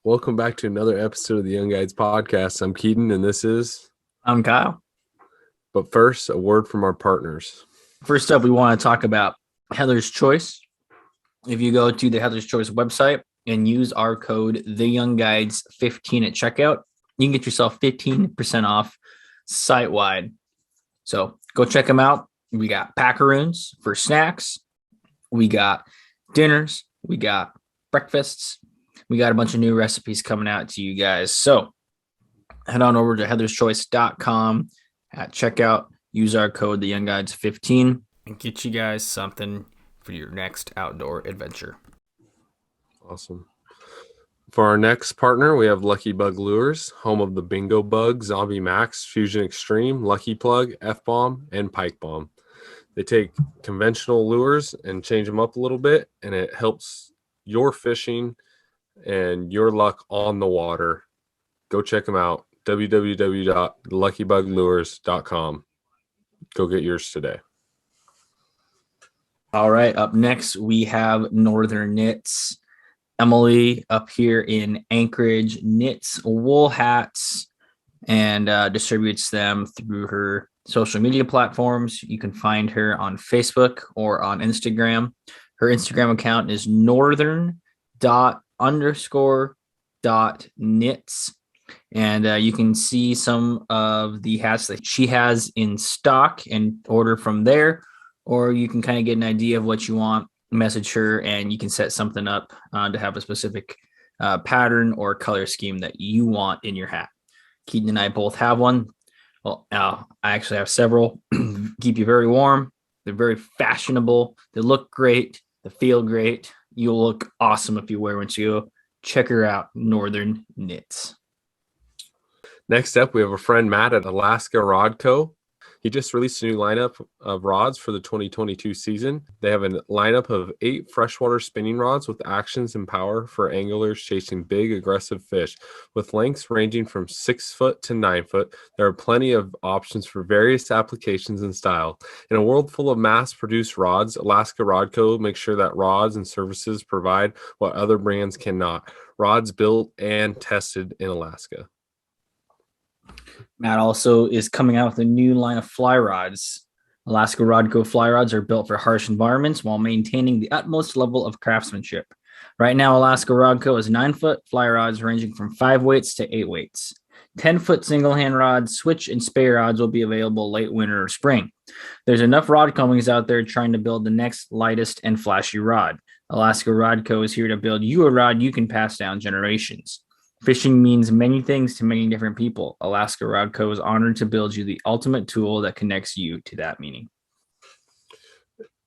Welcome back to another episode of the Young Guides Podcast. I'm Keaton, and this is... I'm Kyle. But first, a word from our partners. First up, we want to talk about Heather's Choice. If you go to the Heather's Choice website and use our code TheYoungGuides15 at checkout, you can get yourself 15% off site-wide. So go check them out. We got packaroons for snacks. We got dinners. We got breakfasts. We got a bunch of new recipes coming out to you guys. So head on over to heatherschoice.com at checkout. Use our code TheYoungGuides15 and get you guys something for your next outdoor adventure. Awesome. For our next partner, we have Lucky Bug Lures, home of the Bingo Bug, Zombie Max, Fusion Extreme, Lucky Plug, F-Bomb, and Pike Bomb. They take conventional lures and change them up a little bit, and it helps your fishing and your luck on the water. Go check them out. www.luckybuglures.com. Go get yours today. All right. Up next, we have Northern Knits. Emily up here in Anchorage knits wool hats and distributes them through her social media platforms. You can find her on Facebook or on Instagram. Her Instagram account is northern._.knits. And you can see some of the hats that she has in stock and order from there, or you can kind of get an idea of what you want, message her, and you can set something up to have a specific pattern or color scheme that you want in your hat. Keaton and I both have one. Well, I actually have several. Keep you very warm. They're very fashionable. They look great. They feel great. You'll look awesome if you wear one. So check her out, Northern Knits. Next up, we have a friend, Matt, at Alaska Rod Co. He just released a new lineup of rods for the 2022 season. They have a lineup of 8 freshwater spinning rods with actions and power for anglers chasing big, aggressive fish. With lengths ranging from 6 foot to 9 foot, there are plenty of options for various applications and style. In a world full of mass-produced rods, Alaska Rod Co. makes sure that rods and services provide what other brands cannot. Rods built and tested in Alaska. Matt also is coming out with a new line of fly rods. Alaska Rod Co. fly rods are built for harsh environments while maintaining the utmost level of craftsmanship. Right now, Alaska Rod Co. is 9-foot fly rods ranging from 5 weights to 8 weights. 10-foot single-hand rods, switch, and spare rods will be available late winter or spring. There's enough rod companies out there trying to build the next lightest and flashy rod. Alaska Rod Co. is here to build you a rod you can pass down generations. Fishing means many things to many different people. Alaska Rod Co. is honored to build you the ultimate tool that connects you to that meaning.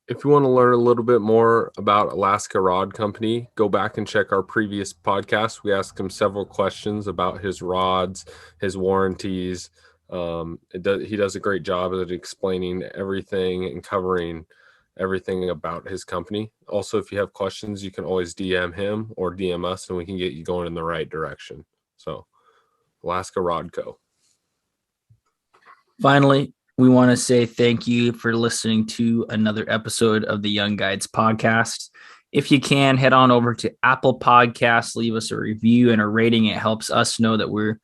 If you want to learn a little bit more about Alaska Rod Company, go back and check our previous podcast. We asked him several questions about his rods, his warranties. He does a great job at explaining everything and covering everything about his company. Also, if you have questions, you can always DM him or DM us and we can get you going in the right direction. So, Alaska Rod Co. Finally, we want to say thank you for listening to another episode of the Young Guides podcast. If you can, head on over to Apple Podcasts, leave us a review and a rating. It helps us know that we're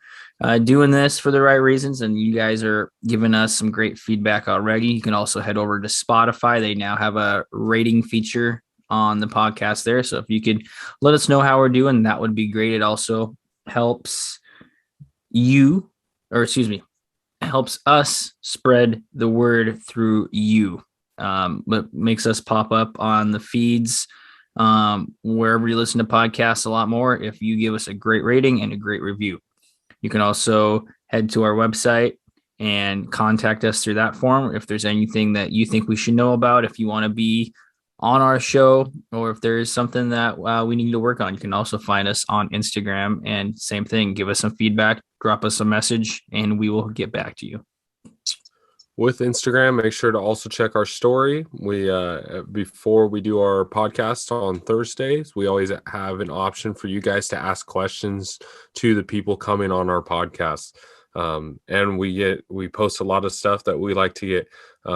doing this for the right reasons, and you guys are giving us some great feedback already. You can also head over to Spotify. They now have a rating feature on the podcast there. So if you could let us know how we're doing, that would be great. It also helps helps us spread the word through you. But makes us pop up on the feeds wherever you listen to podcasts a lot more if you give us a great rating and a great review. You can also head to our website and contact us through that form if there's anything that you think we should know about, if you want to be on our show, or if there's something that we need to work on. You can also find us on Instagram, and same thing, give us some feedback, drop us a message, and we will get back to you. With Instagram, make sure to also check our story. We before we do our podcast on Thursdays, we always have an option for you guys to ask questions to the people coming on our podcast. And we post a lot of stuff that we like to get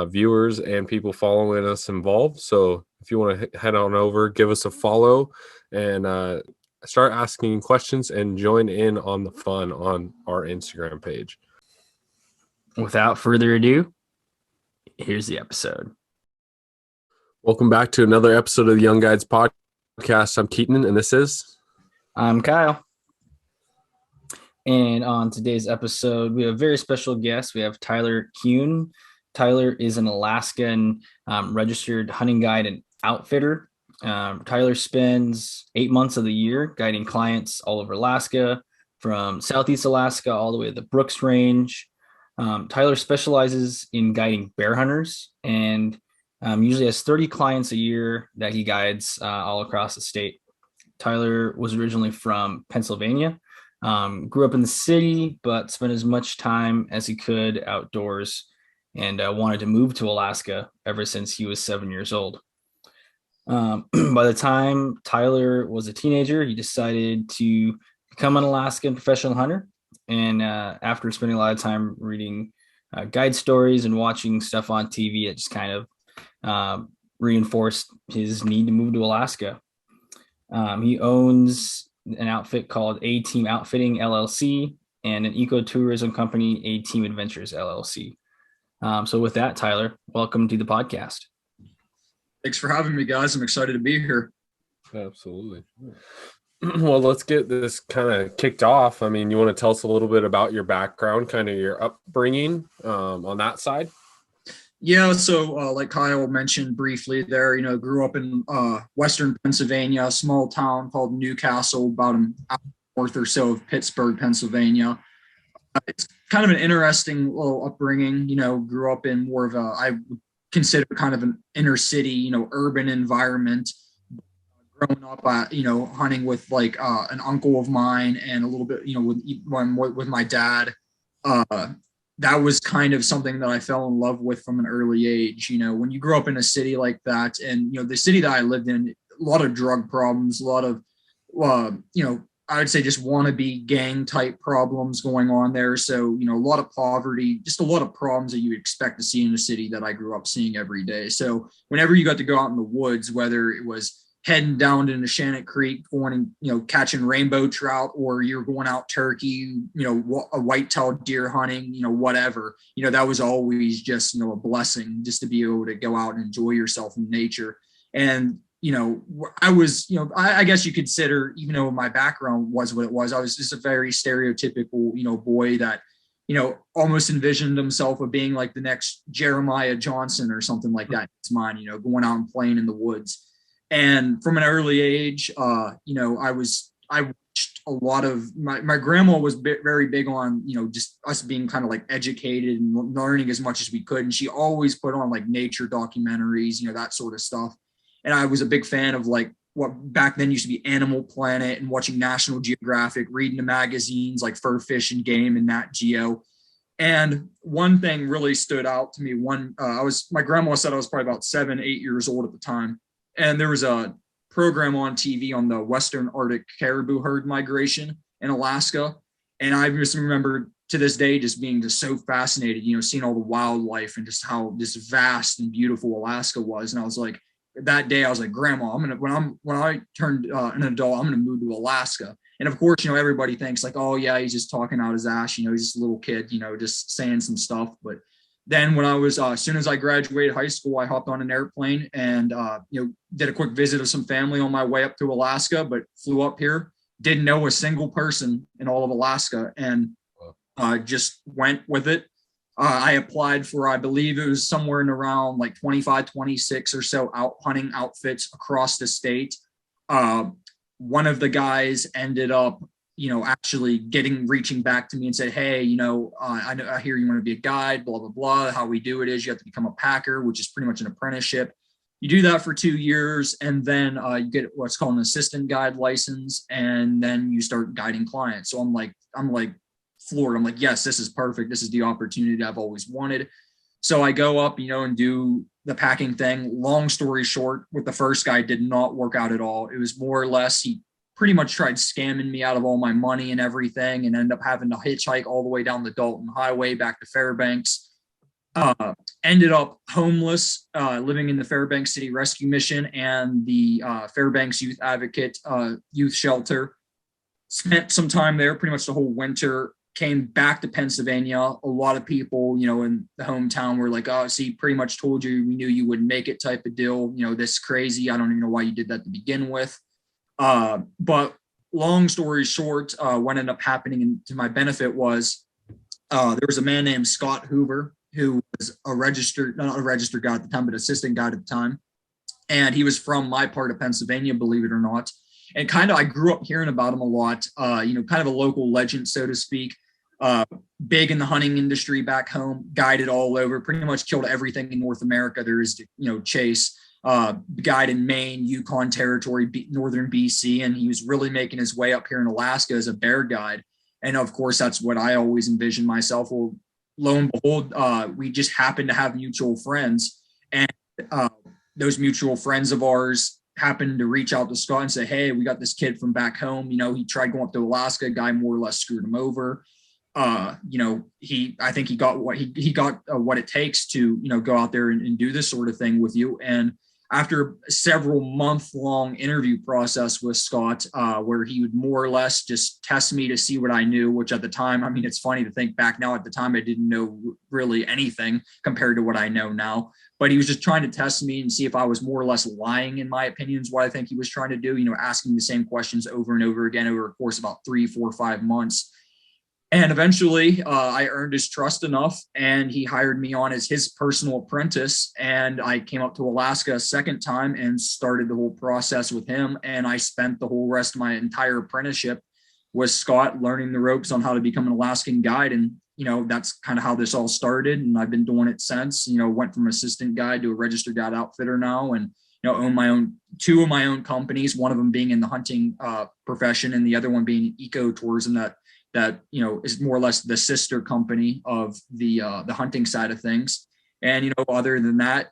viewers and people following us involved. So if you want to head on over, give us a follow and start asking questions and join in on the fun on our Instagram page. Without further ado, here's the episode. Welcome back to another episode of the Young Guides podcast. I'm Keaton, and this is... I'm Kyle. And on today's episode, we have a very special guest. We have Tyler Kuhn. Tyler is an Alaskan registered hunting guide and outfitter. Tyler spends 8 months of the year guiding clients all over Alaska, from Southeast Alaska all the way to the Brooks Range. Tyler specializes in guiding bear hunters and usually has 30 clients a year that he guides all across the state. Tyler was originally from Pennsylvania, grew up in the city, but spent as much time as he could outdoors, and wanted to move to Alaska ever since he was 7 years old. By the time Tyler was a teenager, he decided to become an Alaskan professional hunter. And after spending a lot of time reading guide stories and watching stuff on TV, it just kind of reinforced his need to move to Alaska. He owns an outfit called A-Team Outfitting LLC and an ecotourism company, A-Team Adventures LLC. So with that, Tyler, welcome to the podcast. Thanks for having me, guys. I'm excited to be here. Absolutely. Well, let's get this kind of kicked off. I mean, you want to tell us a little bit about your background, kind of your upbringing on that side? Yeah, so like Kyle mentioned briefly there, grew up in Western Pennsylvania, a small town called Newcastle, about an hour north or so of Pittsburgh, Pennsylvania. It's kind of an interesting little upbringing, grew up in more of I would consider kind of an inner city, urban environment. Growing up, hunting with like an uncle of mine and a little bit, with my dad. That was kind of something that I fell in love with from an early age. When you grow up in a city like that, and the city that I lived in, a lot of drug problems, a lot of I would say just wannabe gang type problems going on there. So, a lot of poverty, just a lot of problems that you expect to see in a city that I grew up seeing every day. So whenever you got to go out in the woods, whether it was heading down into Shannon Creek, going and, catching rainbow trout, or you're going out turkey, a white-tailed deer hunting, whatever, that was always just, a blessing just to be able to go out and enjoy yourself in nature. And, I was, I guess you consider, even though my background was what it was, I was just a very stereotypical, boy that, almost envisioned himself of being like the next Jeremiah Johnson or something like that. It's mine, going out and playing in the woods. And from an early age, I watched a lot of my grandma was very big on, just us being kind of like educated and learning as much as we could. And she always put on like nature documentaries, that sort of stuff. And I was a big fan of like what back then used to be Animal Planet and watching National Geographic, reading the magazines like Fur, Fish and Game and Nat Geo. And one thing really stood out to me. My grandma said I was probably about 7, 8 years old at the time. And there was a program on TV on the Western Arctic caribou herd migration in Alaska. And I just remember to this day just being just so fascinated, seeing all the wildlife and just how this vast and beautiful Alaska was. And I was like, that day I was like, Grandma, when I turned an adult, I'm gonna move to Alaska. And of course, everybody thinks like, oh yeah, he's just talking out his ass, he's just a little kid, just saying some stuff. But then when I was, as soon as I graduated high school, I hopped on an airplane and, did a quick visit of some family on my way up to Alaska, but flew up here, didn't know a single person in all of Alaska, and just went with it. I applied for, I believe it was somewhere in around like 25, 26 or so out hunting outfits across the state. One of the guys ended up, actually reaching back to me and said, hey, I hear you want to be a guide, blah, blah, blah. How we do it is you have to become a packer, which is pretty much an apprenticeship. You do that for 2 years, and then you get what's called an assistant guide license, and then you start guiding clients. So I'm like floored. I'm like, yes, this is perfect. This is the opportunity I've always wanted. So I go up, and do the packing thing. Long story short, with the first guy, did not work out at all. It was more or less, he pretty much tried scamming me out of all my money and everything, and ended up having to hitchhike all the way down the Dalton Highway back to Fairbanks. Ended up homeless, living in the Fairbanks City Rescue Mission and the Fairbanks Youth Advocate youth shelter. spent some time there, pretty much the whole winter. Came back to Pennsylvania. A lot of people, in the hometown were like, "Oh, see, pretty much told you, we knew you wouldn't make it," type of deal. This crazy. I don't even know why you did that to begin with. But long story short, what ended up happening, and to my benefit, was there was a man named Scott Hoover who was not a registered guide at the time, but assistant guide at the time. And he was from my part of Pennsylvania, believe it or not. And kind of, I grew up hearing about him a lot, kind of a local legend, so to speak. Big in the hunting industry back home, guided all over, pretty much killed everything in North America there is to, chase. Guide in Maine, Yukon Territory, northern BC, and he was really making his way up here in Alaska as a bear guide. And of course, that's what I always envisioned myself. Well, lo and behold, we just happened to have mutual friends, and those mutual friends of ours happened to reach out to Scott and say, "Hey, we got this kid from back home. He tried going up to Alaska. Guy more or less screwed him over. I think he got what he got what it takes to, go out there and do this sort of thing with you." And after a several month-long interview process with Scott, where he would more or less just test me to see what I knew, which at the time, it's funny to think back now, at the time I didn't know really anything compared to what I know now. But he was just trying to test me and see if I was more or less lying, in my opinion, is what I think he was trying to do, asking the same questions over and over again over a course of about 3, 4, 5 months. And eventually I earned his trust enough, and he hired me on as his personal apprentice. And I came up to Alaska a second time and started the whole process with him. And I spent the whole rest of my entire apprenticeship with Scott, learning the ropes on how to become an Alaskan guide. And, that's kind of how this all started. And I've been doing it since, went from assistant guide to a registered guide outfitter now, and, own two of my own companies, one of them being in the hunting profession and the other one being ecotourism that is more or less the sister company of the hunting side of things. And other than that,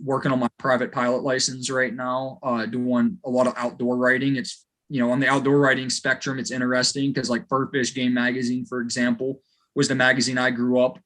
working on my private pilot license right now, doing a lot of outdoor writing. It's on the outdoor writing spectrum, it's interesting because, like, Fur Fish Game magazine, for example, was the magazine I grew up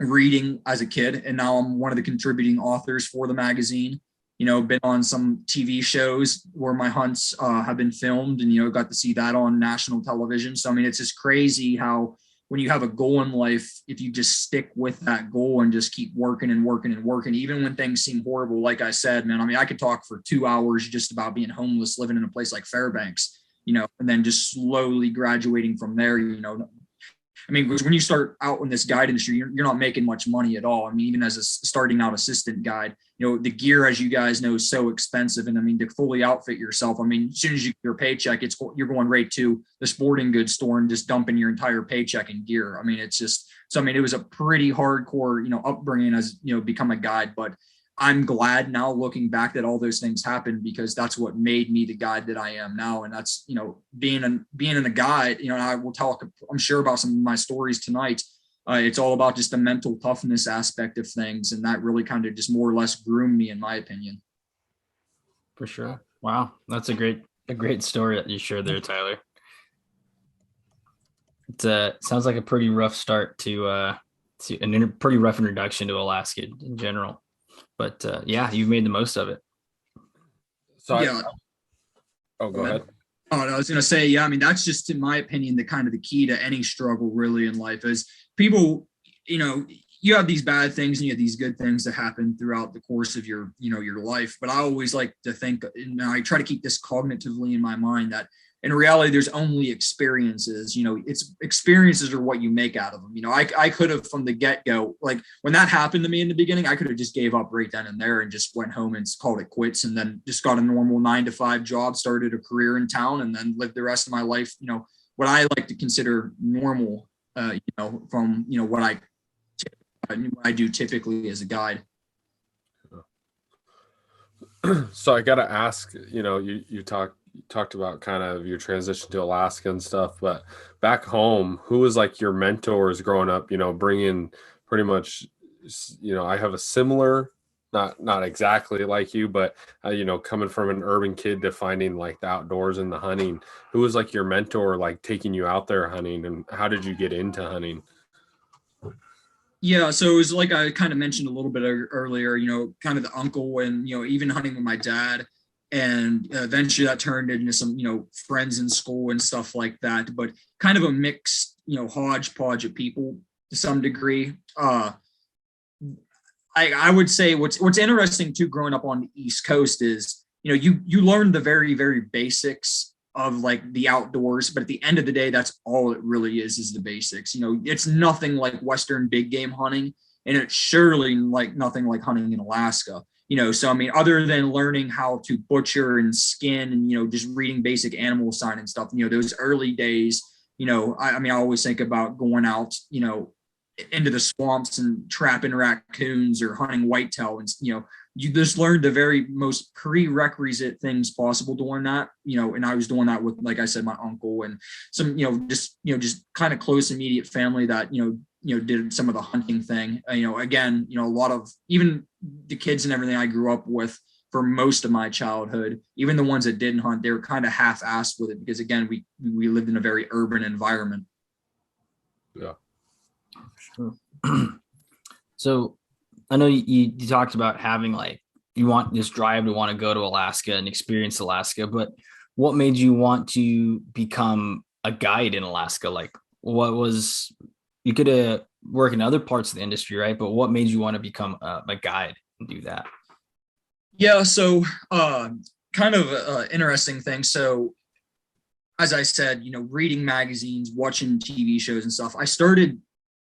reading as a kid, and now I'm one of the contributing authors for the magazine. Been on some TV shows where my hunts have been filmed, and, got to see that on national television. So, it's just crazy how when you have a goal in life, if you just stick with that goal and just keep working and working and working, even when things seem horrible, like I said, man, I could talk for 2 hours just about being homeless, living in a place like Fairbanks, and then just slowly graduating from there, because when you start out in this guide industry, you're not making much money at all. Even as a starting out assistant guide, the gear, as you guys know, is so expensive. And to fully outfit yourself, as soon as you get your paycheck, you're going right to the sporting goods store and just dumping your entire paycheck in gear. It's just, it was a pretty hardcore, upbringing as, become a guide. But I'm glad now, looking back, that all those things happened, because that's what made me the guide that I am now. And that's, being in a guide, and I will talk, I'm sure, about some of my stories tonight. It's all about just the mental toughness aspect of things. And that really kind of just more or less groomed me, in my opinion. For sure. Wow. That's a great story that you shared there, Tyler. It sounds like a pretty rough start to pretty rough introduction to Alaska in general. But you've made the most of it. So yeah. Go ahead. Oh, I was going to say, that's just, in my opinion, the kind of the key to any struggle really in life is people, you have these bad things and you have these good things that happen throughout the course of your, your life. But I always like to think, and I try to keep this cognitively in my mind, that in reality, there's only experiences. It's experiences are what you make out of them. I could have, from the get-go, like when that happened to me in the beginning, I could have just gave up right then and there and just went home and called it quits, and then just got a normal 9-to-5 job, started a career in town, and then lived the rest of my life, what I like to consider normal, from, what I do typically as a guide. So I got to ask, you talked about kind of your transition to Alaska and stuff, but back home, who was like your mentors growing up, bringing pretty much, I have a similar, not exactly like you, but, coming from an urban kid to finding like the outdoors and the hunting, who was like your mentor, like taking you out there hunting, and how did you get into hunting? Yeah, so it was like I kind of mentioned a little bit earlier, kind of the uncle, and, even hunting with my dad. and eventually that turned into some, friends in school and stuff like that, but kind of a mixed, hodgepodge of people to some degree. I would say what's interesting too, growing up on the East Coast is, you learn the very, very basics of like the outdoors, but at the end of the day, that's all it really is the basics. It's nothing like Western big game hunting, and it's surely like nothing like hunting in Alaska. So I mean, other than learning how to butcher and skin and just reading basic animal sign and stuff, those early days, I always think about going out, into the swamps and trapping raccoons or hunting whitetail, and you just learned the very most prerequisite things possible doing that, and I was doing that with, like I said, my uncle and some, just kind of close immediate family that, did some of the hunting thing. Again, a lot of even the kids and everything I grew up with for most of my childhood, even the ones that didn't hunt, they were kind of half-assed with it because, again, we lived in a very urban environment. Yeah. Sure. So I know you talked about having like, you want this drive to want to go to Alaska and experience Alaska, but what made you want to become a guide in Alaska? Like, what was, you could work in other parts of the industry, right? But what made you want to become a guide and do that? Yeah. So kind of interesting thing. So as I said, reading magazines, watching TV shows and stuff, I started,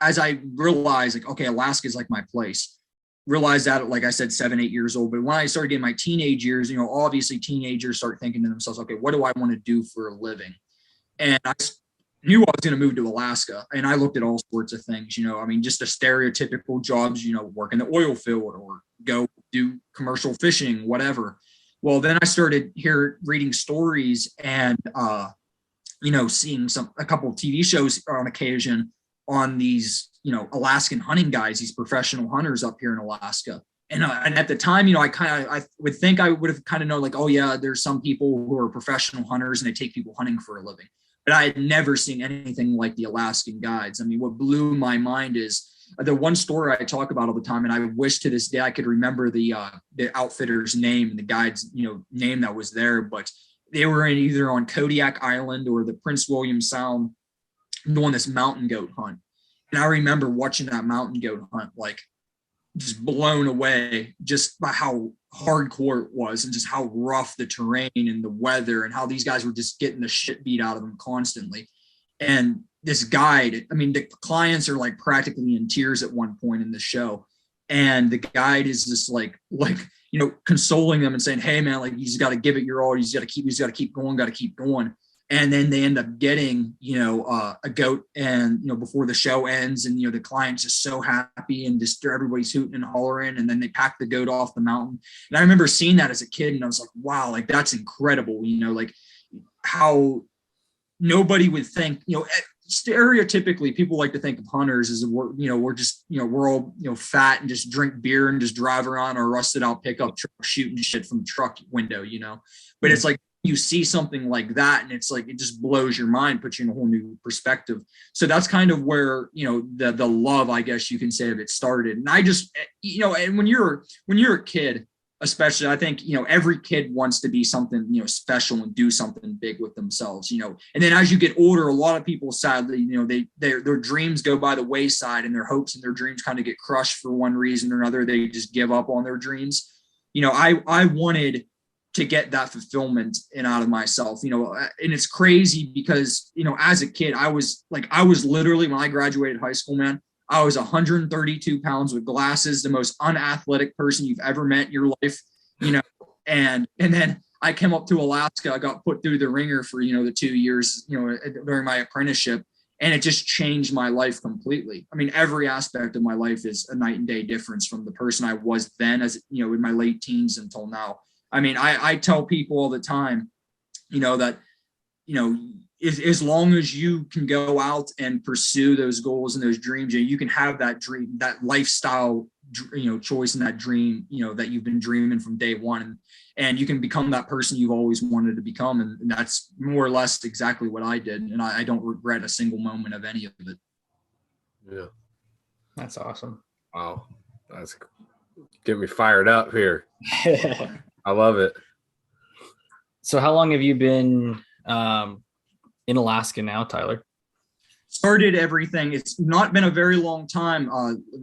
as I realized, like, okay, Alaska is like my place. Realized that, like I said, 7, 8 years old. But when I started getting my teenage years, obviously teenagers start thinking to themselves, okay, what do I want to do for a living? And I knew I was going to move to Alaska. And I looked at all sorts of things, just the stereotypical jobs, work in the oil field or go do commercial fishing, whatever. Well, then I started reading stories and, seeing a couple of TV shows on occasion on these, Alaskan hunting guys, these professional hunters up here in Alaska. And at the time, I would think I would have kind of known, like, oh yeah, there's some people who are professional hunters and they take people hunting for a living. But I had never seen anything like the Alaskan guides. I mean, what blew my mind is the one story I talk about all the time, and I wish to this day I could remember the outfitter's name and the guide's name that was there, but they were either on Kodiak Island or the Prince William Sound doing this mountain goat hunt. And I remember watching that mountain goat hunt, like, just blown away just by how hardcore it was and just how rough the terrain and the weather and how these guys were just getting the shit beat out of them constantly. And this guide, I mean, the clients are like practically in tears at one point in the show. And the guide is just like, consoling them and saying, hey man, like, you just got to give it your all. You just got to keep going. And then they end up getting, a goat, and, before the show ends, and, the client's just so happy and just everybody's hooting and hollering. And then they pack the goat off the mountain. And I remember seeing that as a kid, and I was like, wow, like, that's incredible. Like how nobody would think, stereotypically people like to think of hunters as we're just, we're all, fat and just drink beer and just drive around our rusted out pickup truck shooting shit from the truck window, but it's like, you see something like that and it's like, it just blows your mind, puts you in a whole new perspective. So that's kind of where, the love, I guess you can say, of it started. And I just, and when you're a kid, especially, I think, every kid wants to be something, special and do something big with themselves, and then as you get older, a lot of people, sadly, their dreams go by the wayside and their hopes and their dreams kind of get crushed for one reason or another. They just give up on their dreams. I wanted to get that fulfillment out of myself, and it's crazy because, as a kid, I was literally, when I graduated high school, man, I was 132 pounds with glasses, the most unathletic person you've ever met in your life, and then I came up to Alaska. I got put through the ringer for, the 2 years, during my apprenticeship, and it just changed my life completely. I mean, every aspect of my life is a night and day difference from the person I was then, as, in my late teens until now. I mean, I tell people all the time, that, as long as you can go out and pursue those goals and those dreams, you can have that dream, that lifestyle, choice and that dream, that you've been dreaming from day one, and you can become that person you've always wanted to become. And that's more or less exactly what I did. And I don't regret a single moment of any of it. Yeah. That's awesome. Wow. That's getting me fired up here. I love it. So how long have you been in Alaska now, Tyler? Started everything. It's not been a very long time.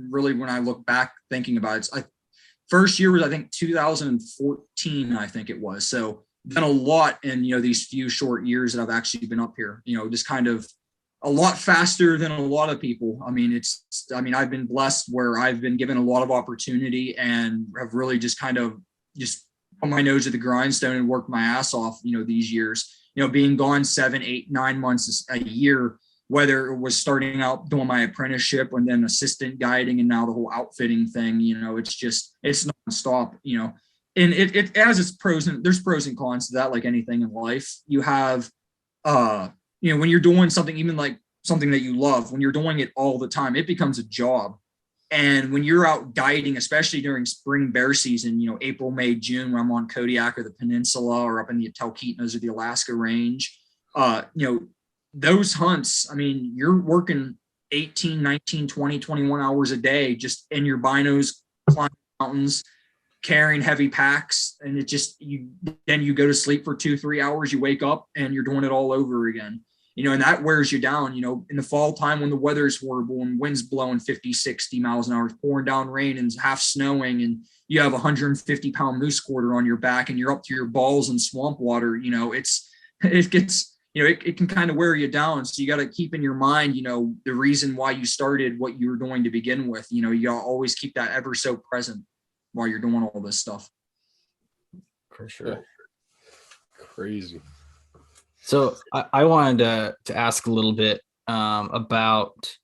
Really, when I look back thinking about it, first year was, I think, 2014, I think it was. So done a lot in, these few short years that I've actually been up here, just kind of a lot faster than a lot of people. I've been blessed where I've been given a lot of opportunity and have really just kind of just put my nose to the grindstone and worked my ass off, these years, being gone 7, 8, 9 months a year, whether it was starting out doing my apprenticeship and then assistant guiding and now the whole outfitting thing, it's nonstop, and it has its pros, and there's pros and cons to that, like anything in life. You have, when you're doing something, even like something that you love, when you're doing it all the time, it becomes a job. And when you're out guiding, especially during spring bear season, April, May, June, when I'm on Kodiak or the peninsula or up in the Talkeetnas or the Alaska range, those hunts, you're working 18, 19, 20, 21 hours a day, just in your binos, climbing mountains, carrying heavy packs. And then you go to sleep for 2-3 hours, you wake up and you're doing it all over again, and that wears you down, in the fall time when the weather is horrible and winds blowing 50, 60 miles an hour, pouring down rain and half snowing, and you have a 150-pound moose quarter on your back and you're up to your balls in swamp water. It can kind of wear you down. So you got to keep in your mind, the reason why you started what you were doing to begin with. You got to always keep that ever so present while you're doing all this stuff. For sure. Yeah. Crazy. So I wanted to ask a little bit about,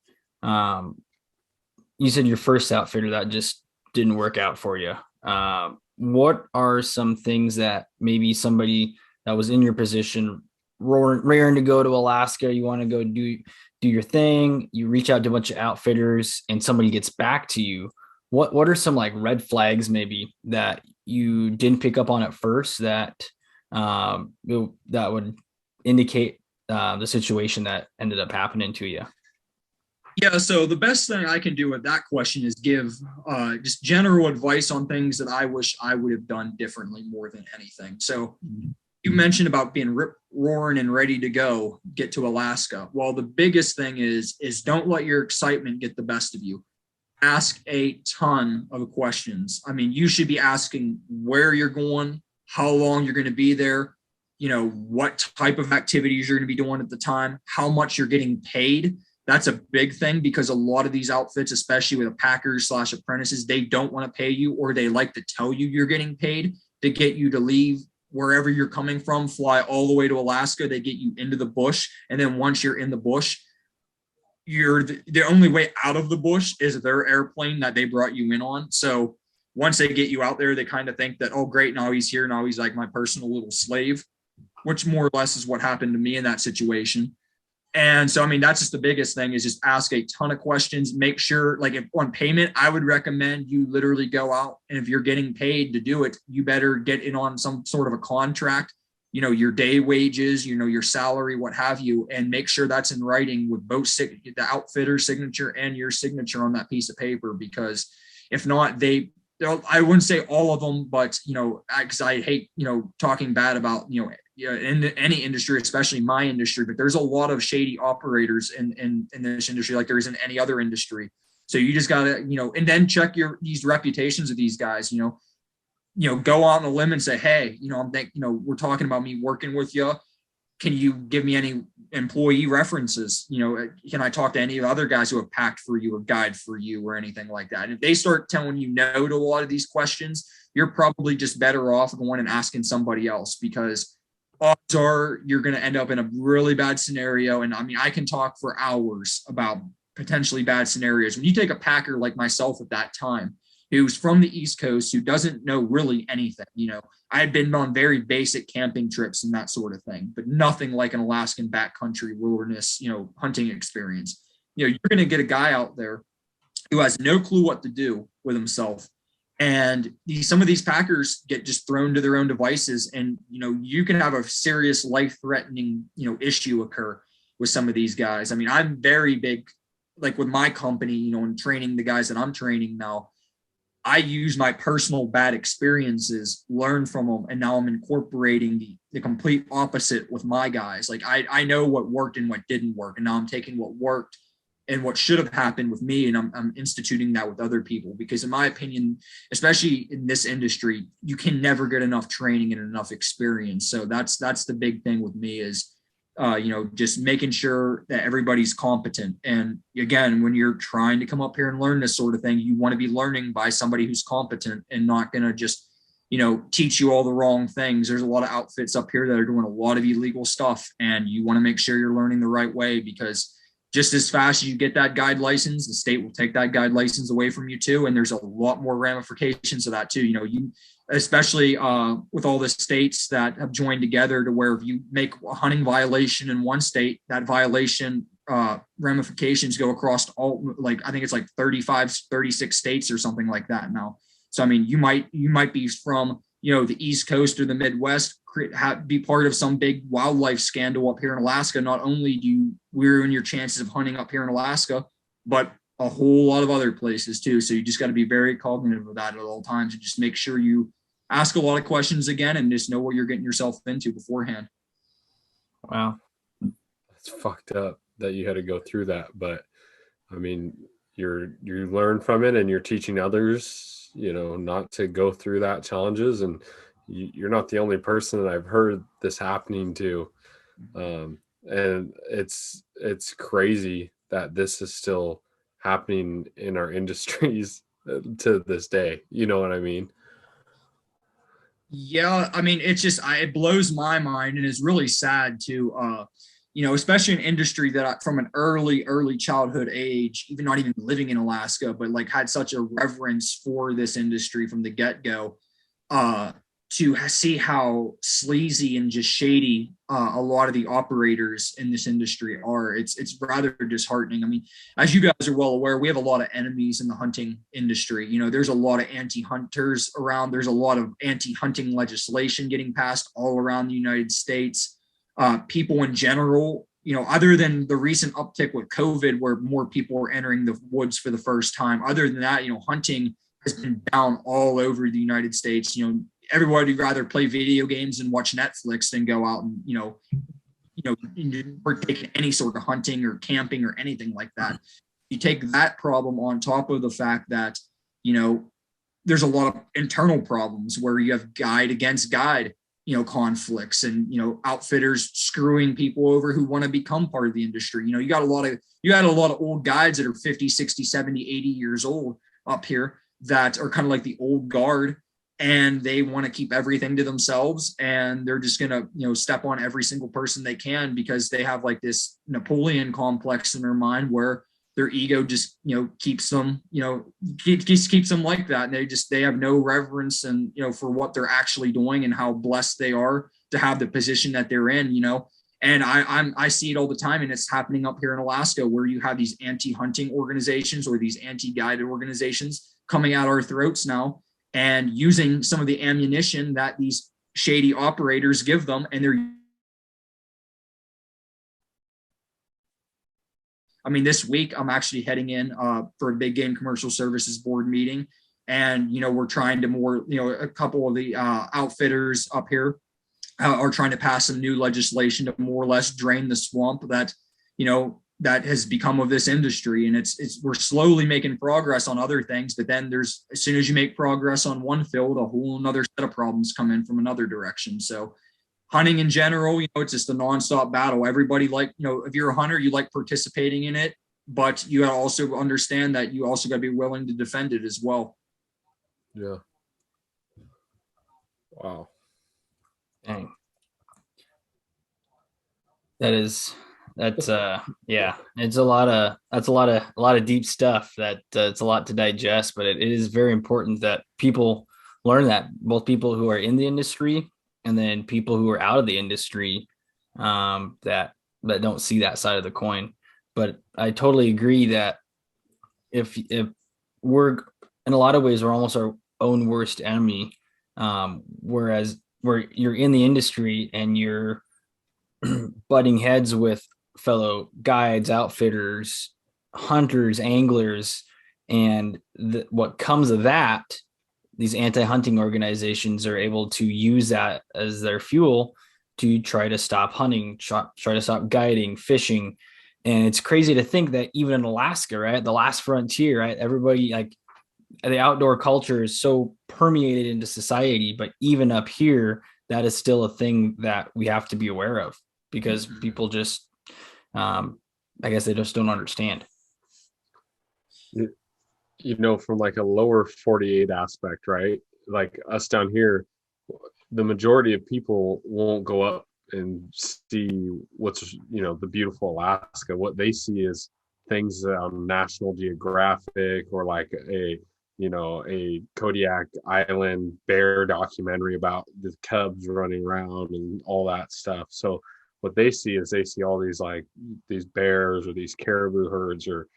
you said your first outfitter that just didn't work out for you. What are some things that maybe somebody that was in your position, raring to go to Alaska, you want to go do your thing, you reach out to a bunch of outfitters and somebody gets back to you, what are some like red flags maybe that you didn't pick up on at first that that would indicate the situation that ended up happening to you? Yeah, so the best thing I can do with that question is give just general advice on things that I wish I would have done differently more than anything. So you mentioned about being roaring and ready to go, get to Alaska. Well, the biggest thing is don't let your excitement get the best of you. Ask a ton of questions. You should be asking where you're going, how long you're going to be there, what type of activities you're going to be doing at the time, how much you're getting paid. That's a big thing because a lot of these outfits, especially with packers / apprentices, they don't want to pay you, or they like to tell you you're getting paid to get you to leave wherever you're coming from, fly all the way to Alaska. They get you into the bush. And then once you're in the bush, the only way out of the bush is their airplane that they brought you in on. So once they get you out there, they kind of think that, oh, great, now he's here. Now he's like my personal little slave, which more or less is what happened to me in that situation. And so, that's just the biggest thing, is just ask a ton of questions. Make sure, like, if on payment, I would recommend you literally go out, and if you're getting paid to do it, you better get in on some sort of a contract, your day wages, your salary, what have you, and make sure that's in writing with both the outfitter's signature and your signature on that piece of paper. Because if not, I wouldn't say all of them, but, because I hate, talking bad about, in any industry, especially my industry, but there's a lot of shady operators in this industry, like there is in any other industry. So you just gotta, and then check these reputations of these guys, go out on a limb and say, hey, we're talking about me working with you. Can you give me any employee references? Can I talk to any of the other guys who have packed for you or guide for you or anything like that? And if they start telling you no to a lot of these questions, you're probably just better off going and asking somebody else, because odds are you're going to end up in a really bad scenario. And I can talk for hours about potentially bad scenarios. When you take a packer like myself at that time, who's from the East Coast, who doesn't know really anything, I had been on very basic camping trips and that sort of thing, but nothing like an Alaskan backcountry wilderness, hunting experience. You're going to get a guy out there who has no clue what to do with himself. And some of these packers get just thrown to their own devices, and you can have a serious life-threatening issue occur with some of these guys. I'm very big, like with my company, and training the guys that I'm training now. I use my personal bad experiences, learn from them, and now I'm incorporating the complete opposite with my guys. Like I know what worked and what didn't work, and now I'm taking what worked and what should have happened with me, and I'm instituting that with other people. Because in my opinion, especially in this industry, you can never get enough training and enough experience. So that's the big thing with me is just making sure that everybody's competent. And again, when you're trying to come up here and learn this sort of thing, you want to be learning by somebody who's competent and not going to just, teach you all the wrong things. There's a lot of outfits up here that are doing a lot of illegal stuff, and you want to make sure you're learning the right way, because just as fast as you get that guide license, the state will take that guide license away from you too. And there's a lot more ramifications of that too. Especially with all the states that have joined together, to where if you make a hunting violation in one state, that violation ramifications go across all, like, I think it's like 35, 36 states or something like that now. So, I mean, you might be from, the East Coast or the Midwest, be part of some big wildlife scandal up here in Alaska. Not only do you ruin your chances of hunting up here in Alaska, but a whole lot of other places too. So you just got to be very cognitive of that at all times, and just make sure you ask a lot of questions again and just know what you're getting yourself into beforehand. Wow. It's fucked up that you had to go through that. But I mean, you learn from it, and you're teaching others, not to go through that challenges. And you're not the only person that I've heard this happening to. And it's crazy that this is still happening in our industries to this day. You know what I mean? Yeah, I mean, it's just it blows my mind, and it's really sad too. Especially an industry that from an early childhood age, even not even living in Alaska, but like had such a reverence for this industry from the get-go, to see how sleazy and just shady a lot of the operators in this industry are. It's rather disheartening. I mean, as you guys are well aware, we have a lot of enemies in the hunting industry. There's a lot of anti-hunters around. There's a lot of anti-hunting legislation getting passed all around the United States. People in general, other than the recent uptick with COVID, where more people are entering the woods for the first time, other than that, participating has been down all over the United States. Everybody would rather play video games and watch Netflix than go out and, partake in any sort of hunting or camping or anything like that. You take that problem on top of the fact that, there's a lot of internal problems where you have guide against guide, conflicts, and, outfitters screwing people over who want to become part of the industry. You got a lot of old guides that are 50, 60, 70, 80 years old up here that are kind of like the old guard, and they want to keep everything to themselves, and they're just going to, step on every single person they can, because they have like this Napoleon complex in their mind where their ego just, keeps them, keeps them like that. And they have no reverence and, for what they're actually doing and how blessed they are to have the position that they're in, and I see it all the time, and it's happening up here in Alaska, where you have these anti-hunting organizations or these anti-guided organizations coming at our throats now, and using some of the ammunition that these shady operators give them. And this week I'm actually heading in for a big game commercial services board meeting. And, we're trying to a couple of the outfitters up here are trying to pass some new legislation to more or less drain the swamp that, that has become of this industry. And we're slowly making progress on other things, but then as soon as you make progress on one field, a whole another set of problems come in from another direction. So hunting in general, it's just a nonstop battle. Everybody, if you're a hunter, you like participating in it, but you also understand that you also got to be willing to defend it as well. Yeah. Wow. Dang. That's it's a lot of deep stuff that it's a lot to digest, but it is very important that people learn that, both people who are in the industry and then people who are out of the industry, that don't see that side of the coin. But I totally agree that if we're, in a lot of ways, we're almost our own worst enemy, whereas where you're in the industry and you're butting heads with fellow guides, outfitters, hunters, anglers, And what comes of that, these anti-hunting organizations are able to use that as their fuel to try to stop hunting, try to stop guiding, fishing. And it's crazy to think that even in Alaska, right, the last frontier, right, everybody, like, the outdoor culture is so permeated into society, but even up here, that is still a thing that we have to be aware of, because people just, I guess they just don't understand. From like a lower 48 aspect, right? Like us down here, the majority of people won't go up and see what's, the beautiful Alaska. What they see is things on National Geographic, or like a Kodiak Island bear documentary about the cubs running around and all that stuff. So what they see is all these, like, these bears or these caribou herds, or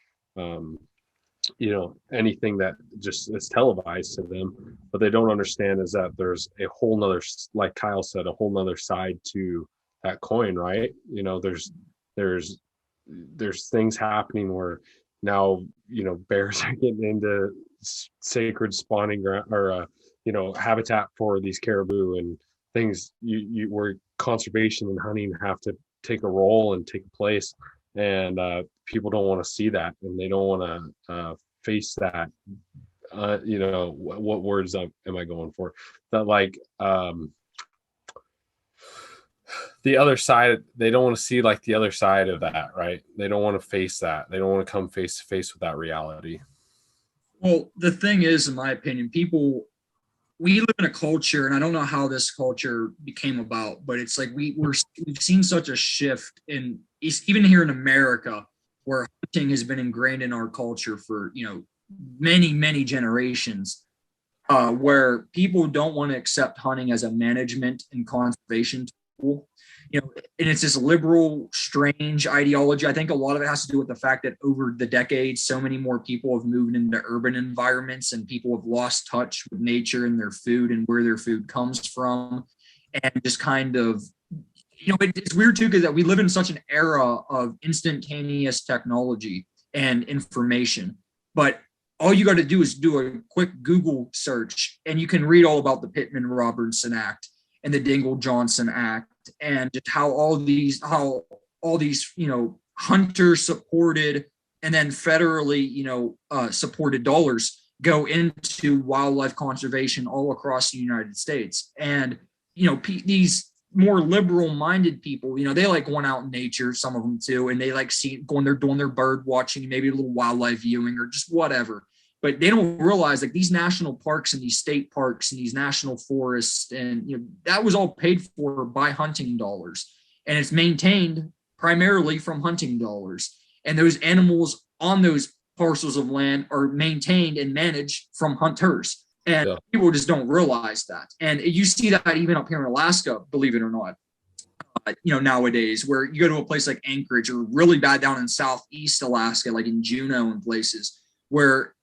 anything that just is televised to them. But they don't understand is that there's a whole nother, like Kyle said, a whole nother side to that coin, right? There's things happening where now, bears are getting into sacred spawning ground, or habitat for these caribou, and things where conservation and hunting have to take a role and take place. And people don't want to see that, and they don't want to face that. What words am I going for? That, like, the other side, they don't want to see, like, the other side of that, right? They don't want to face that. They don't want to come face to face with that reality. Well, the thing is, in my opinion, we live in a culture, and I don't know how this culture became about, but it's like we've seen such a shift in, even here in America, where hunting has been ingrained in our culture for many, many generations, where people don't want to accept hunting as a management and conservation tool. And it's this liberal, strange ideology. I think a lot of it has to do with the fact that over the decades, so many more people have moved into urban environments, and people have lost touch with nature and their food and where their food comes from. And just kind of, it's weird too, because that we live in such an era of instantaneous technology and information. But all you got to do is do a quick Google search, and you can read all about the Pittman-Robertson Act and the Dingell-Johnson Act, and just how all these hunter supported and then federally supported dollars go into wildlife conservation all across the United States. And these more liberal minded people, they like going out in nature, some of them too, and they like doing their bird watching, maybe a little wildlife viewing or just whatever. But they don't realize, like, these national parks and these state parks and these national forests, and that was all paid for by hunting dollars, and it's maintained primarily from hunting dollars. And those animals on those parcels of land are maintained and managed from hunters, and people just don't realize that. And you see that even up here in Alaska, believe it or not. Nowadays, where you go to a place like Anchorage, or really bad down in southeast Alaska, like in Juneau and places, where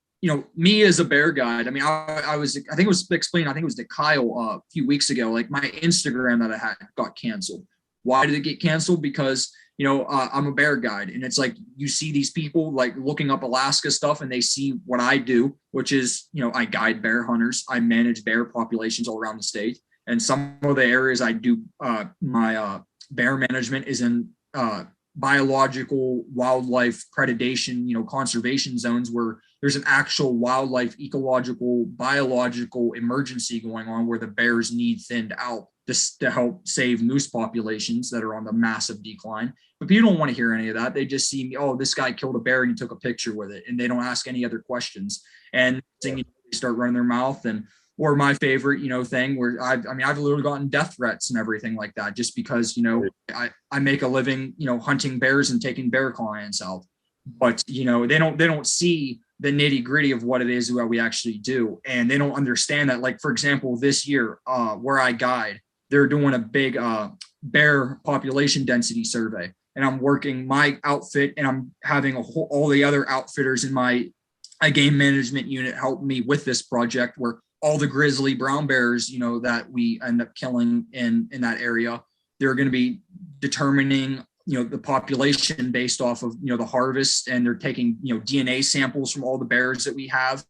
me as a bear guide, I mean, I think it was to Kyle a few weeks ago, like my Instagram that I had got canceled. Why did it get canceled? Because, I'm a bear guide, and it's like, you see these people like looking up Alaska stuff, and they see what I do, which is, I guide bear hunters. I manage bear populations all around the state. And some of the areas I do my bear management is in biological wildlife predation, conservation zones, where there's an actual wildlife, ecological, biological emergency going on, where the bears need thinned out to help save moose populations that are on the massive decline. But people don't want to hear any of that. They just see, oh, this guy killed a bear and he took a picture with it, and they don't ask any other questions. And they start running their mouth. Or my favorite, thing where I've literally gotten death threats and everything like that, just because, I make a living, hunting bears and taking bear clients out. But, they don't see the nitty gritty of what it is that we actually do. And they don't understand that, like, for example, this year, where I guide, they're doing a big bear population density survey. And I'm working my outfit, and I'm having all the other outfitters in my game management unit help me with this project, where all the grizzly brown bears, that we end up killing in that area, they're going to be determining the population based off of, the harvest, and they're taking, DNA samples from all the bears that we have.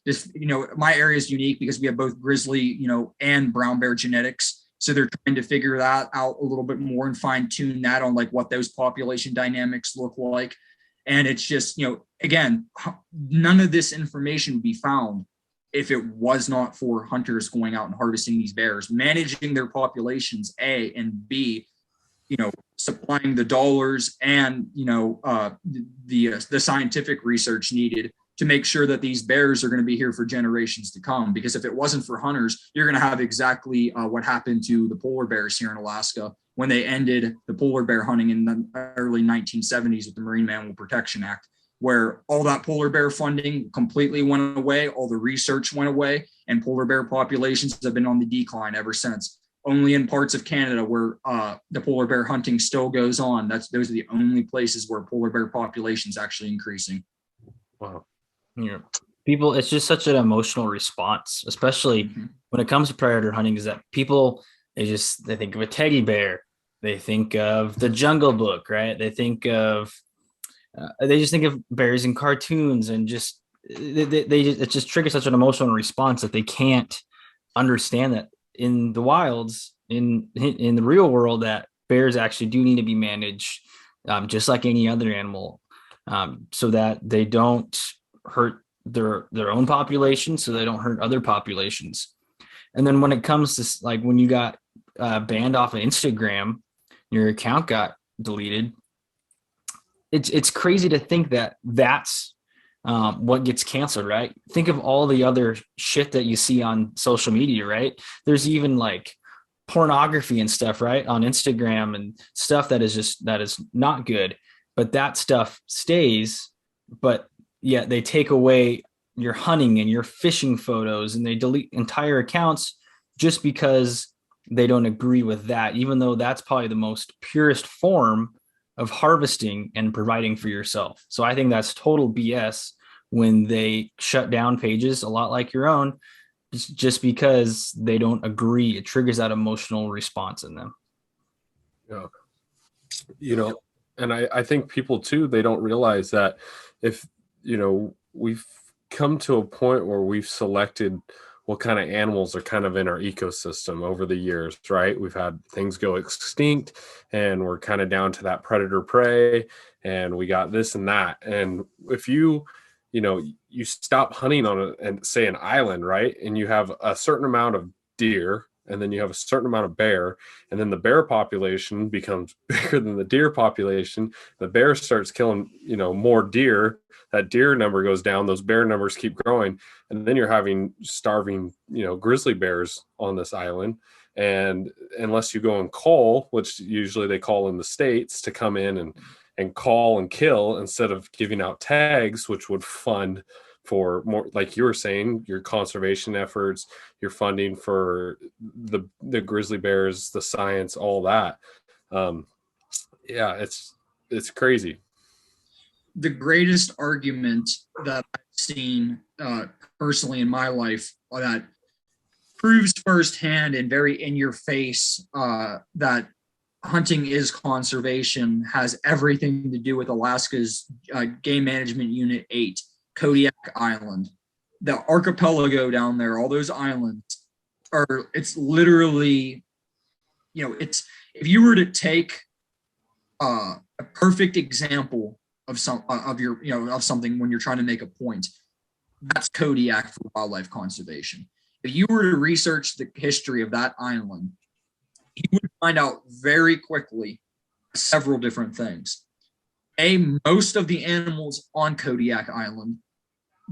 This, my area is unique because we have both grizzly, and brown bear genetics. So they're trying to figure that out a little bit more and fine tune that on like what those population dynamics look like. And it's just, again, none of this information would be found if it was not for hunters going out and harvesting these bears, managing their populations, A, and B, supplying the dollars and, the scientific research needed to make sure that these bears are going to be here for generations to come. Because if it wasn't for hunters, you're going to have exactly what happened to the polar bears here in Alaska when they ended the polar bear hunting in the early 1970s with the Marine Mammal Protection Act, where all that polar bear funding completely went away, all the research went away, and polar bear populations have been on the decline ever since. Only in parts of Canada where the polar bear hunting still goes on. Those are the only places where polar bear population is actually increasing. Wow. Yeah. People, it's just such an emotional response, especially when it comes to predator hunting, is that people, they think of a teddy bear. They think of the Jungle Book, right? They just think of bears in cartoons, and just, it just triggers such an emotional response that they can't understand that in the wilds, in the real world, that bears actually do need to be managed just like any other animal, so that they don't hurt their own population, so they don't hurt other populations. And then when it comes to like when you got banned off of Instagram, your account got deleted. It's crazy to think that that's what gets canceled, right? Think of all the other shit that you see on social media, right? There's even like pornography and stuff, right, on Instagram, and stuff that is not good, but that stuff stays. But yet they take away your hunting and your fishing photos, and they delete entire accounts just because they don't agree with that, even though that's probably the most purest form of harvesting and providing for yourself. So I think that's total BS when they shut down pages a lot like your own, just because they don't agree. It triggers that emotional response in them. Yeah. And I think people too, they don't realize that if, we've come to a point where we've selected what kind of animals are kind of in our ecosystem over the years, right? We've had things go extinct, and we're kind of down to that predator prey, and we got this and that. And if you stop hunting on an island, right? And you have a certain amount of deer, and then you have a certain amount of bear, and then the bear population becomes bigger than the deer population. The bear starts killing, more deer. That deer number goes down. Those bear numbers keep growing. And then you're having starving, grizzly bears on this island. And unless you go and call, which usually they call in the States to come in and call and kill instead of giving out tags, which would fund for more, like you were saying, your conservation efforts, your funding for the grizzly bears, the science, all that. It's crazy. The greatest argument that I've seen personally in my life that proves firsthand and very in your face that hunting is conservation has everything to do with Alaska's Game Management Unit 8, Kodiak Island. The archipelago down there, all those islands it's literally, it's, if you were to take a perfect example of something when you're trying to make a point, that's Kodiak for wildlife conservation. If you were to research the history of that island, you would find out very quickly several different things. Most of the animals on Kodiak Island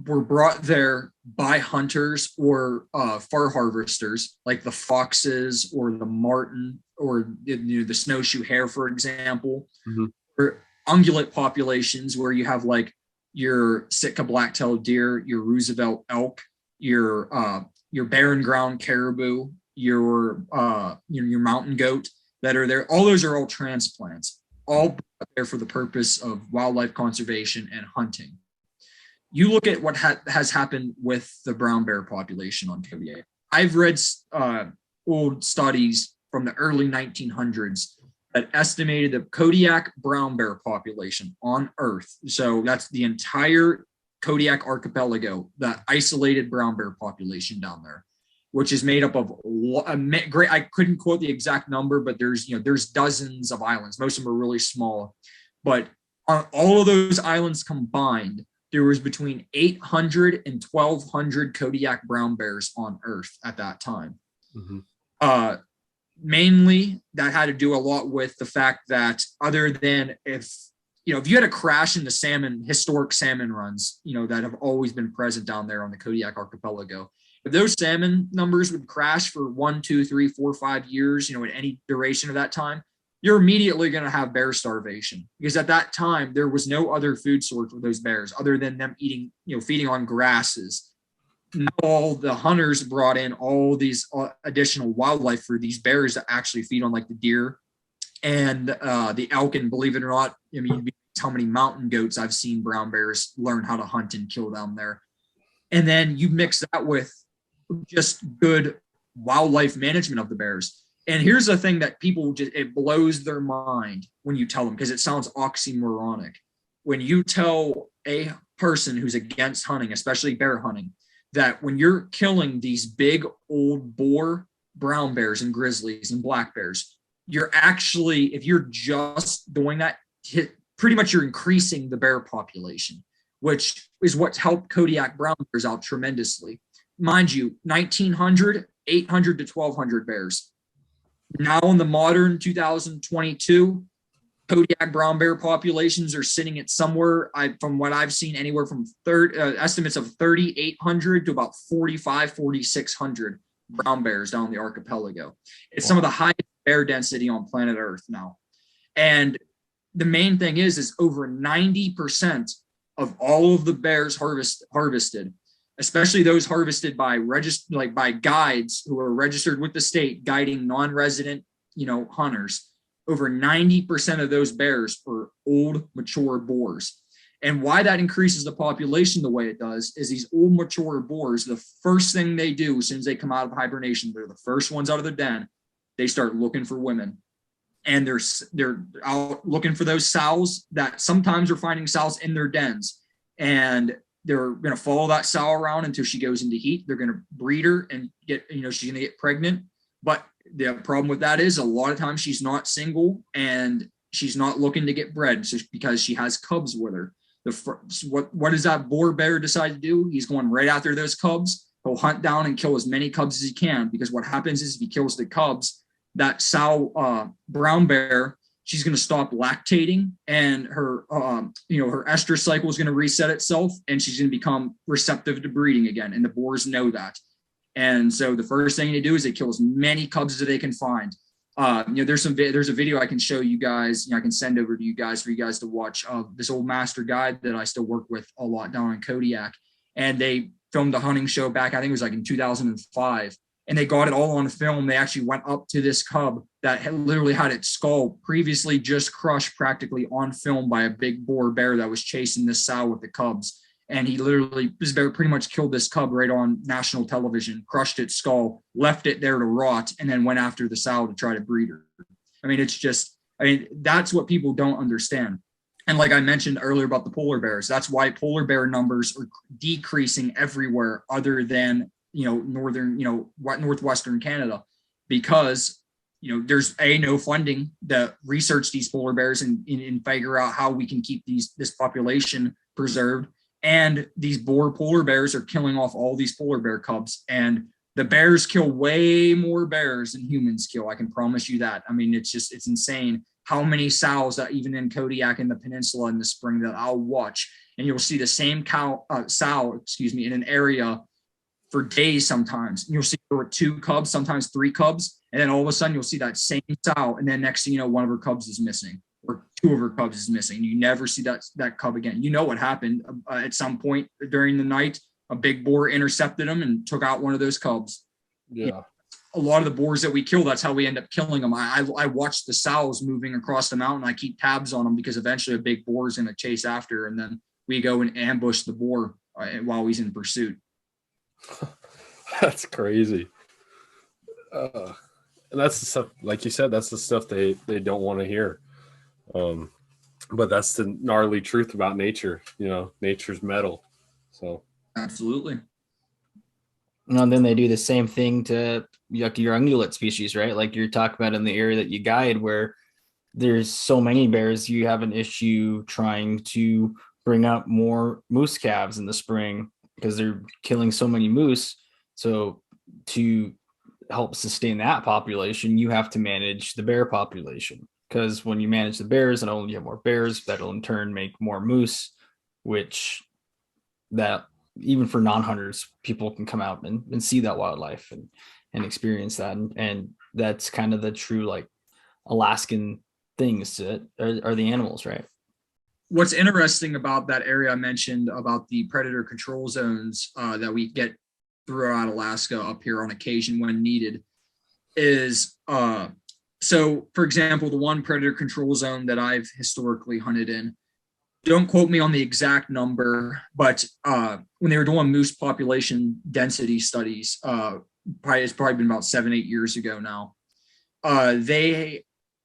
were brought there by hunters or fur harvesters, like the foxes or the marten or the snowshoe hare, for example. Or ungulate populations where you have like your Sitka black-tailed deer, your Roosevelt elk, your barren ground caribou, your mountain goat that are there. All those are all transplants, all there for the purpose of wildlife conservation and hunting. You look at what has happened with the brown bear population on Kodiak. I've read old studies from the early 1900s that estimated the Kodiak brown bear population on Earth. So that's the entire Kodiak archipelago, the isolated brown bear population down there, which is made up of great. I couldn't quote the exact number, but there's dozens of islands. Most of them are really small, but on all of those islands combined, there was between 800 and 1,200 Kodiak brown bears on Earth at that time. Mm-hmm. Mainly, that had to do a lot with the fact that other than if you had a crash in the historic salmon runs, that have always been present down there on the Kodiak archipelago. If those salmon numbers would crash for 1, 2, 3, 4, 5 years, at any duration of that time, you're immediately going to have bear starvation, because at that time there was no other food source for those bears other than them eating, feeding on grasses. Now all the hunters brought in all these additional wildlife for these bears that actually feed on, like the deer and the elk. And believe it or not, how many mountain goats I've seen brown bears learn how to hunt and kill down there. And then you mix that with just good wildlife management of the bears. And here's the thing that it blows their mind when you tell them, because it sounds oxymoronic. When you tell a person who's against hunting, especially bear hunting, that when you're killing these big old boar brown bears and grizzlies and black bears, you're actually, if you're just doing that, pretty much you're increasing the bear population, which is what's helped Kodiak brown bears out tremendously. Mind you, 1,900, 800 to 1,200 bears. Now in the modern 2022, Kodiak brown bear populations are sitting at somewhere, from what I've seen, anywhere from estimates of 3,800 to about 4,600 brown bears down the archipelago. It's some of the highest bear density on planet Earth now. And the main thing is over 90% of all of the bears harvested, especially those harvested by by guides who are registered with the state guiding non-resident, hunters. Over 90% of those bears are old, mature boars. And why that increases the population the way it does is these old, mature boars, the first thing they do as soon as they come out of hibernation, they're the first ones out of their den, they start looking for women. And they're out looking for those sows that sometimes are finding sows in their dens. And they're going to follow that sow around until she goes into heat. They're going to breed her and get, she's going to get pregnant. But the problem with that is a lot of times she's not single and she's not looking to get bred, so because she has cubs with her. What does that boar bear decide to do? He's going right after those cubs. He'll hunt down and kill as many cubs as he can, because what happens is if he kills the cubs, that sow brown bear, she's going to stop lactating, and her her estrus cycle is going to reset itself, and she's going to become receptive to breeding again. And the boars know that. And so the first thing they do is they kill as many cubs as they can find. There's a video I can show you guys, I can send over to you guys for you guys to watch of this old master guide that I still work with a lot down in Kodiak. And they filmed a hunting show back, I think it was like in 2005. And they got it all on film. They actually went up to this cub that literally had its skull previously just crushed practically on film by a big boar bear that was chasing this sow with the cubs. And this bear pretty much killed this cub right on national television, crushed its skull, left it there to rot, and then went after the sow to try to breed her. That's what people don't understand. And like I mentioned earlier about the polar bears, that's why polar bear numbers are decreasing everywhere other than northern, northwestern Canada, because there's no funding to research these polar bears and figure out how we can keep this population preserved. And these polar bears are killing off all these polar bear cubs, and the bears kill way more bears than humans kill. I can promise you that. It's insane how many sows that even in Kodiak in the peninsula in the spring that I'll watch, and you'll see the same sow in an area for days sometimes. And you'll see there were 2 cubs, sometimes 3 cubs, and then all of a sudden you'll see that same sow, and then next thing you know, one of her cubs is missing, or 2 of her cubs is missing. You never see that cub again. You know what happened at some point during the night? A big boar intercepted them and took out one of those cubs. Yeah. A lot of the boars that we kill, that's how we end up killing them. I watch the sows moving across the mountain. I keep tabs on them because eventually a big boar is going to chase after, and then we go and ambush the boar while he's in pursuit. That's crazy. And that's the stuff, like you said, that's the stuff they don't want to hear. But that's the gnarly truth about nature. Nature's metal. So Absolutely. And then they do the same thing to your ungulate species, right? Like you're talking about in the area that you guide, where there's so many bears, you have an issue trying to bring up more moose calves in the spring because they're killing so many moose. So to help sustain that population, you have to manage the bear population, because when you manage the bears, not only you have more bears, that'll in turn make more moose, which that even for non-hunters, people can come out and see that wildlife and experience that. And that's kind of the true like Alaskan things that are the animals, right? What's interesting about that area I mentioned about the predator control zones that we get throughout Alaska up here on occasion when needed is so for example, the one predator control zone that I've historically hunted in, don't quote me on the exact number, but when they were doing moose population density studies, it's probably been about 7-8 years ago now, they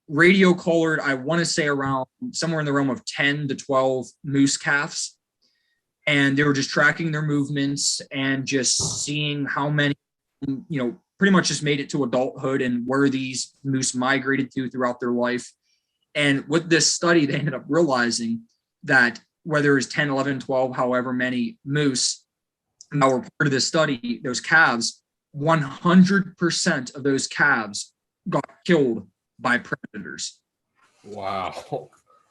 radio collared, I want to say around somewhere in the realm of 10 to 12 moose calves. And they were just tracking their movements and just seeing how many, pretty much just made it to adulthood and where these moose migrated to throughout their life. And with this study, they ended up realizing that whether it's 10, 11, 12, however many moose that were part of this study, those calves, 100% of those calves got killed by predators. wow.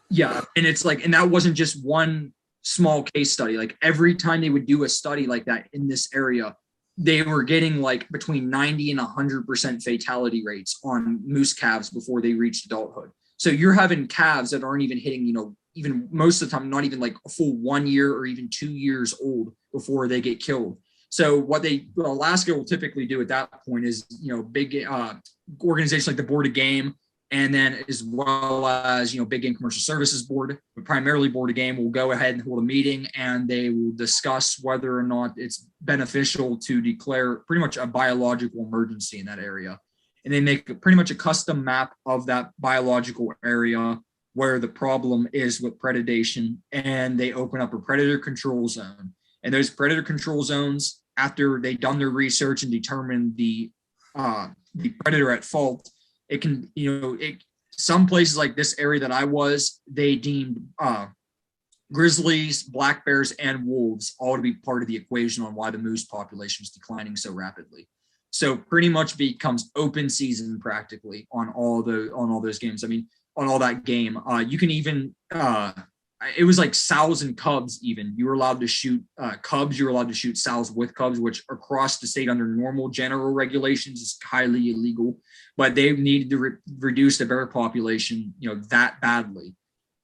Yeah. And it's like, and that wasn't just one small case study. Like every time they would do a study like that in this area, they were getting like between 90 and 100% fatality rates on moose calves before they reached adulthood. So you're having calves that aren't even hitting, even most of the time, not even like a full 1 year or even 2 years old before they get killed. So what Alaska will typically do at that point is, big organizations like the Board of Game, and then as well as, Big Game Commercial Services Board, but primarily Board of Game will go ahead and hold a meeting, and they will discuss whether or not it's beneficial to declare pretty much a biological emergency in that area. And they make pretty much a custom map of that biological area where the problem is with predation, and they open up a predator control zone. And those predator control zones, after they've done their research and determined the predator at fault, it can, some places like this area that I was, they deemed grizzlies, black bears, and wolves all to be part of the equation on why the moose population was declining so rapidly. So pretty much becomes open season practically on all those games. I mean, on all that game, you can even it was like sows and cubs. Even you were allowed to shoot cubs. You were allowed to shoot sows with cubs, which across the state under normal general regulations is highly illegal. But they needed to reduce the bear population, that badly.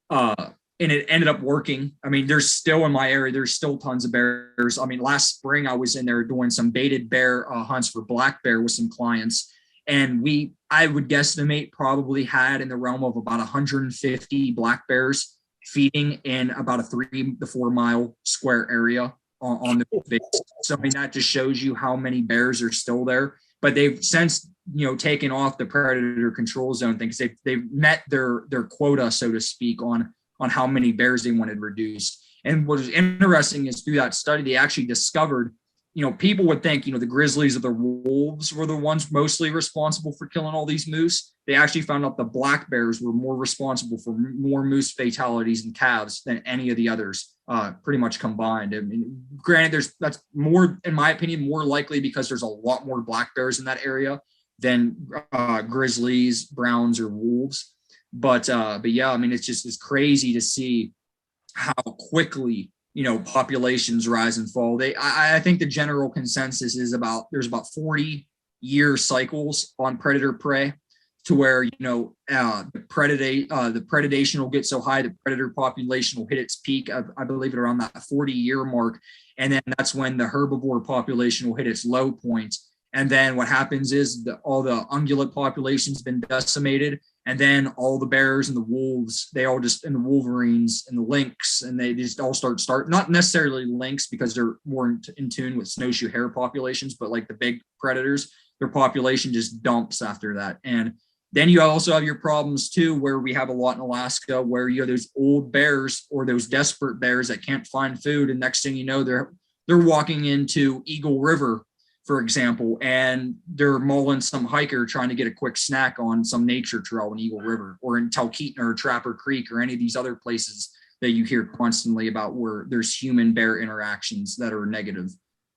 And it ended up working. I mean, there's still in my area, there's still tons of bears. I mean, last spring I was in there doing some baited bear hunts for black bear with some clients. And I would guesstimate probably had in the realm of about 150 black bears feeding in about a 3 to 4 mile square area on the base. So, I mean, that just shows you how many bears are still there. But they've since, taken off the predator control zone thing, because they've met their quota, so to speak, on how many bears they wanted reduced. And what was interesting is through that study, they actually discovered, people would think, the grizzlies or the wolves were the ones mostly responsible for killing all these moose. They actually found out the black bears were more responsible for more moose fatalities and calves than any of the others, pretty much combined. I mean, granted, that's more, in my opinion, more likely because there's a lot more black bears in that area than grizzlies, browns, or wolves. But yeah, I mean, it's crazy to see how quickly, populations rise and fall. I think the general consensus is there's about 40-year cycles on predator prey, to where, the predation will get so high, the predator population will hit its peak, I believe it around that 40-year mark. And then that's when the herbivore population will hit its low point. And then what happens is all the ungulate population's been decimated. And then all the bears and the wolves, and the wolverines and the lynx, and they just all start not necessarily lynx because they're more in tune with snowshoe hare populations, but like the big predators, their population just dumps after that. And then you also have your problems too, where we have a lot in Alaska, where you have those old bears or those desperate bears that can't find food, and next thing you know, they're walking into Eagle River, for example, and they're mauling some hiker trying to get a quick snack on some nature trail in Eagle River, or in Keaton or Trapper Creek, or any of these other places that you hear constantly about where there's human bear interactions that are negative,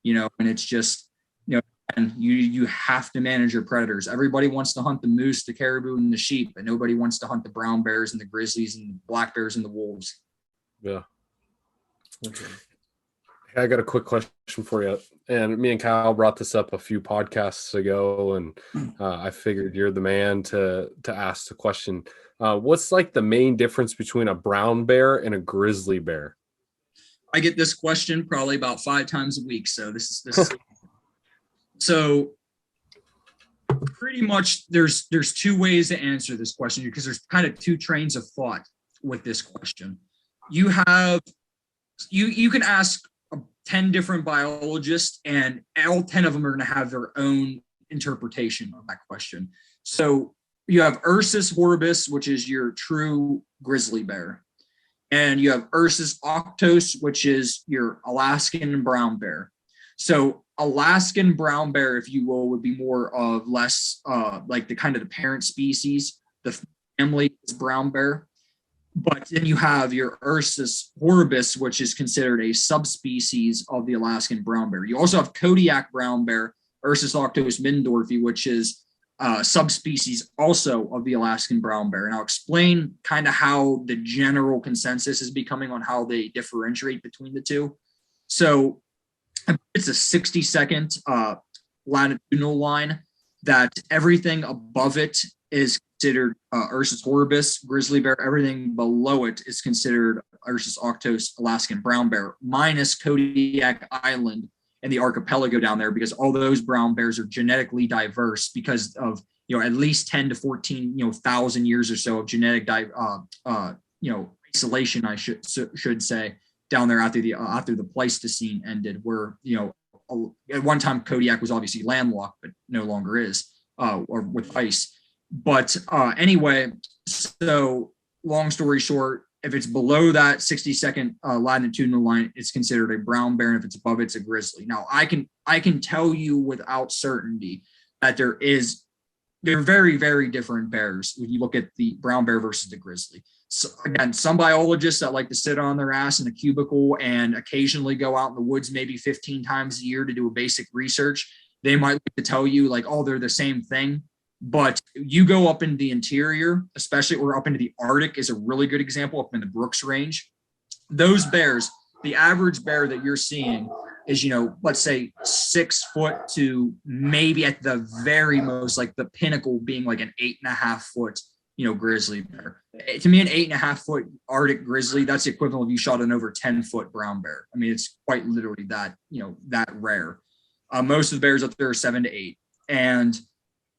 and it's just, and you have to manage your predators. Everybody wants to hunt the moose, the caribou, and the sheep, but nobody wants to hunt the brown bears and the grizzlies and the black bears and the wolves. Yeah. Okay. I got a quick question for you. And me and Kyle brought this up a few podcasts ago, and I figured you're the man to ask the question. What's like the main difference between a brown bear and a grizzly bear? I get this question probably about 5 times a week. So this is so pretty much there's 2 ways to answer this question, because there's kind of 2 trains of thought with this question. You can ask 10 different biologists, and all 10 of them are going to have their own interpretation of that question. So you have Ursus horribus, which is your true grizzly bear. And you have Ursus octos, which is your Alaskan brown bear. So Alaskan brown bear, if you will, would be more of less like the kind of the parent species. The family is brown bear. But then you have your Ursus horribus, which is considered a subspecies of the Alaskan brown bear. You also have Kodiak brown bear, Ursus octos middendorfi, which is subspecies also of the Alaskan brown bear. And I'll explain kind of how the general consensus is becoming on how they differentiate between the two. So it's a 60-second latitudinal line that everything above it is considered Ursus horribus, grizzly bear. Everything below it is considered Ursus octos, Alaskan brown bear, minus Kodiak Island and the archipelago down there, because all those brown bears are genetically diverse because of, at least 10 to 14, thousand years or so of genetic, isolation, I should say, down there after the Pleistocene ended, where, at one time Kodiak was obviously landlocked, but no longer is, or with ice. But anyway, so long story short, if it's below that 60-second latitudinal line, it's considered a brown bear, and if it's above, it's a grizzly. Now, I can tell you without certainty that they're very, very different bears when you look at the brown bear versus the grizzly. So again, some biologists that like to sit on their ass in a cubicle and occasionally go out in the woods maybe 15 times a year to do a basic research, they might like to tell you like, oh, they're the same thing. But you go up into the interior, especially, or up into the Arctic is a really good example, up in the Brooks Range. Those bears, the average bear that you're seeing is, let's say 6 foot to maybe at the very most, like the pinnacle being like an 8.5 foot, grizzly bear. To me, an 8.5 foot Arctic grizzly, that's the equivalent of you shot an over 10 foot brown bear. I mean, it's quite literally that, that rare. Most of the bears up there are 7 to 8. And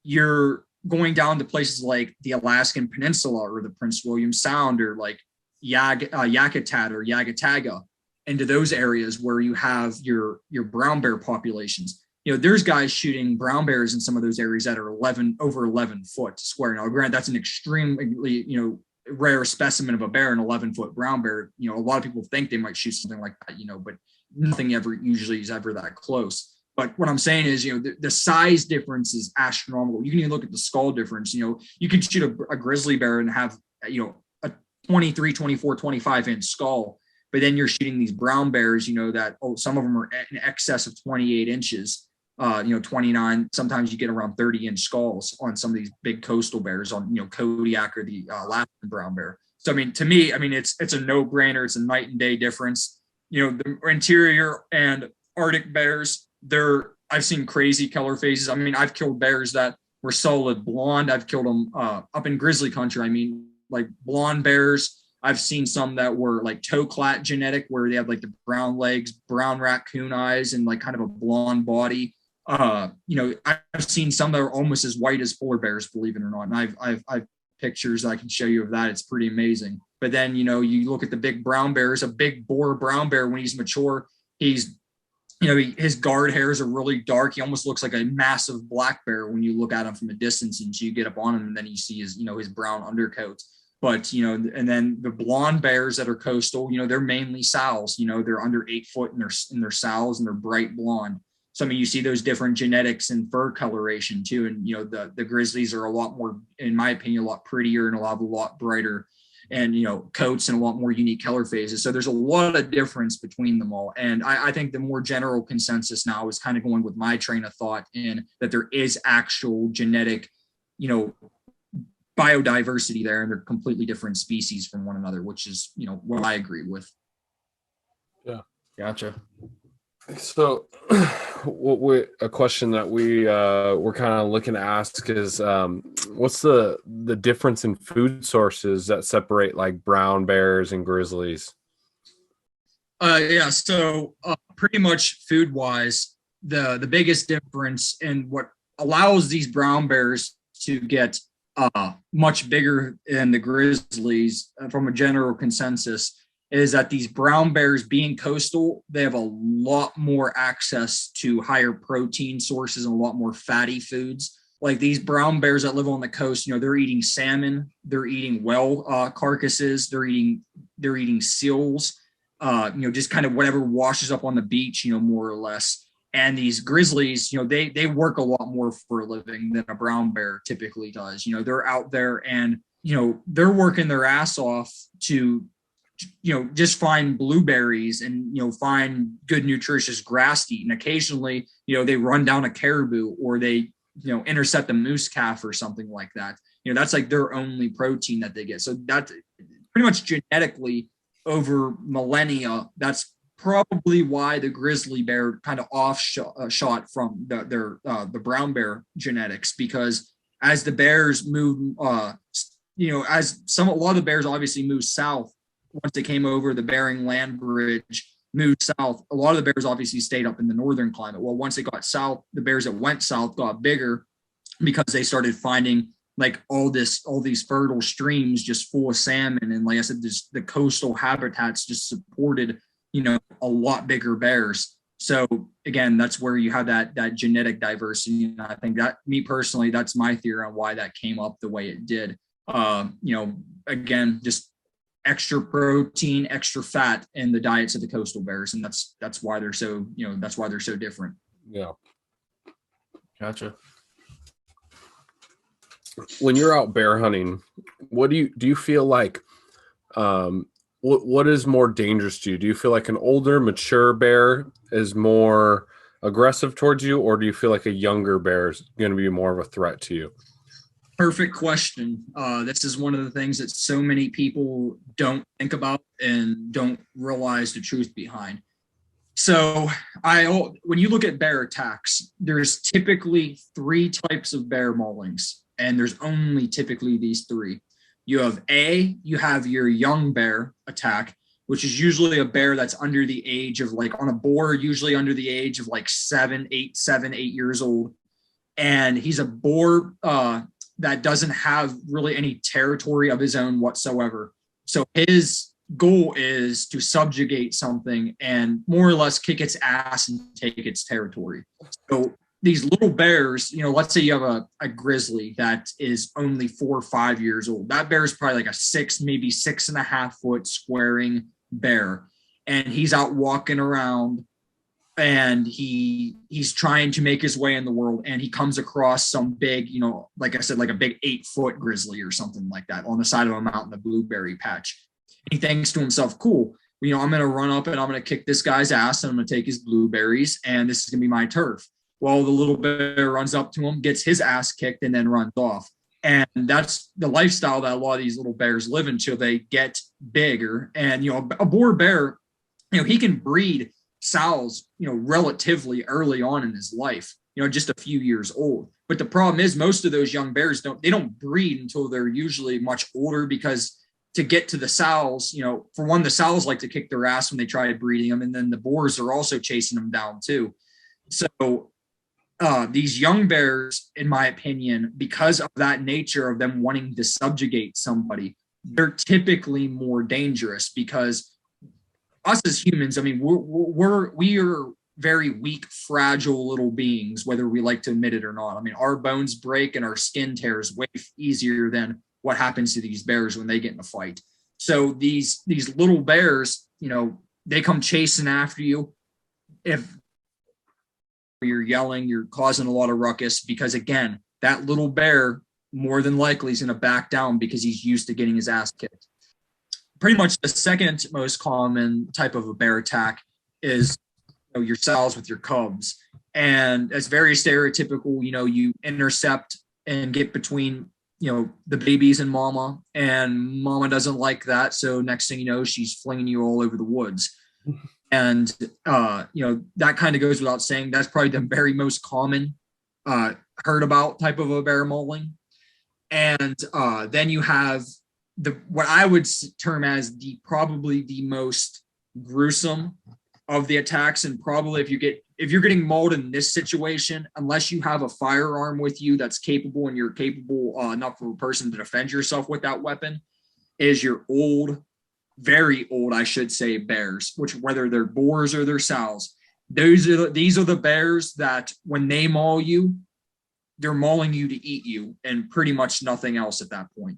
you're going down to places like the Alaskan Peninsula or the Prince William Sound, or like Yakutat or Yagataga, into those areas where you have your brown bear populations. There's guys shooting brown bears in some of those areas that are over 11 foot square. Now, granted, that's an extremely, rare specimen of a bear, an 11-foot brown bear. A lot of people think they might shoot something like that, but nothing ever usually is ever that close. But what I'm saying is, the size difference is astronomical. You can even look at the skull difference. You can shoot a grizzly bear and have, a 23, 24, 25 inch skull. But then you're shooting these brown bears, that, some of them are in excess of 28 inches, 29. Sometimes you get around 30 inch skulls on some of these big coastal bears on, Kodiak or the Alaskan brown bear. So, to me, it's a no brainer. It's a night and day difference. The interior and Arctic bears, I've seen crazy color phases. I've killed bears that were solid blonde. I've killed them up in grizzly country. Like blonde bears. I've seen some that were like toe-clat genetic, where they have like the brown legs, brown raccoon eyes, and like kind of a blonde body. I've seen some that are almost as white as polar bears, believe it or not. And I've pictures I can show you of that. It's pretty amazing. But then, you look at the big brown bears, a big boar brown bear, when he's mature, he's his guard hairs are really dark. He almost looks like a massive black bear when you look at him from a distance, and so you get up on him and then you see his brown undercoat. But, and then the blonde bears that are coastal, they're mainly sows, they're under 8 foot in their sows, and they're bright blonde. So, you see those different genetics and fur coloration too. And, the grizzlies are a lot more, in my opinion, a lot prettier and a lot brighter, and, coats and a lot more unique color phases. So there's a lot of difference between them all. And I think the more general consensus now is kind of going with my train of thought in that there is actual genetic, biodiversity there, and they're completely different species from one another, which is, what I agree with. Yeah. Gotcha. So a question that we're kind of looking to ask is, what's the difference in food sources that separate like brown bears and grizzlies? So pretty much food wise, the biggest difference in what allows these brown bears to get much bigger than the grizzlies from a general consensus is that these brown bears, being coastal, they have a lot more access to higher protein sources and a lot more fatty foods. Like these brown bears that live on the coast, they're eating salmon, they're eating whale carcasses, they're eating seals, just kind of whatever washes up on the beach, more or less. And these grizzlies, they work a lot more for a living than a brown bear typically does. They're out there and, they're working their ass off to, just find blueberries and, find good, nutritious grass to eat. And occasionally, they run down a caribou, or they, intercept a moose calf or something like that. That's like their only protein that they get. So that's pretty much genetically over millennia. That's probably why the grizzly bear kind of shot from the brown bear genetics, because as the bears move, a lot of the bears obviously moved south once they came over the Bering Land Bridge, moved south. A lot of the bears obviously stayed up in the northern climate. Well, once they got south, the bears that went south got bigger because they started finding like all these fertile streams just full of salmon. And like I said, the coastal habitats just supported, a lot bigger bears. So again, that's where you have that genetic diversity. And I think that, me personally, that's my theory on why that came up the way it did. Again, just extra protein, extra fat in the diets of the coastal bears. And that's why they're so, that's why they're so different. Yeah. Gotcha. When you're out bear hunting, what do you feel like, what is more dangerous to you? Do you feel like an older, mature bear is more aggressive towards you, or do you feel like a younger bear is going to be more of a threat to you? Perfect question. This is one of the things that so many people don't think about and don't realize the truth behind. So when you look at bear attacks, there's typically 3 types of bear maulings, and there's only typically these 3. You have your young bear attack, which is usually a bear that's under the age of, like, on a boar, usually under the age of like 7, 8 years old. And he's a boar that doesn't have really any territory of his own whatsoever. So his goal is to subjugate something and more or less kick its ass and take its territory. So these little bears, let's say you have a grizzly that is only 4 or 5 years old. That bear is probably like a 6, maybe 6.5 foot squaring bear. And he's out walking around, and he's trying to make his way in the world, and he comes across some big, like I said, like a big 8-foot grizzly or something like that on the side of a mountain, the blueberry patch. He thinks to himself, cool, I'm going to run up and I'm going to kick this guy's ass, and I'm going to take his blueberries, and this is going to be my turf. Well, the little bear runs up to him, gets his ass kicked, and then runs off. And that's the lifestyle that a lot of these little bears live until they get bigger. And, a boar bear, he can breed sows, relatively early on in his life, just a few years old. But the problem is most of those young bears don't breed until they're usually much older, because to get to the sows, for one, the sows like to kick their ass when they try breeding them. And then the boars are also chasing them down too. So these young bears, in my opinion, because of that nature of them wanting to subjugate somebody, they're typically more dangerous, because us as humans, we are very weak, fragile little beings, whether we like to admit it or not. I mean, our bones break and our skin tears way easier than what happens to these bears when they get in a fight. So these little bears, they come chasing after you. If you're yelling, you're causing a lot of ruckus, because again, that little bear more than likely is going to back down because he's used to getting his ass kicked. Pretty much the second most common type of a bear attack is your sows with your cubs. And it's very stereotypical, you intercept and get between, the babies and mama doesn't like that. So next thing you know, she's flinging you all over the woods. And, that kind of goes without saying. That's probably the very most common heard about type of a bear mauling. And then you have what I would term as probably the most gruesome of the attacks. And probably if you're getting mauled in this situation, unless you have a firearm with you that's capable and you're capable enough of a person to defend yourself with that weapon, is your old, very old, I should say, bears, which whether they're boars or they're sows, these are the bears that when they maul you, they're mauling you to eat you and pretty much nothing else at that point.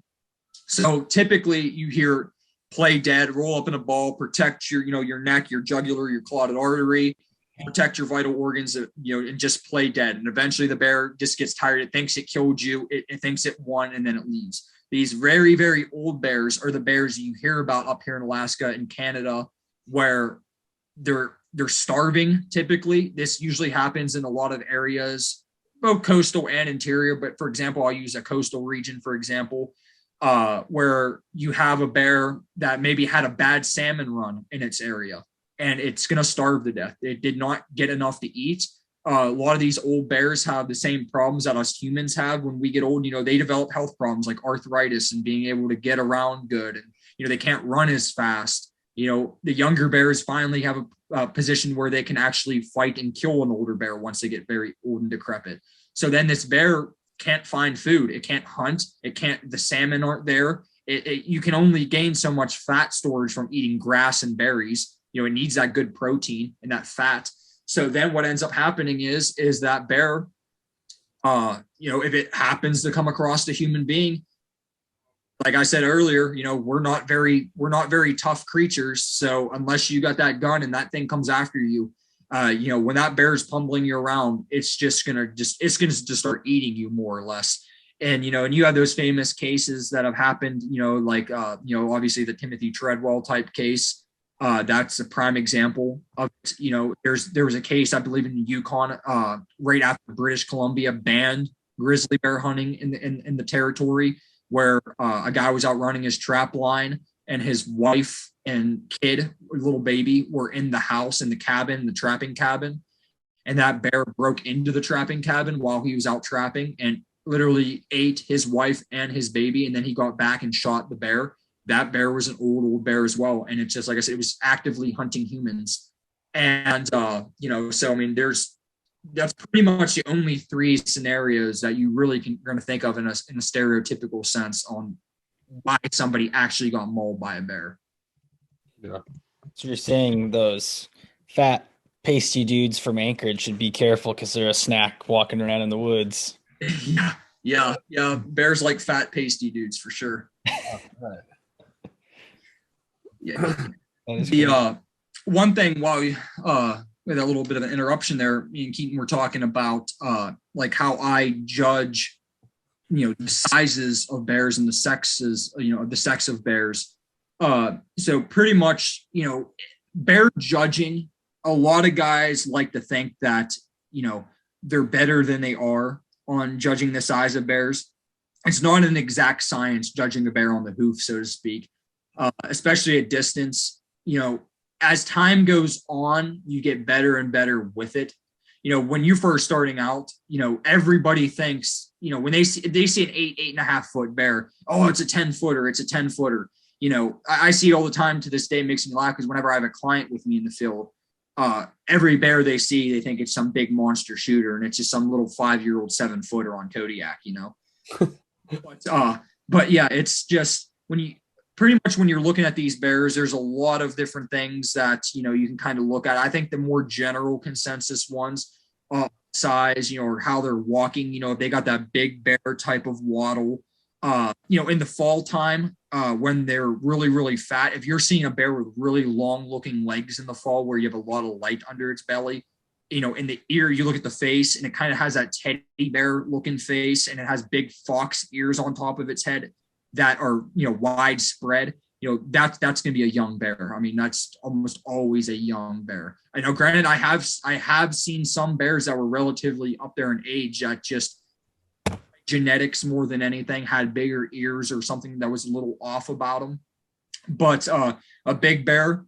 So typically you hear play dead, roll up in a ball, protect your neck, your jugular, your carotid artery, protect your vital organs, and just play dead. And eventually the bear just gets tired. It thinks it killed you. It thinks it won, and then it leaves. These very, very old bears are the bears you hear about up here in Alaska and Canada, where they're starving typically. This usually happens in a lot of areas, both coastal and interior. But for example, I'll use a coastal region, for example, where you have a bear that maybe had a bad salmon run in its area, and it's going to starve to death. It did not get enough to eat. A lot of these old bears have the same problems that us humans have when we get old. They develop health problems like arthritis and being able to get around good. And, they can't run as fast. The younger bears finally have a position where they can actually fight and kill an older bear once they get very old and decrepit. So then this bear can't find food. It can't hunt. The salmon aren't there. You can only gain so much fat storage from eating grass and berries. It needs that good protein and that fat. So then what ends up happening is that bear, if it happens to come across a human being, like I said earlier, we're not very tough creatures. So unless you got that gun and that thing comes after you, when that bear is pummeling you around, it's going to start eating you more or less. And, and you have those famous cases that have happened, like, obviously the Timothy Treadwell type case. That's a prime example of, there was a case, I believe, in the Yukon, right after British Columbia banned grizzly bear hunting in the territory, where a guy was out running his trap line, and his wife and kid, little baby, were in the house, in the cabin, the trapping cabin. And that bear broke into the trapping cabin while he was out trapping and literally ate his wife and his baby. And then he got back and shot the bear. That bear was an old bear as well. And it's just, like I said, it was actively hunting humans. And, so, I mean, that's pretty much the only three scenarios that you really going to think of in a stereotypical sense on why somebody actually got mauled by a bear. Yeah. So you're saying those fat, pasty dudes from Anchorage should be careful because they're a snack walking around in the woods. Yeah. Bears like fat, pasty dudes for sure. Yeah. The one thing, while we with a little bit of an interruption there, me and Keaton were talking about like how I judge, the sizes of bears and the sexes, the sex of bears. So pretty much, bear judging, a lot of guys like to think that, they're better than they are on judging the size of bears. It's not an exact science judging a bear on the hoof, so to speak, especially at distance. As time goes on, you get better and better with it. When you're first starting out, everybody thinks, when they see an 8.5 foot bear, oh, it's a 10-footer, it's a 10-footer. I see it all the time to this day. It makes me laugh because whenever I have a client with me in the field, every bear they see, they think it's some big monster shooter, and it's just some little 5-year-old 7-footer on Kodiak, But yeah, it's just when pretty much when you're looking at these bears, there's a lot of different things that, you know, you can kind of look at. I think the more general consensus ones, size, you know, or how they're walking, you know, if they got that big bear type of waddle, you know, in the fall time, when they're really, really fat, if you're seeing a bear with really long looking legs in the fall where you have a lot of light under its belly, you know, in the ear, you look at the face and it kind of has that teddy bear looking face, and it has big fox ears on top of its head that are, you know, widespread. You know, that's going to be a young bear. I mean, that's almost always a young bear. I know, granted, I have seen some bears that were relatively up there in age that just genetics more than anything had bigger ears or something that was a little off about them. But a big bear,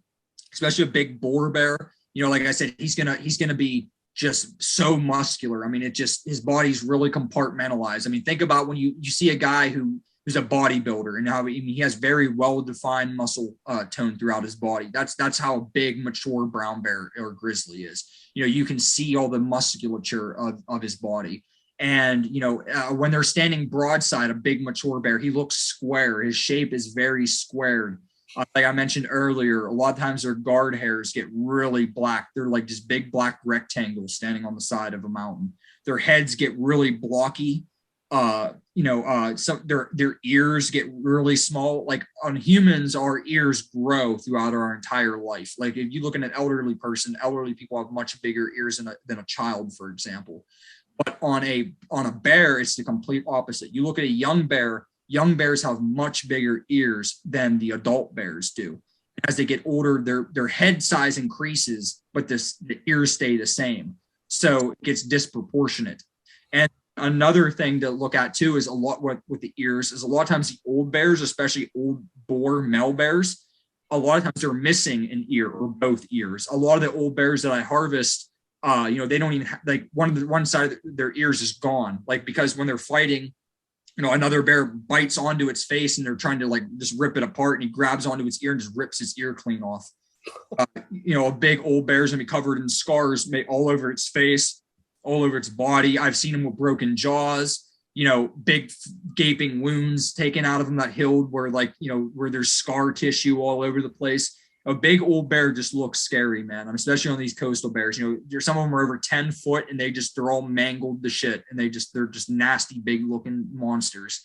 especially a big boar bear, you know, like I said, he's gonna be just so muscular. I mean, his body's really compartmentalized. I mean, think about when you see a guy who's a bodybuilder and how he has very well-defined muscle tone throughout his body. That's how a big, mature brown bear or grizzly is. You know, you can see all the musculature of his body. And, you know, when they're standing broadside, a big, mature bear, he looks square. His shape is very squared. Like I mentioned earlier, a lot of times their guard hairs get really black. They're like just big black rectangles standing on the side of a mountain. Their heads get really blocky. Their ears get really small. Like on humans, our ears grow throughout our entire life. Like if you look at an elderly person, elderly people have much bigger ears than a child, for example. But on a bear, it's the complete opposite. You look at a young bear, young bears have much bigger ears than the adult bears do. As they get older, their head size increases, but the ears stay the same. So it gets disproportionate. And another thing to look at too is a lot with the ears is a lot of times the old bears, especially old boar male bears, a lot of times they're missing an ear or both ears. A lot of the old bears that I harvest, they don't even like one side of their ears is gone. Like, because when they're fighting, you know, another bear bites onto its face and they're trying to like just rip it apart, and he grabs onto its ear and just rips its ear clean off. A big old bear's gonna be covered in scars all over its face, all over its body. I've seen them with broken jaws, you know, big gaping wounds taken out of them that healed where there's scar tissue all over the place. A big old bear just looks scary, man. Especially on these coastal bears. You know, some of them are over 10 foot and they're all mangled to shit, and they're just nasty, big looking monsters.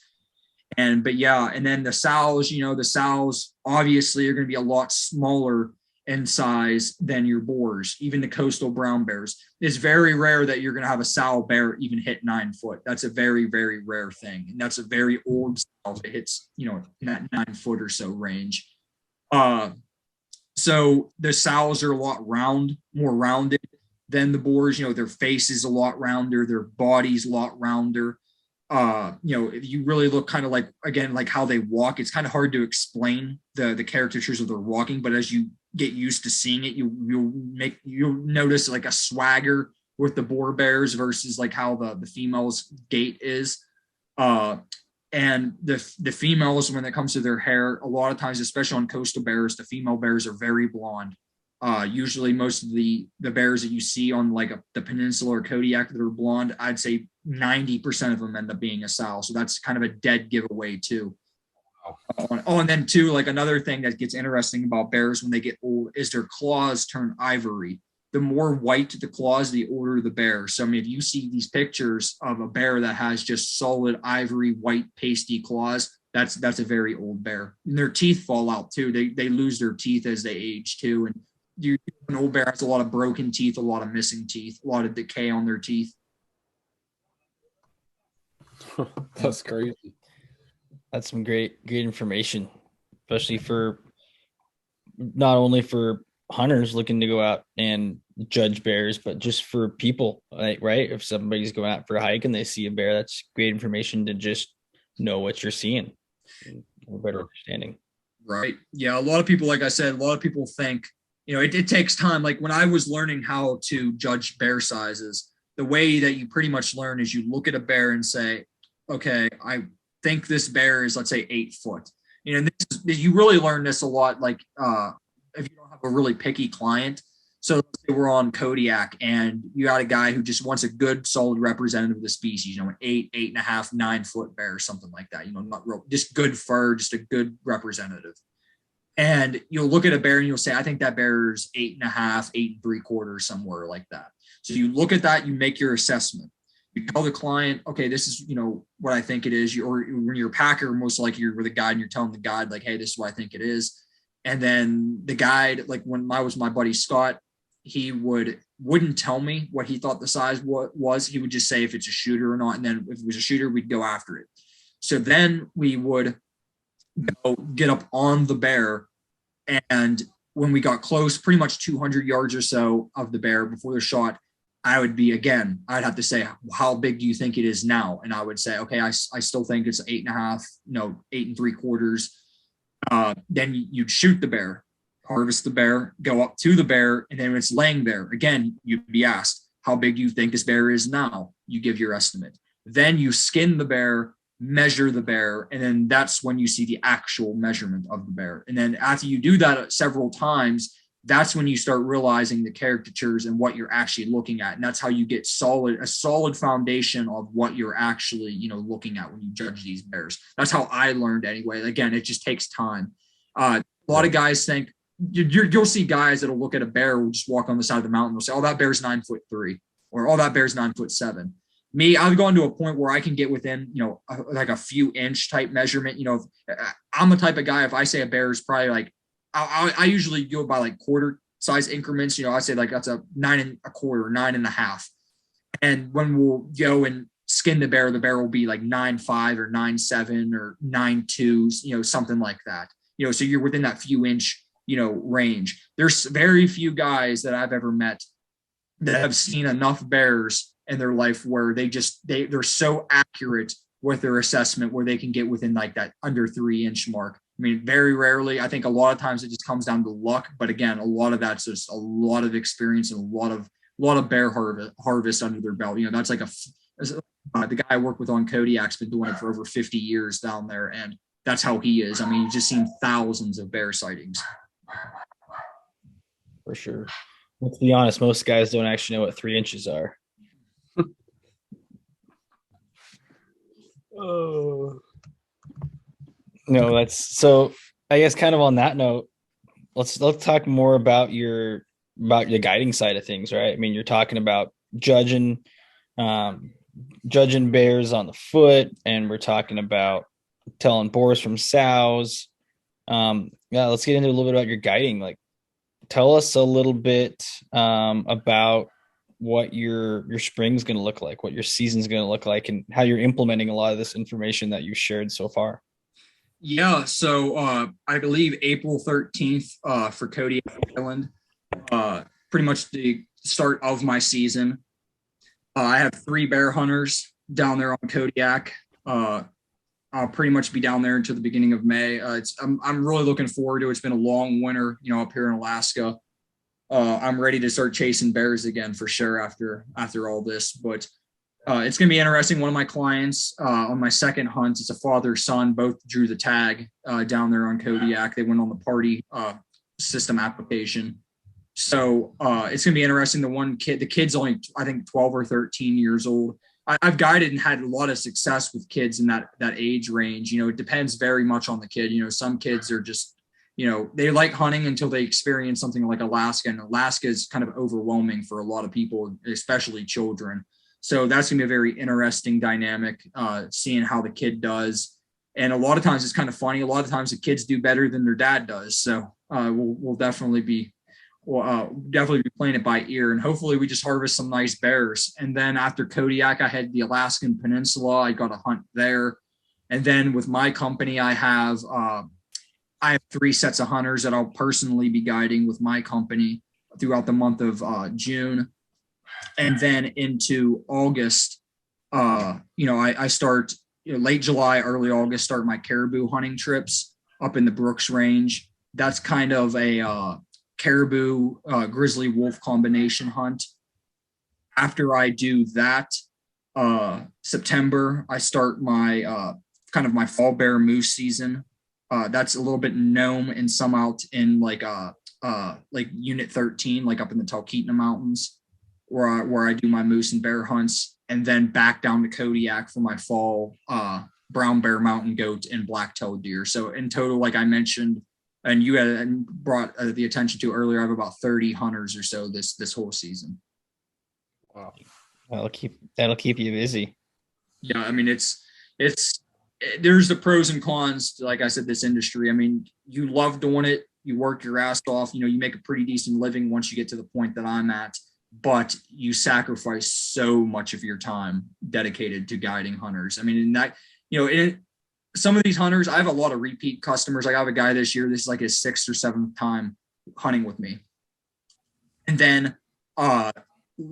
And then the sows obviously are going to be a lot smaller in size than your boars, even the coastal brown bears. It's very rare that you're going to have a sow bear even hit 9 foot. That's a very, very rare thing. And that's a very old sow that hits, you know, in that 9 foot or so range. So the sows are a lot more rounded than the boars. You know, their face is a lot rounder, their body's a lot rounder. If you really look kind of like how they walk, it's kind of hard to explain the caricatures of their walking, but as you get used to seeing it, you'll notice like a swagger with the boar bears versus like how the female's gait is. And the females, when it comes to their hair, a lot of times, especially on coastal bears, the female bears are very blonde. Usually most of the bears that you see on like the peninsula or Kodiak that are blonde, I'd say 90% of them end up being a sow. So that's kind of a dead giveaway too. And then too, like another thing that gets interesting about bears when they get old is their claws turn ivory. The more white the claws, the older the bear. So I mean, if you see these pictures of a bear that has just solid ivory, white, pasty claws, that's a very old bear. And their teeth fall out too. They lose their teeth as they age too. And an old bear has a lot of broken teeth, a lot of missing teeth, a lot of decay on their teeth. That's crazy. That's some great information, especially for not only for hunters looking to go out and judge bears, but just for people, right? If somebody's going out for a hike and they see a bear, that's great information to just know what you're seeing, a better understanding. Right. Yeah. A lot of people, like I said, think, you know, it takes time. Like when I was learning how to judge bear sizes, the way that you pretty much learn is you look at a bear and say, okay, I think this bear is, let's say, 8 foot. You know, you really learn this a lot. Like if you don't have a really picky client, So let's say we're on Kodiak and you got a guy who just wants a good, solid representative of the species, an 8.5, 9-foot bear, or something like that, not real, just good fur, just a good representative. And you'll look at a bear and you'll say, I think that bear's 8.5, 8.75, somewhere like that. So you look at that, you make your assessment. You tell the client, okay, this is, what I think it is. Or when you're a packer, most likely you're with a guide and you're telling the guide, like, hey, this is what I think it is. And then the guide, like when I was my buddy Scott, he wouldn't tell me what he thought the size was. He would just say if it's a shooter or not. And then if it was a shooter, we'd go after it. So then we would go get up on the bear. And when we got close, pretty much 200 yards or so of the bear before the shot, I'd have to say, how big do you think it is now? And I would say, okay, I still think it's 8.5, 8.75. Then you'd shoot the bear, harvest the bear, go up to the bear, and then when it's laying there, again, you'd be asked, how big do you think this bear is now? You give your estimate. Then you skin the bear, measure the bear, and then that's when you see the actual measurement of the bear. And then after you do that several times, that's when you start realizing the caricatures and what you're actually looking at. And that's how you get a solid foundation of what you're actually, looking at when you judge these bears. That's how I learned anyway. Again, it just takes time. A lot of guys think you'll see guys that'll look at a bear, will just walk on the side of the mountain. They'll say, oh, that bear's 9'3", or oh, that bear's 9'7". Me, I've gone to a point where I can get within, like a few inch type measurement. I'm the type of guy, if I say a bear is probably like, I usually go by like quarter size increments. I say like that's a 9.25, 9.5. And when we'll go and skin the bear will be like 9.5 or 9.7 or 9.2, something like that. So you're within that few inch, range. There's very few guys that I've ever met that have seen enough bears in their life where they're so accurate with their assessment where they can get within like that under 3-inch mark. I mean, very rarely. I think a lot of times it just comes down to luck. But again, a lot of that's just a lot of experience and a lot of bear harvest under their belt. That's like the guy I work with on Kodiak's been doing it for over 50 years down there, and that's how he is. I mean, he's just seen thousands of bear sightings. For sure. Let's be honest, most guys don't actually know what 3 inches are. Oh. No, that's so. I guess kind of on that note, let's talk more about the guiding side of things, right? I mean, you're talking about judging bears on the foot, and we're talking about telling boars from sows. Let's get into a little bit about your guiding. Like, tell us a little bit about what your spring's going to look like, what your season's going to look like, and how you're implementing a lot of this information that you shared so far. Yeah, so I believe April 13th for Kodiak Island, pretty much the start of my season. I have 3 bear hunters down there on Kodiak. I'll pretty much be down there until the beginning of May. I'm really looking forward to it. It's been a long winter, up here in Alaska. I'm ready to start chasing bears again for sure after all this, but it's going to be interesting. One of my clients on my second hunt, it's a father-son, both drew the tag down there on Kodiak. They went on the party system application. So it's going to be interesting. The kid's only, I think, 12 or 13 years old. I've guided and had a lot of success with kids in that age range. It depends very much on the kid. Some kids are just, they like hunting until they experience something like Alaska. And Alaska is kind of overwhelming for a lot of people, especially children. So that's going to be a very interesting dynamic, seeing how the kid does. And a lot of times it's kind of funny. A lot of times the kids do better than their dad does. So we'll definitely be playing it by ear. And hopefully we just harvest some nice bears. And then after Kodiak, I had the Alaskan Peninsula. I got a hunt there. And then with my company, I have 3 sets of hunters that I'll personally be guiding with my company throughout the month of June. And then into August, I start late July, early August, start my caribou hunting trips up in the Brooks Range. That's kind of a caribou grizzly wolf combination hunt. After I do that, September, I start my kind of my fall bear moose season. That's a little bit gnome and some out in like like Unit 13, like up in the Talkeetna Mountains, where I do my moose and bear hunts, and then back down to Kodiak for my fall brown bear, mountain goat, and black-tailed deer. So in total, like I mentioned, and you had brought the attention to earlier, I have about 30 hunters or so this whole season. Wow. That'll keep you busy. Yeah, I mean, it's there's the pros and cons to, like I said, this industry. I mean, you love doing it, you work your ass off, you make a pretty decent living once you get to the point that I'm at, but you sacrifice so much of your time dedicated to guiding hunters. I mean, in that, some of these hunters, I have a lot of repeat customers. I have a guy this year, this is like his 6th or 7th time hunting with me. And then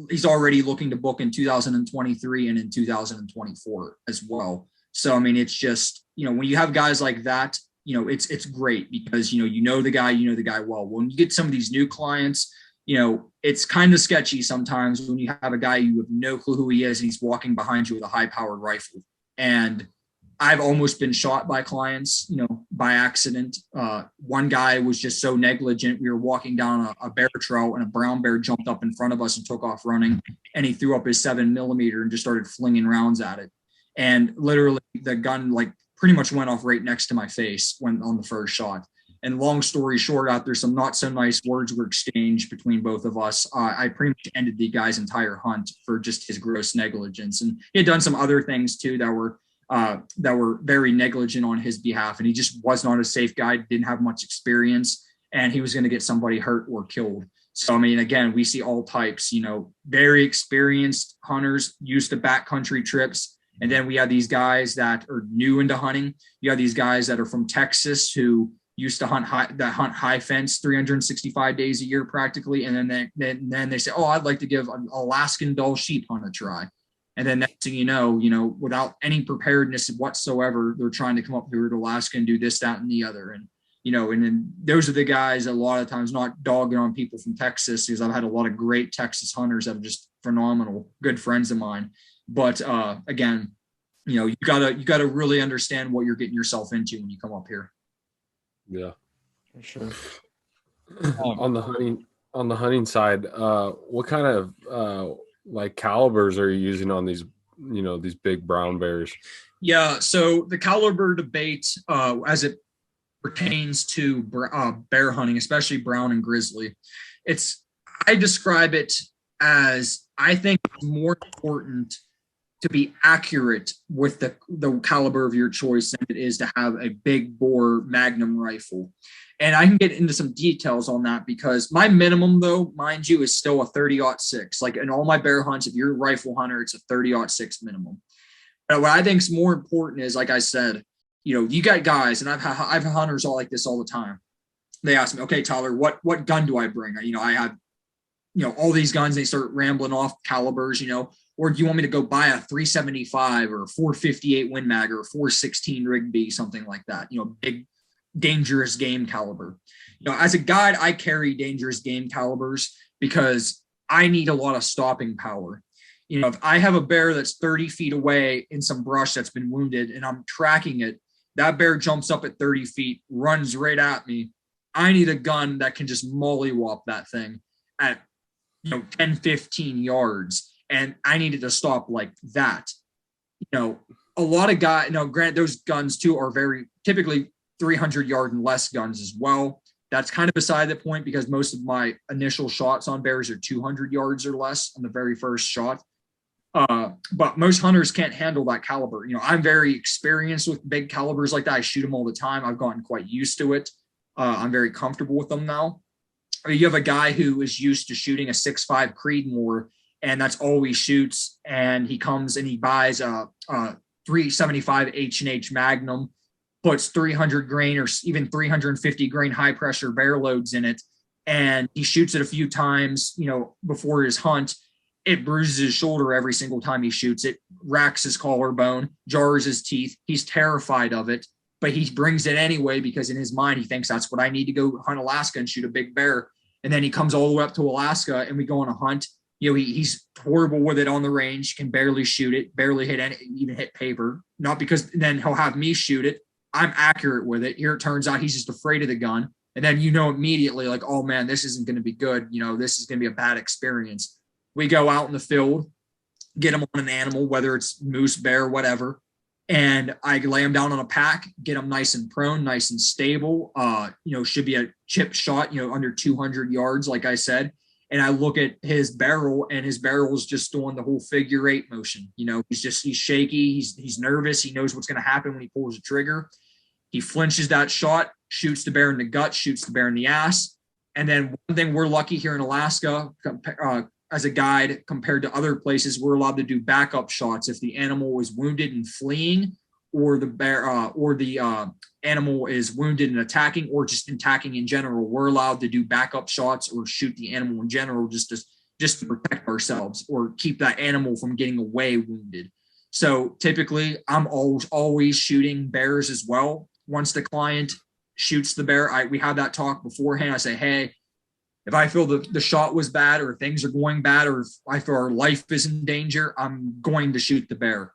he's already looking to book in 2023 and in 2024 as well. So, I mean, it's just, when you have guys like that, it's great because, you know the guy well. When you get some of these new clients, it's kind of sketchy sometimes when you have a guy, you have no clue who he is, and he's walking behind you with a high-powered rifle. And I've almost been shot by clients, by accident. One guy was just so negligent. We were walking down a bear trail, and a brown bear jumped up in front of us and took off running, and he threw up his 7mm and just started flinging rounds at it. And literally the gun pretty much went off right next to my face when on the first shot. And long story short, after some not so nice words were exchanged between both of us, I pretty much ended the guy's entire hunt for just his gross negligence. And he had done some other things too that were very negligent on his behalf. And he just was not a safe guy, didn't have much experience, and he was going to get somebody hurt or killed. So, I mean, again, we see all types, very experienced hunters used to backcountry trips. And then we have these guys that are new into hunting. You have these guys that are from Texas who used to hunt high fence 365 days a year practically. And then they say, oh, I'd like to give an Alaskan dull sheep hunt a try. And then next thing you know, without any preparedness whatsoever, they're trying to come up here to Alaska and do this, that, and the other. And, and then those are the guys a lot of times, not dogging on people from Texas, because I've had a lot of great Texas hunters that are just phenomenal, good friends of mine. But again, you gotta really understand what you're getting yourself into when you come up here. Yeah, For sure. On the hunting side, what kind of calibers are you using on these these big brown bears? Yeah, so the caliber debate as it pertains to bear hunting, especially brown and grizzly, I describe it as, I think it's more important to be accurate with the caliber of your choice than it is to have a big bore Magnum rifle. And I can get into some details on that, because my minimum, though, mind you, is still a 30-06. Like in all my bear hunts, if you're a rifle hunter, it's a 30-06 minimum. But what I think is more important is, like I said, you got guys, and I've had hunters all like this all the time. They ask me, okay, Tyler, what gun do I bring? I have, all these guns. They start rambling off calibers, or do you want me to go buy a 375 or a 458 Win Mag or a 416 Rigby, something like that, big, dangerous game caliber. As a guide, I carry dangerous game calibers because I need a lot of stopping power. If I have a bear that's 30 feet away in some brush that's been wounded and I'm tracking it, that bear jumps up at 30 feet, runs right at me. I need a gun that can just mollywop that thing at 10, 15 yards. And I needed to stop like that. A lot of guys, granted, those guns too are very typically 300 yard and less guns as well. That's kind of beside the point, because most of my initial shots on bears are 200 yards or less on the very first shot. But most hunters can't handle that caliber. I'm very experienced with big calibers like that. I shoot them all the time. I've gotten quite used to it. I'm very comfortable with them now. You have a guy who is used to shooting a 6.5 Creedmoor, and that's all he shoots. And he comes and he buys a 375 H&H Magnum, puts 300 grain or even 350 grain high pressure bear loads in it, and he shoots it a few times, before his hunt. It bruises his shoulder every single time he shoots it, racks his collarbone, jars his teeth. He's terrified of it, but he brings it anyway, because in his mind, he thinks that's what I need to go hunt Alaska and shoot a big bear. And then he comes all the way up to Alaska and we go on a hunt. He's horrible with it on the range, can barely shoot it, barely even hit paper. Not because then he'll have me shoot it. I'm accurate with it. Here it turns out he's just afraid of the gun. And then, you know, immediately like, oh man, this isn't going to be good. You know, this is going to be a bad experience. We go out in the field, get them on an animal, whether it's moose, bear, whatever. And I lay them down on a pack, get them nice and prone, nice and stable. You know, should be a chip shot, you know, under 200 yards, like I said. And I look at his barrel, and his barrel is just doing the whole figure 8 motion. You know, he's shaky. He's nervous. He knows what's going to happen when he pulls the trigger. He flinches that shot, shoots the bear in the gut, shoots the bear in the ass. And then one thing we're lucky here in Alaska, as a guide compared to other places, we're allowed to do backup shots if the animal is wounded and fleeing, or the bear or the animal is wounded and attacking, or just attacking in general. We're allowed to do backup shots or shoot the animal in general just to protect ourselves or keep that animal from getting away wounded. So typically I'm always shooting bears as well. Once the client shoots the bear, we have that talk beforehand. I say, hey, if I feel the shot was bad, or things are going bad, or if I feel our life is in danger, I'm going to shoot the bear.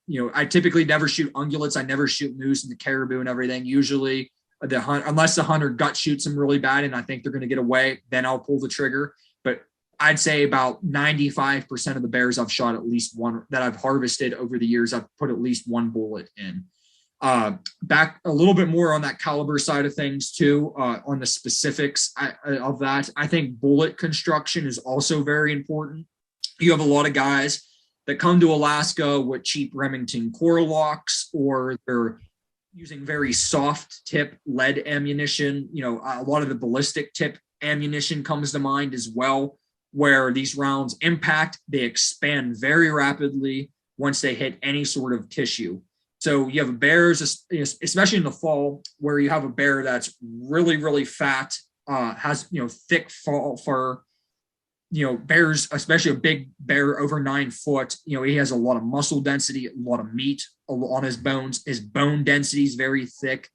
You know, I typically never shoot ungulates. I never shoot moose and the caribou and everything. Usually unless the hunter gut shoots them really bad and I think they're going to get away, then I'll pull the trigger. But I'd say about 95% of the bears I've shot, at least one that I've harvested over the years, I've put at least one bullet in. Back a little bit more on that caliber side of things too, on the specifics of that. I think bullet construction is also very important. You have a lot of guys that come to Alaska with cheap Remington core locks, or they're using very soft tip lead ammunition. You know, a lot of the ballistic tip ammunition comes to mind as well, where these rounds impact, they expand very rapidly once they hit any sort of tissue. So you have bears, especially in the fall, where you have a bear that's really, really fat, has, you know, thick fall fur. You know, bears, especially a big bear over 9 foot, you know, he has a lot of muscle density, a lot of meat on his bones. His bone density is very thick.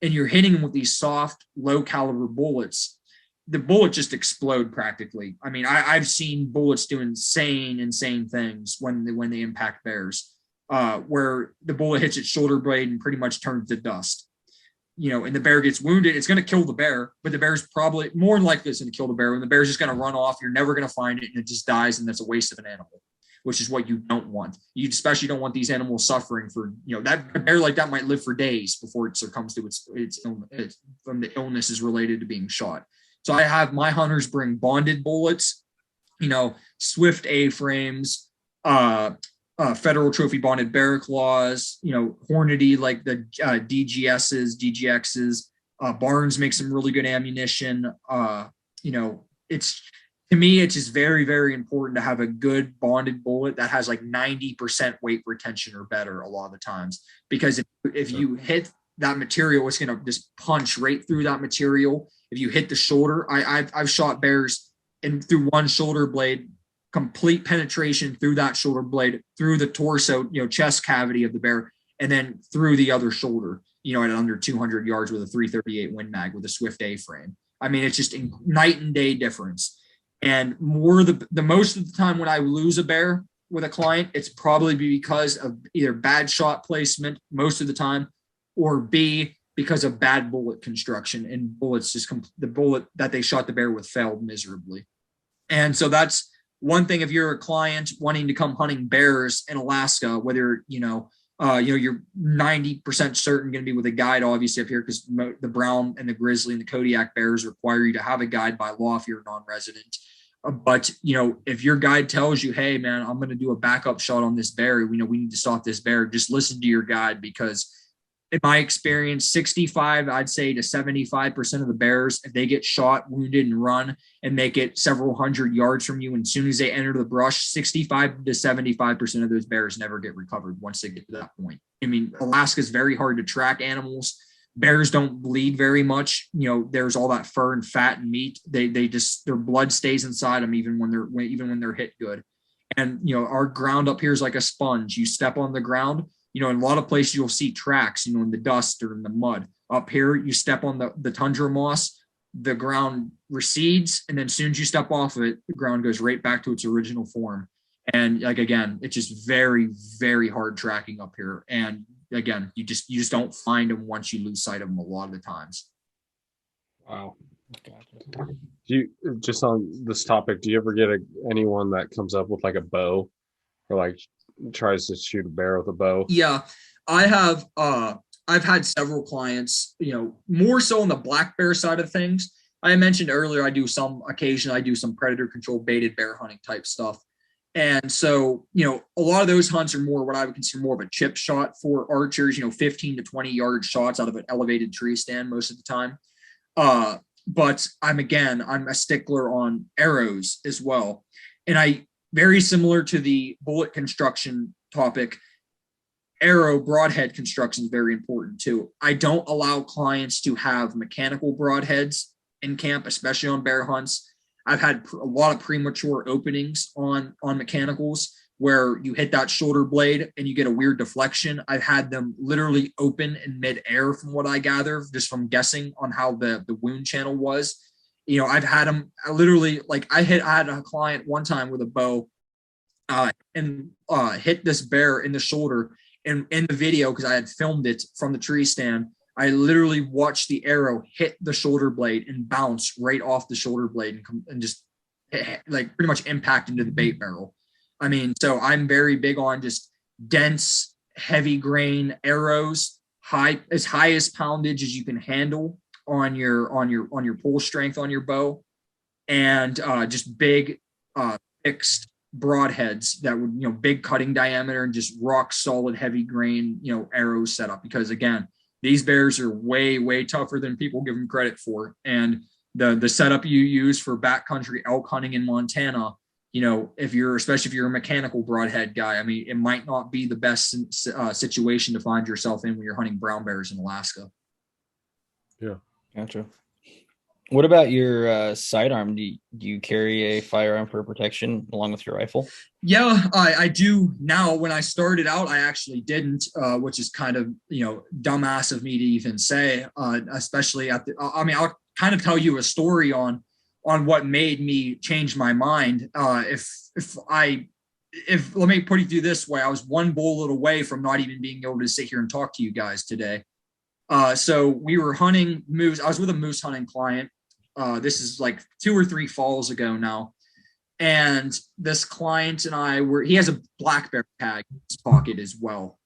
And you're hitting him with these soft, low caliber bullets. The bullet just explode practically. I mean, I've seen bullets do insane things when they impact bears. Where the bullet hits its shoulder blade and pretty much turns to dust. You know, and the bear gets wounded, it's going to kill the bear, but the bear's probably more than likely it's going to kill the bear. When the bear's just going to run off, you're never going to find it, and it just dies, and that's a waste of an animal, which is what you don't want. You especially don't want these animals suffering for, you know, that a bear like that might live for days before it succumbs to its illness, from the illnesses related to being shot. So I have my hunters bring bonded bullets, you know, Swift A-frames, Federal Trophy bonded bear claws, you know, Hornady, like the DGSs, DGXs. Barnes makes some really good ammunition. You know, to me, it's just very, very important to have a good bonded bullet that has like 90% weight retention or better a lot of the times. Because if you hit that material, it's going to just punch right through that material. If you hit the shoulder, I've shot bears and through one shoulder blade, complete penetration through that shoulder blade, through the torso, you know, chest cavity of the bear, and then through the other shoulder, you know, at under 200 yards with a 338 Win Mag with a Swift A frame. I mean, it's just night and day difference. And the most of the time when I lose a bear with a client, it's probably because of either bad shot placement most of the time, or B, because of bad bullet construction, and bullets the bullet that they shot the bear with failed miserably. And so that's one thing. If you're a client wanting to come hunting bears in Alaska, whether, you're 90% certain going to be with a guide, obviously up here, because the brown and the grizzly and the Kodiak bears require you to have a guide by law if you're non-resident. But, you know, if your guide tells you, hey man, I'm going to do a backup shot on this bear, we need to stalk this bear, just listen to your guide, because in my experience, 65, I'd say to 75% of the bears, if they get shot, wounded, and run and make it several hundred yards from you, and as soon as they enter the brush, 65 to 75% of those bears never get recovered once they get to that point. I mean, Alaska is very hard to track animals. Bears don't bleed very much. You know, there's all that fur and fat and meat. They just, their blood stays inside them even when they're hit good. And, you know, our ground up here is like a sponge. You step on the ground, you know, in a lot of places you'll see tracks, you know, in the dust or in the mud. Up here, you step on the tundra moss, the ground recedes, and then as soon as you step off of it, the ground goes right back to its original form. And like, again, it's just very, very hard tracking up here. And again, you just don't find them once you lose sight of them a lot of the times. Wow. Gotcha. Do you, just on this topic, do you ever get anyone that comes up with like a bow or like tries to shoot a bear with a bow? Yeah, I have. I've had several clients. More so on the black bear side of things. I mentioned earlier, I do some predator control baited bear hunting type stuff. And so, a lot of those hunts are more what I would consider more of a chip shot for archers, 15 to 20-yard shots out of an elevated tree stand most of the time. But I'm a stickler on arrows as well. And I, very similar to the bullet construction topic, arrow broadhead construction is very important too. I don't allow clients to have mechanical broadheads in camp, especially on bear hunts. I've had a lot of premature openings on mechanicals where you hit that shoulder blade and you get a weird deflection. I've had them literally open in midair, from what I gather, just from guessing on how the wound channel was. I've had them I had a client one time with a bow and hit this bear in the shoulder. And in the video, because I had filmed it from the tree stand, I literally watched the arrow hit the shoulder blade and bounce right off the shoulder blade and just like pretty much impact into the bait barrel. I mean, so I'm very big on just dense, heavy grain arrows, as high as poundage as you can handle on your pull strength on your bow, and just big fixed broadheads that would, big cutting diameter and just rock solid heavy grain, arrows set up, because again, these bears are way, way tougher than people give them credit for. And the setup you use for backcountry elk hunting in Montana, especially if you're a mechanical broadhead guy, I mean, it might not be the best situation to find yourself in when you're hunting brown bears in Alaska. Yeah. Gotcha. What about your sidearm? Do you carry a firearm for protection along with your rifle? Yeah, I do now. When I started out, I actually didn't, which is kind of, dumbass of me to even say, especially I'll kind of tell you a story on what made me change my mind. Let me put it through this way. I was one bullet away from not even being able to sit here and talk to you guys today. So we were hunting moose. I was with a moose hunting client. This is like 2 or 3 falls ago now. And this client and he has a black bear tag in his pocket as well.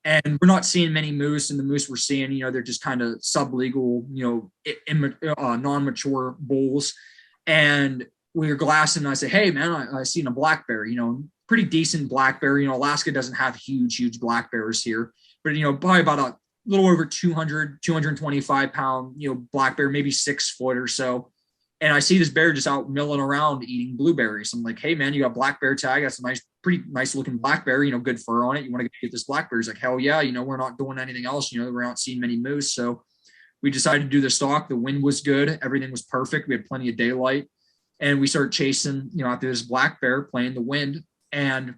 And we're not seeing many moose, and the moose we're seeing, they're just kind of sublegal, non-mature bulls. And we were glassing, and I said, hey man, I seen a black bear, pretty decent black bear. Alaska doesn't have huge black bears here, but, probably about a little over 225 pound, black bear, maybe 6 foot or so. And I see this bear just out milling around eating blueberries. I'm like, hey man, you got black bear tag. That's a pretty nice looking black bear, good fur on it. You want to get this black bear? He's like, hell yeah. We're not doing anything else. We're not seeing many moose. So we decided to do the stalk. The wind was good. Everything was perfect. We had plenty of daylight, and we started chasing, after this black bear, playing the wind. And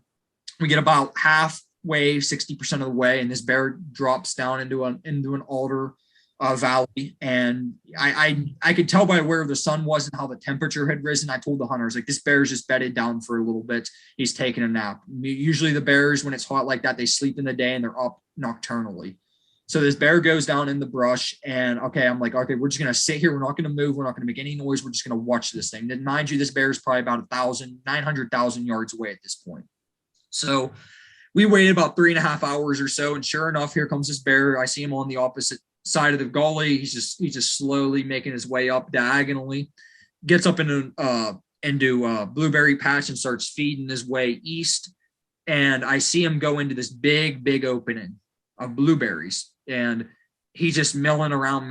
we get about halfway, 60% of the way, and this bear drops down into an alder valley. And I could tell by where the sun was and how the temperature had risen. I told the hunters, like, this bear's just bedded down for a little bit. He's taking a nap. Usually the bears, when it's hot like that, they sleep in the day and they're up nocturnally. So this bear goes down in the brush, and I'm like, okay, we're just going to sit here. We're not going to move. We're not going to make any noise. We're just going to watch this thing. Then mind you, this bear is probably about 900,000 yards away at this point. So we waited about 3.5 hours or so. And sure enough, here comes this bear. I see him on the opposite side of the gully. He's just slowly making his way up diagonally, gets up into blueberry patch and starts feeding his way east. And I see him go into this big opening of blueberries, and he's just milling around.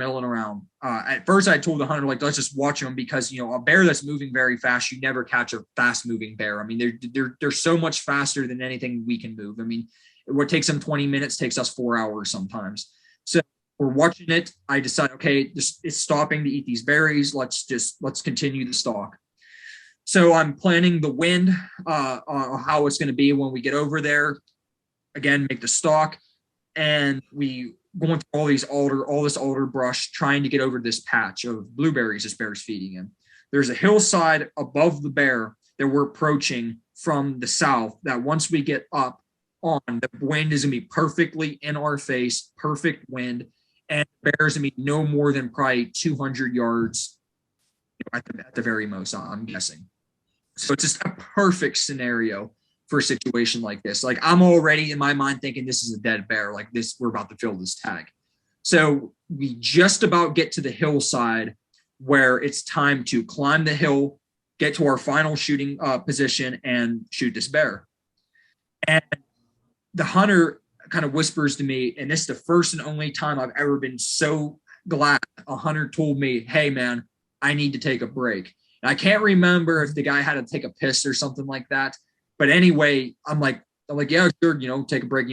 At first I told the hunter, like, let's just watch him, because, a bear that's moving very fast, you never catch a fast moving bear. I mean, they're so much faster than anything we can move. I mean, what takes them 20 minutes takes us 4 hours sometimes. So we're watching it. I decide, okay, it's stopping to eat these berries. Let's continue the stalk. So I'm planning the wind, on how it's going to be when we get over there. Again, make the stalk, and we going through all this alder brush, trying to get over this patch of blueberries this bear's feeding in. There's a hillside above the bear that we're approaching from the south, that once we get up on, the wind is going to be perfectly in our face, perfect wind. and the bear's gonna be no more than probably 200 yards at the very most, I'm guessing. So it's just a perfect scenario for a situation like this. Like, I'm already in my mind thinking this is a dead bear. Like, this, we're about to fill this tag. So we just about get to the hillside where it's time to climb the hill, get to our final shooting position, and shoot this bear. And the hunter kind of whispers to me, and this is the first and only time I've ever been so glad a hunter told me, hey, man, I need to take a break. And I can't remember if the guy had to take a piss or something like that. But anyway, I'm like, yeah, sure, take a break,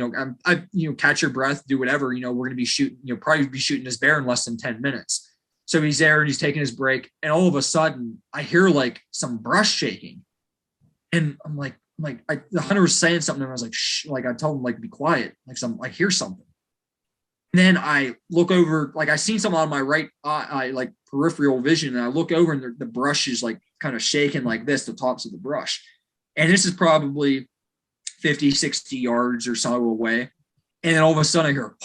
catch your breath, do whatever, we're going to be shooting, probably be shooting this bear in less than 10 minutes. So he's there and he's taking his break. And all of a sudden I hear like some brush shaking. And I'm like, the hunter was saying something. And I was like, shh, like I told him, like, be quiet. Like I hear something. And then I look over, like I seen something on my right eye, like peripheral vision. And I look over and the brush is like kind of shaking like this, the tops of the brush. And this is probably 50, 60 yards or so away. And then all of a sudden I hear,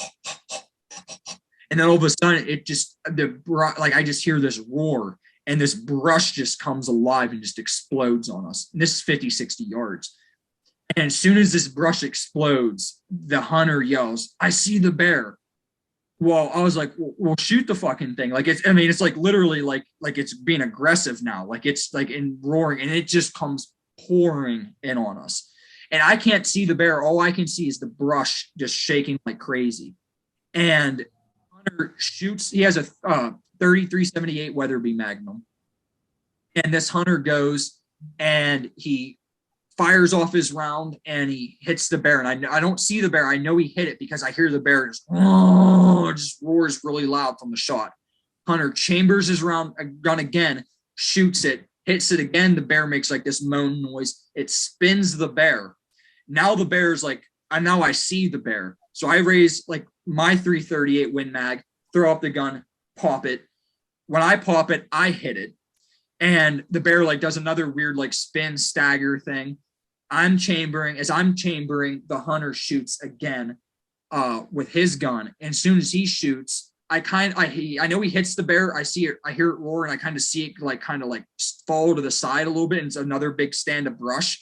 and then all of a sudden it just, I just hear this roar, and this brush just comes alive and just explodes on us. And this is 50, 60 yards. And as soon as this brush explodes, the hunter yells, I see the bear. Well, I was like, well, shoot the fucking thing. Like, it's like literally like it's being aggressive now. Like, it's like in roaring, and it just comes pouring in on us. And I can't see the bear. All I can see is the brush just shaking like crazy. And hunter shoots. He has a 3378 Weatherby Magnum. And this hunter goes and he fires off his round and he hits the bear. And I don't see the bear. I know he hit it because I hear the bear just roars really loud from the shot. Hunter chambers his gun again, shoots it, hits it again. The bear makes like this moan noise. It spins the bear. Now the bear's like, now I see the bear. So I raise like my 338 Win Mag, throw up the gun, pop it. When I pop it, I hit it. And the bear like does another weird like spin stagger thing. I'm chambering. As I'm chambering, the hunter shoots again with his gun. And as soon as he shoots, I know he hits the bear. I see it. I hear it roar, and I kind of see it kind of fall to the side a little bit. And it's another big stand of brush,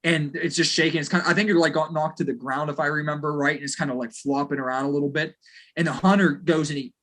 and it's just shaking. It's I think it like got knocked to the ground, if I remember right. And it's kind of like flopping around a little bit. And the hunter goes and he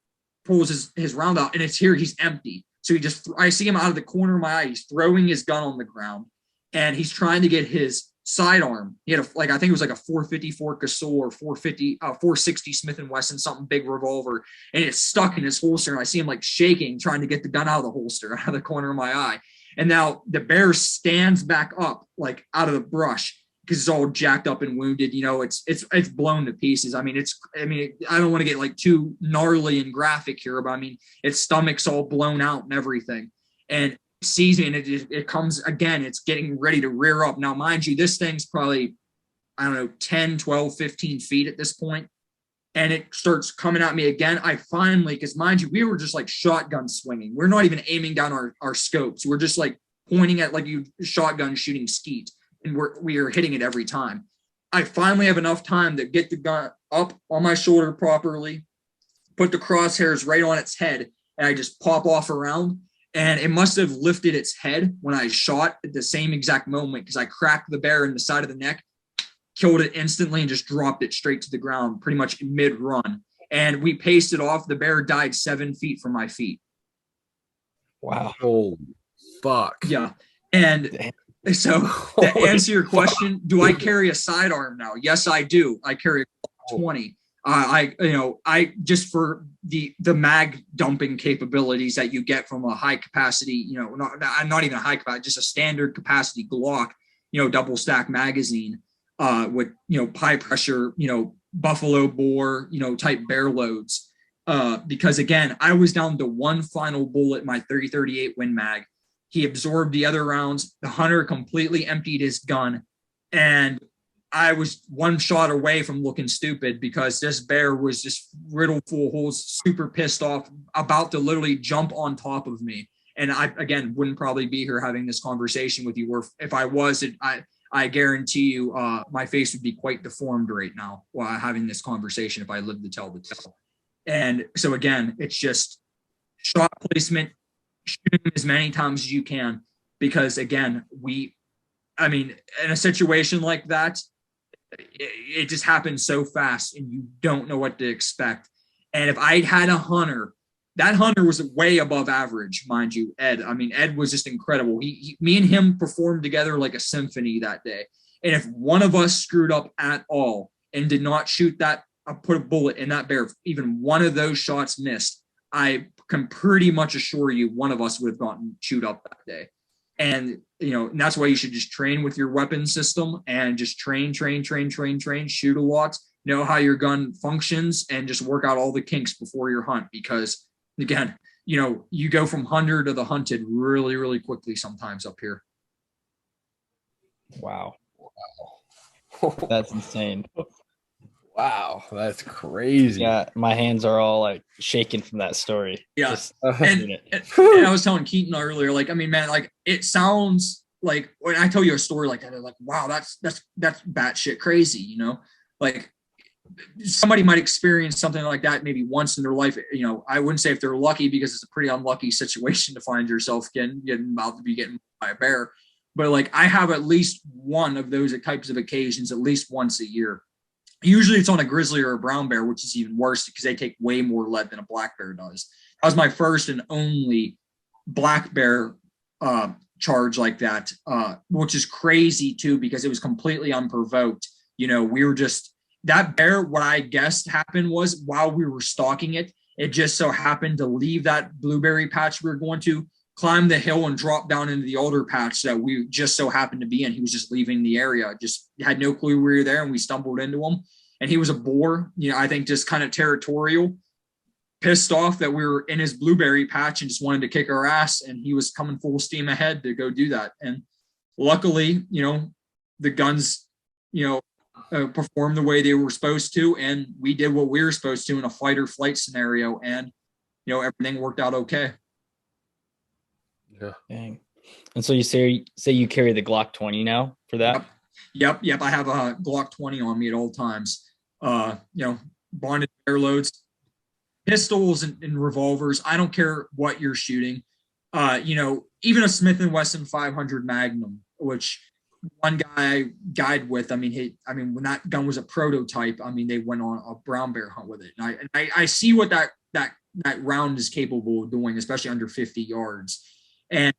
pulls his round out, and it's here. He's empty. So I see him out of the corner of my eye. He's throwing his gun on the ground, and he's trying to get his sidearm. He had I think it was like a 454 Casull or 460 Smith & Wesson, something big revolver, and it's stuck in his holster. And I see him like shaking, trying to get the gun out of the holster, out of the corner of my eye. And now the bear stands back up, like out of the brush, because it's all jacked up and wounded. It's blown to pieces. I don't want to get like too gnarly and graphic here, but its stomach's all blown out and everything. And sees me, and it comes again. It's getting ready to rear up. Now, mind you, this thing's probably, 10, 12, 15 feet at this point. And it starts coming at me again. I finally, because mind you, we were just like shotgun swinging. We're not even aiming down our scopes. We're just like pointing at like you shotgun shooting skeet. And we are hitting it every time. I finally have enough time to get the gun up on my shoulder properly, put the crosshairs right on its head, and I just pop off around. And it must have lifted its head when I shot at the same exact moment, because I cracked the bear in the side of the neck, killed it instantly, and just dropped it straight to the ground pretty much mid-run. And we paced it off. The bear died 7 feet from my feet. Wow. Holy fuck. Yeah. And so to answer your question, do I carry a sidearm now? Yes, I do. I carry a 20. I just for the mag dumping capabilities that you get from a high capacity, not even a high capacity, just a standard capacity Glock, double stack magazine, with, high pressure, buffalo bore, type bear loads. Because again, I was down to one final bullet, my 30-38 Win Mag. He absorbed the other rounds. The hunter completely emptied his gun, and I was one shot away from looking stupid, because this bear was just riddled full of holes, super pissed off, about to literally jump on top of me. And I, again, wouldn't probably be here having this conversation with you, or if I was, I guarantee you my face would be quite deformed right now while having this conversation if I lived to tell the tale. And so again, it's just shot placement, shoot them as many times as you can, because again, in a situation like that, it just happens so fast and you don't know what to expect. And if I'd had a hunter, that hunter was way above average, mind you, Ed. I mean, Ed was just incredible. Me and him performed together like a symphony that day. And if one of us screwed up at all and did not shoot put a bullet in that bear, if even one of those shots missed, I can pretty much assure you one of us would have gotten chewed up that day. And, and that's why you should just train with your weapon system and just train, shoot a lot, know how your gun functions, and just work out all the kinks before your hunt. Because again, you go from hunter to the hunted really, really quickly sometimes up here. Wow. That's insane. Wow, that's crazy. Yeah, my hands are all like shaking from that story. Yeah. And I was telling Keaton earlier, like, I mean, man, like, it sounds like when I tell you a story like that, they're like, wow, that's batshit crazy, like somebody might experience something like that maybe once in their life. I wouldn't say if they're lucky, because it's a pretty unlucky situation to find yourself getting about to be getting by a bear. But like, I have at least one of those types of occasions at least once a year. Usually it's on a grizzly or a brown bear, which is even worse because they take way more lead than a black bear does. That was my first and only black bear charge like that, which is crazy too, because it was completely unprovoked. We were just, that bear, what I guessed happened was while we were stalking it, it just so happened to leave that blueberry patch we were going to, climb the hill and drop down into the alder patch that we just so happened to be in. He was just leaving the area, just had no clue we were there, and we stumbled into him. And he was a boar, I think just kind of territorial, pissed off that we were in his blueberry patch and just wanted to kick our ass. And he was coming full steam ahead to go do that. And luckily, the guns, performed the way they were supposed to. And we did what we were supposed to in a fight or flight scenario. And, everything worked out okay. Yeah. Dang. And so you say you carry the Glock 20 now for that? Yep. I have a Glock 20 on me at all times. Bonded bear loads, pistols and revolvers. I don't care what you're shooting. Even a Smith & Wesson 500 Magnum, which one guy I guide with, when that gun was a prototype, they went on a brown bear hunt with it. And I see what that round is capable of doing, especially under 50 yards. And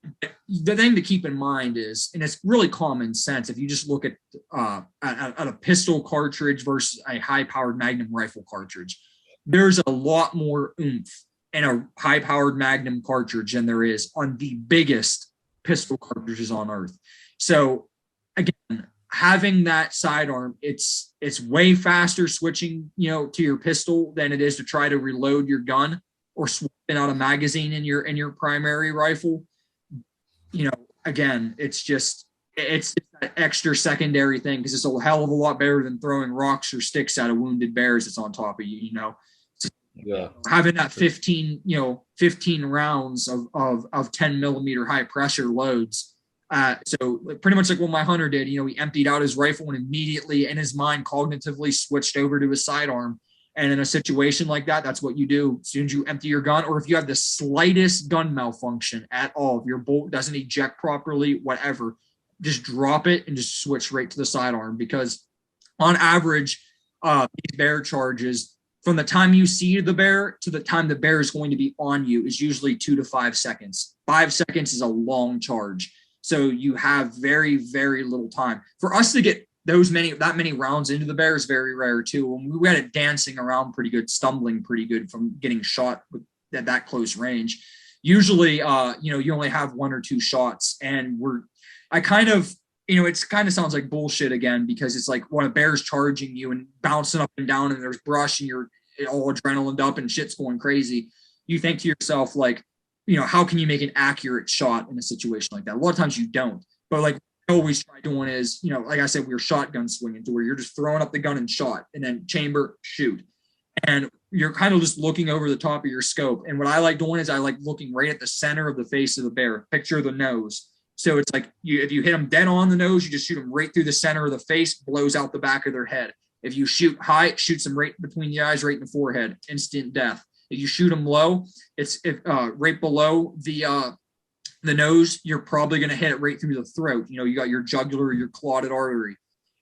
the thing to keep in mind is, and it's really common sense, if you just look at a pistol cartridge versus a high-powered Magnum rifle cartridge, there's a lot more oomph in a high-powered Magnum cartridge than there is on the biggest pistol cartridges on earth. So again, having that sidearm, it's way faster switching, to your pistol than it is to try to reload your gun or swapping out a magazine in your primary rifle. Again, it's that extra secondary thing, because it's a hell of a lot better than throwing rocks or sticks at a wounded bear that's on top of you. Yeah. Having that 15 rounds of 10 millimeter high pressure loads. So pretty much like what my hunter did, he emptied out his rifle and immediately in his mind cognitively switched over to his sidearm. And in a situation like that, that's what you do. As soon as you empty your gun, or if you have the slightest gun malfunction at all, if your bolt doesn't eject properly, whatever, just drop it and just switch right to the sidearm. Because on average, these bear charges, from the time you see the bear to the time the bear is going to be on you, is usually 2 to 5 seconds. 5 seconds is a long charge. So you have very, very little time. For us to get that many rounds into the bear is very rare too. When we had it dancing around pretty good, stumbling pretty good from getting shot at that close range. Usually, you only have 1 or 2 shots, and it kind of sounds like bullshit again, because it's like when a bear's charging you and bouncing up and down and there's brush and you're all adrenaline up and shit's going crazy. You think to yourself, like, how can you make an accurate shot in a situation like that? A lot of times you don't, but like, always try doing is, like I said, we were shotgun swinging, to where you're just throwing up the gun and shot, and then chamber, shoot. And you're kind of just looking over the top of your scope. And what I like doing is I like looking right at the center of the face of the bear, picture the nose. So it's like if you hit them dead on the nose, you just shoot them right through the center of the face, blows out the back of their head. If you shoot high, it shoots them right between the eyes, right in the forehead, instant death. If you shoot them low, it's right below the nose, you're probably going to hit it right through the throat. You got your jugular, your carotid artery.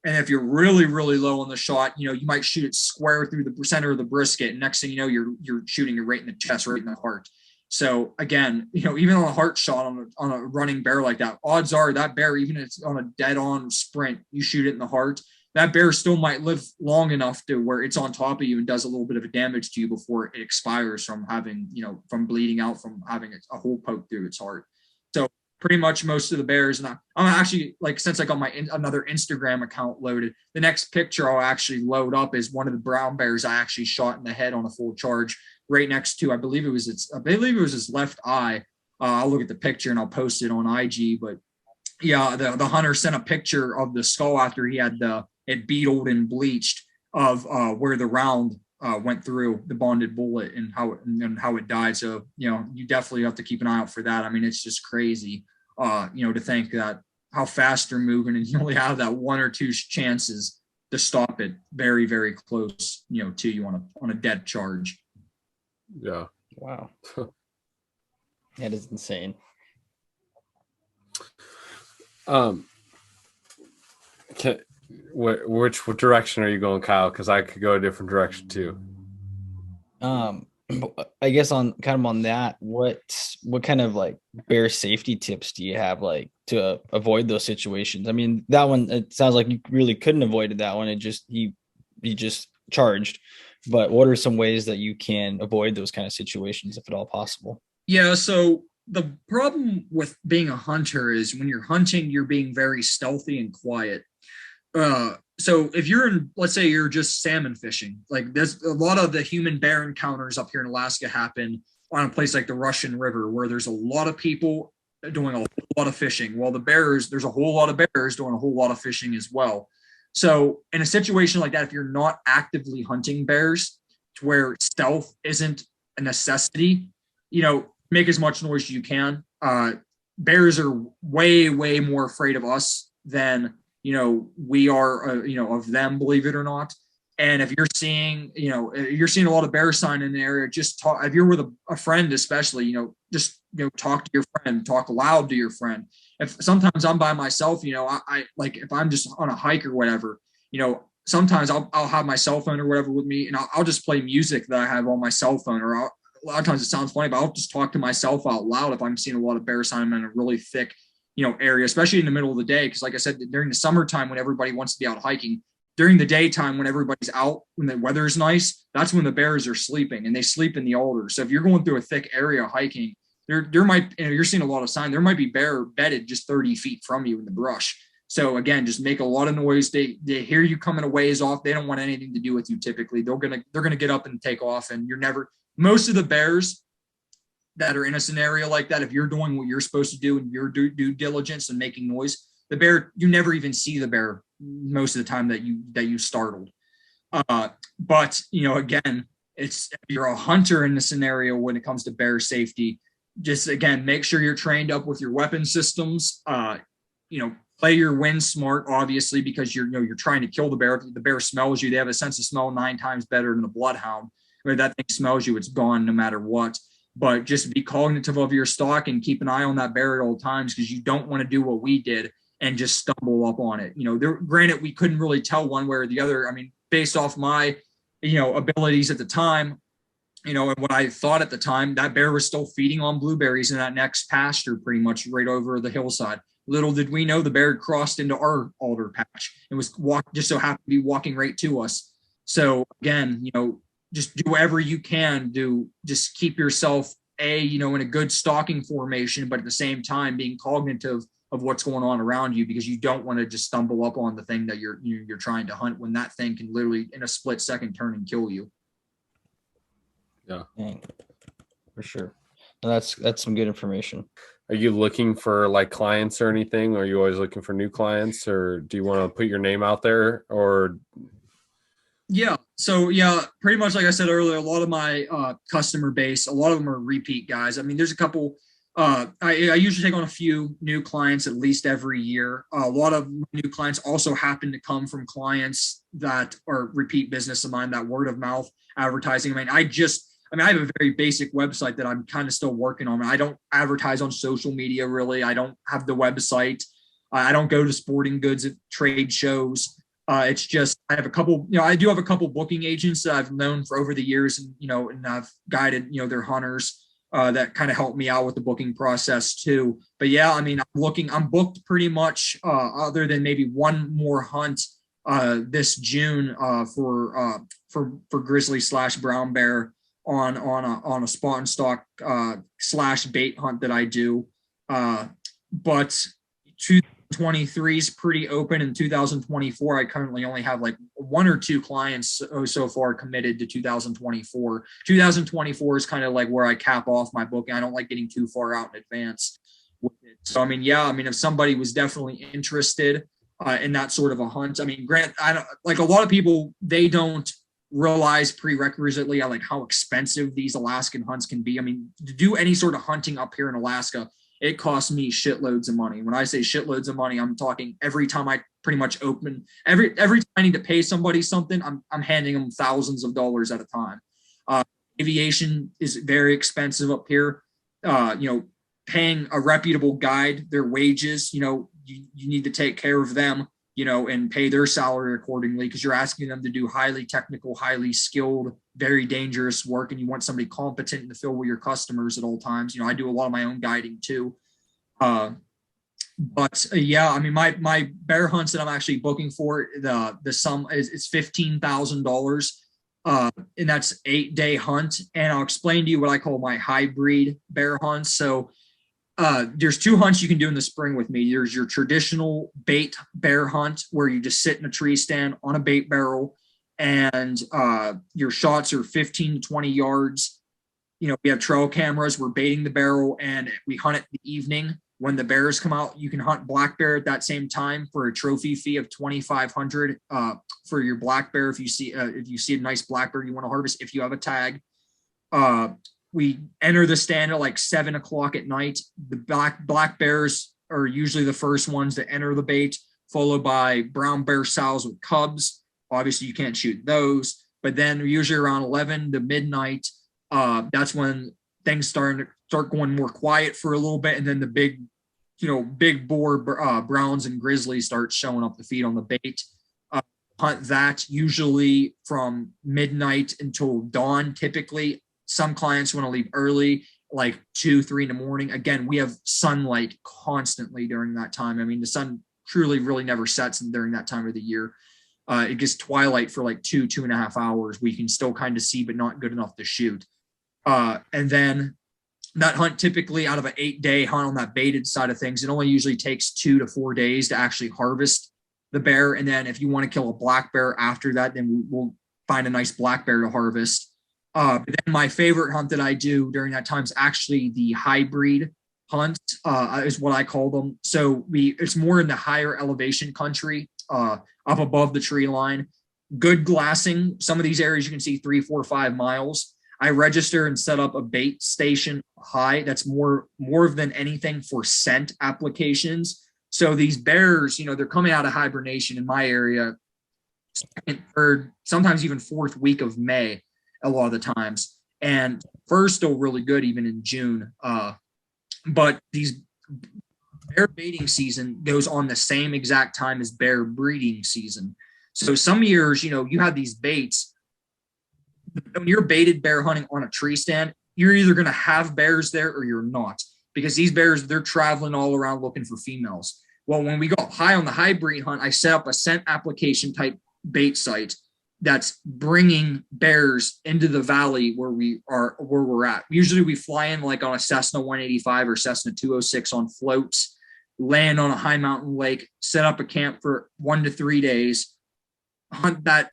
And if you're really, really low on the shot, you might shoot it square through the center of the brisket. And next thing you know, you're shooting it right in the chest, right in the heart. So again, even on a heart shot on a running bear like that, odds are that bear, even if it's on a dead on sprint, you shoot it in the heart, that bear still might live long enough to where it's on top of you and does a little bit of damage to you before it expires from having, from bleeding out, from having a hole poked through its heart. So pretty much most of the bears, and I'm actually, like, since I got another Instagram account loaded, the next picture I'll actually load up is one of the brown bears I actually shot in the head on a full charge right next to, I believe it was his left eye. I'll look at the picture and I'll post it on IG, but yeah, the hunter sent a picture of the skull after he had it beetled and bleached of where the round went through the bonded bullet and how it died. So, you definitely have to keep an eye out for that. I mean, it's just crazy, to think that how fast they're moving and you only have that one or two chances to stop it very, very close, to you on a dead charge. Yeah. Wow. That is insane. Which direction are you going, Kyle? Because I could go a different direction too. I guess on that, what kind of like bear safety tips do you have, like, to avoid those situations? I mean, that one, it sounds like you really couldn't avoid that one. It just he just charged. But what are some ways that you can avoid those kind of situations, if at all possible? Yeah, so the problem with being a hunter is when you're hunting, you're being very stealthy and quiet. So if let's say you're just salmon fishing, like there's a lot of the human bear encounters up here in Alaska happen on a place like the Russian River, where there's a lot of people doing a whole lot of fishing. While there's a whole lot of bears doing a whole lot of fishing as well. So in a situation like that, if you're not actively hunting bears to where stealth isn't a necessity, make as much noise as you can. Bears are way, way more afraid of us than, we are, of them, believe it or not. And if you're seeing, a lot of bear sign in the area, just talk. If you're with a friend, especially, just, talk to your friend, talk loud to your friend. If sometimes I'm by myself, I like, if I'm just on a hike or whatever, sometimes I'll have my cell phone or whatever with me, and I'll just play music that I have on my cell phone, or a lot of times it sounds funny, but I'll just talk to myself out loud if I'm seeing a lot of bear sign in a really thick, area, especially in the middle of the day. Because like I said, during the summertime when everybody wants to be out hiking, during the daytime when everybody's out, when the weather's nice, that's when the bears are sleeping, and they sleep in the alders. So if you're going through a thick area hiking, there might, you're seeing a lot of sign, there might be bear bedded just 30 feet from you in the brush. So again, just make a lot of noise. They hear you coming a ways off. They don't want anything to do with you. Typically, they're gonna get up and take off, and most of the bears that are in a scenario like that, if you're doing what you're supposed to do and your due diligence and making noise, the bear, you never even see the bear most of the time that you startled. But again, if you're a hunter in the scenario when it comes to bear safety, just again, make sure you're trained up with your weapon systems. Play your wind smart, obviously, because you're trying to kill the bear. If the bear smells you, they have a sense of smell 9 times better than a bloodhound. Where that thing smells you, it's gone no matter what. But just be cognitive of your stalk and keep an eye on that bear at all times, because you don't want to do what we did and just stumble up on it. Granted, we couldn't really tell one way or the other. I mean, based off my, abilities at the time, and what I thought at the time, that bear was still feeding on blueberries in that next pasture, pretty much right over the hillside. Little did we know the bear had crossed into our alder patch and was just so happened to be walking right to us. So again, just do whatever you can do. Just keep yourself in a good stalking formation, but at the same time being cognitive of what's going on around you, because you don't want to just stumble up on the thing that you're trying to hunt when that thing can literally in a split second turn and kill you. Yeah, for sure. No, that's some good information. Are you looking for like clients or anything? Are you always looking for new clients, or do you want to put your name out there? Or yeah, so yeah, pretty much like I said earlier, a lot of my customer base, a lot of them are repeat guys. I mean, there's a couple. I usually take on a few new clients at least every year. A lot of new clients also happen to come from clients that are repeat business of mine, that word of mouth advertising. I have a very basic website that I'm kind of still working on. I don't advertise on social media really. I don't have the website. I don't go to sporting goods at trade shows. It's just I have a couple, I do have a couple booking agents that I've known for over the years, and and I've guided their hunters that kind of help me out with the booking process too. But yeah, I mean, I'm booked pretty much other than maybe one more hunt this June for grizzly / brown bear on a spot and stock / bait hunt that I do. But 2023 is pretty open. In 2024, I currently only have like 1 or 2 clients so far committed to 2024. 2024 is kind of like where I cap off my booking. I don't like getting too far out in advance with it. So, I mean, if somebody was definitely interested in that sort of a hunt, I mean, like a lot of people, they don't realize prerequisitely like how expensive these Alaskan hunts can be. I mean, to do any sort of hunting up here in Alaska, it costs me shitloads of money. When I say shitloads of money, I'm talking every time I pretty much open, every time I need to pay somebody something, I'm handing them thousands of dollars at a time. Aviation is very expensive up here. Paying a reputable guide their wages, you need to take care of them, and pay their salary accordingly, because you're asking them to do highly technical, highly skilled, very dangerous work, and you want somebody competent to fill with your customers at all times. I do a lot of my own guiding too. Yeah, I mean, my bear hunts that I'm actually booking for, the sum is $15,000, and that's 8-day hunt. And I'll explain to you what I call my hybrid bear hunts. So there's 2 hunts you can do in the spring with me. There's your traditional bait bear hunt, where you just sit in a tree stand on a bait barrel, and your shots are 15 to 20 yards. We have trail cameras. We're baiting the barrel, and we hunt it in the evening. When the bears come out, you can hunt black bear at that same time for a trophy fee of $2,500 for your black bear. If you see a nice black bear you want to harvest, if you have a tag. We enter the stand at like 7 o'clock at night. The black bears are usually the first ones to enter the bait, followed by brown bear sows with cubs. Obviously, you can't shoot those. But then usually around 11 to midnight, that's when things start going more quiet for a little bit. And then the big boar browns and grizzlies start showing up to feed on the bait. Hunt that usually from midnight until dawn, typically. Some clients want to leave early, like 2, 3 in the morning. Again, we have sunlight constantly during that time. I mean, the sun truly really never sets during that time of the year. It gets twilight for like 2.5 hours. We can still kind of see, but not good enough to shoot. And then that hunt, typically out of an 8-day hunt on that baited side of things, it only usually takes 2 to 4 days to actually harvest the bear. And then if you want to kill a black bear after that, then we'll find a nice black bear to harvest. But then my favorite hunt that I do during that time is actually the hybrid hunt, is what I call them. So it's more in the higher elevation country, up above the tree line. Good glassing. Some of these areas you can see 3, 4, 5 miles. I register and set up a bait station high. That's more than anything for scent applications. So these bears, they're coming out of hibernation in my area, 2nd, 3rd, sometimes even 4th week of May. A lot of the times, and fur's still really good even in June. But these bear baiting season goes on the same exact time as bear breeding season. So some years, you have these baits. When you're baited bear hunting on a tree stand, you're either going to have bears there or you're not, because these bears, they're traveling all around looking for females. Well, when we go up high on the hybrid hunt, I set up a scent application type bait site that's bringing bears into the valley where we're at. Usually we fly in like on a Cessna 185 or Cessna 206 on floats, land on a high mountain lake, set up a camp for 1 to 3 days, hunt that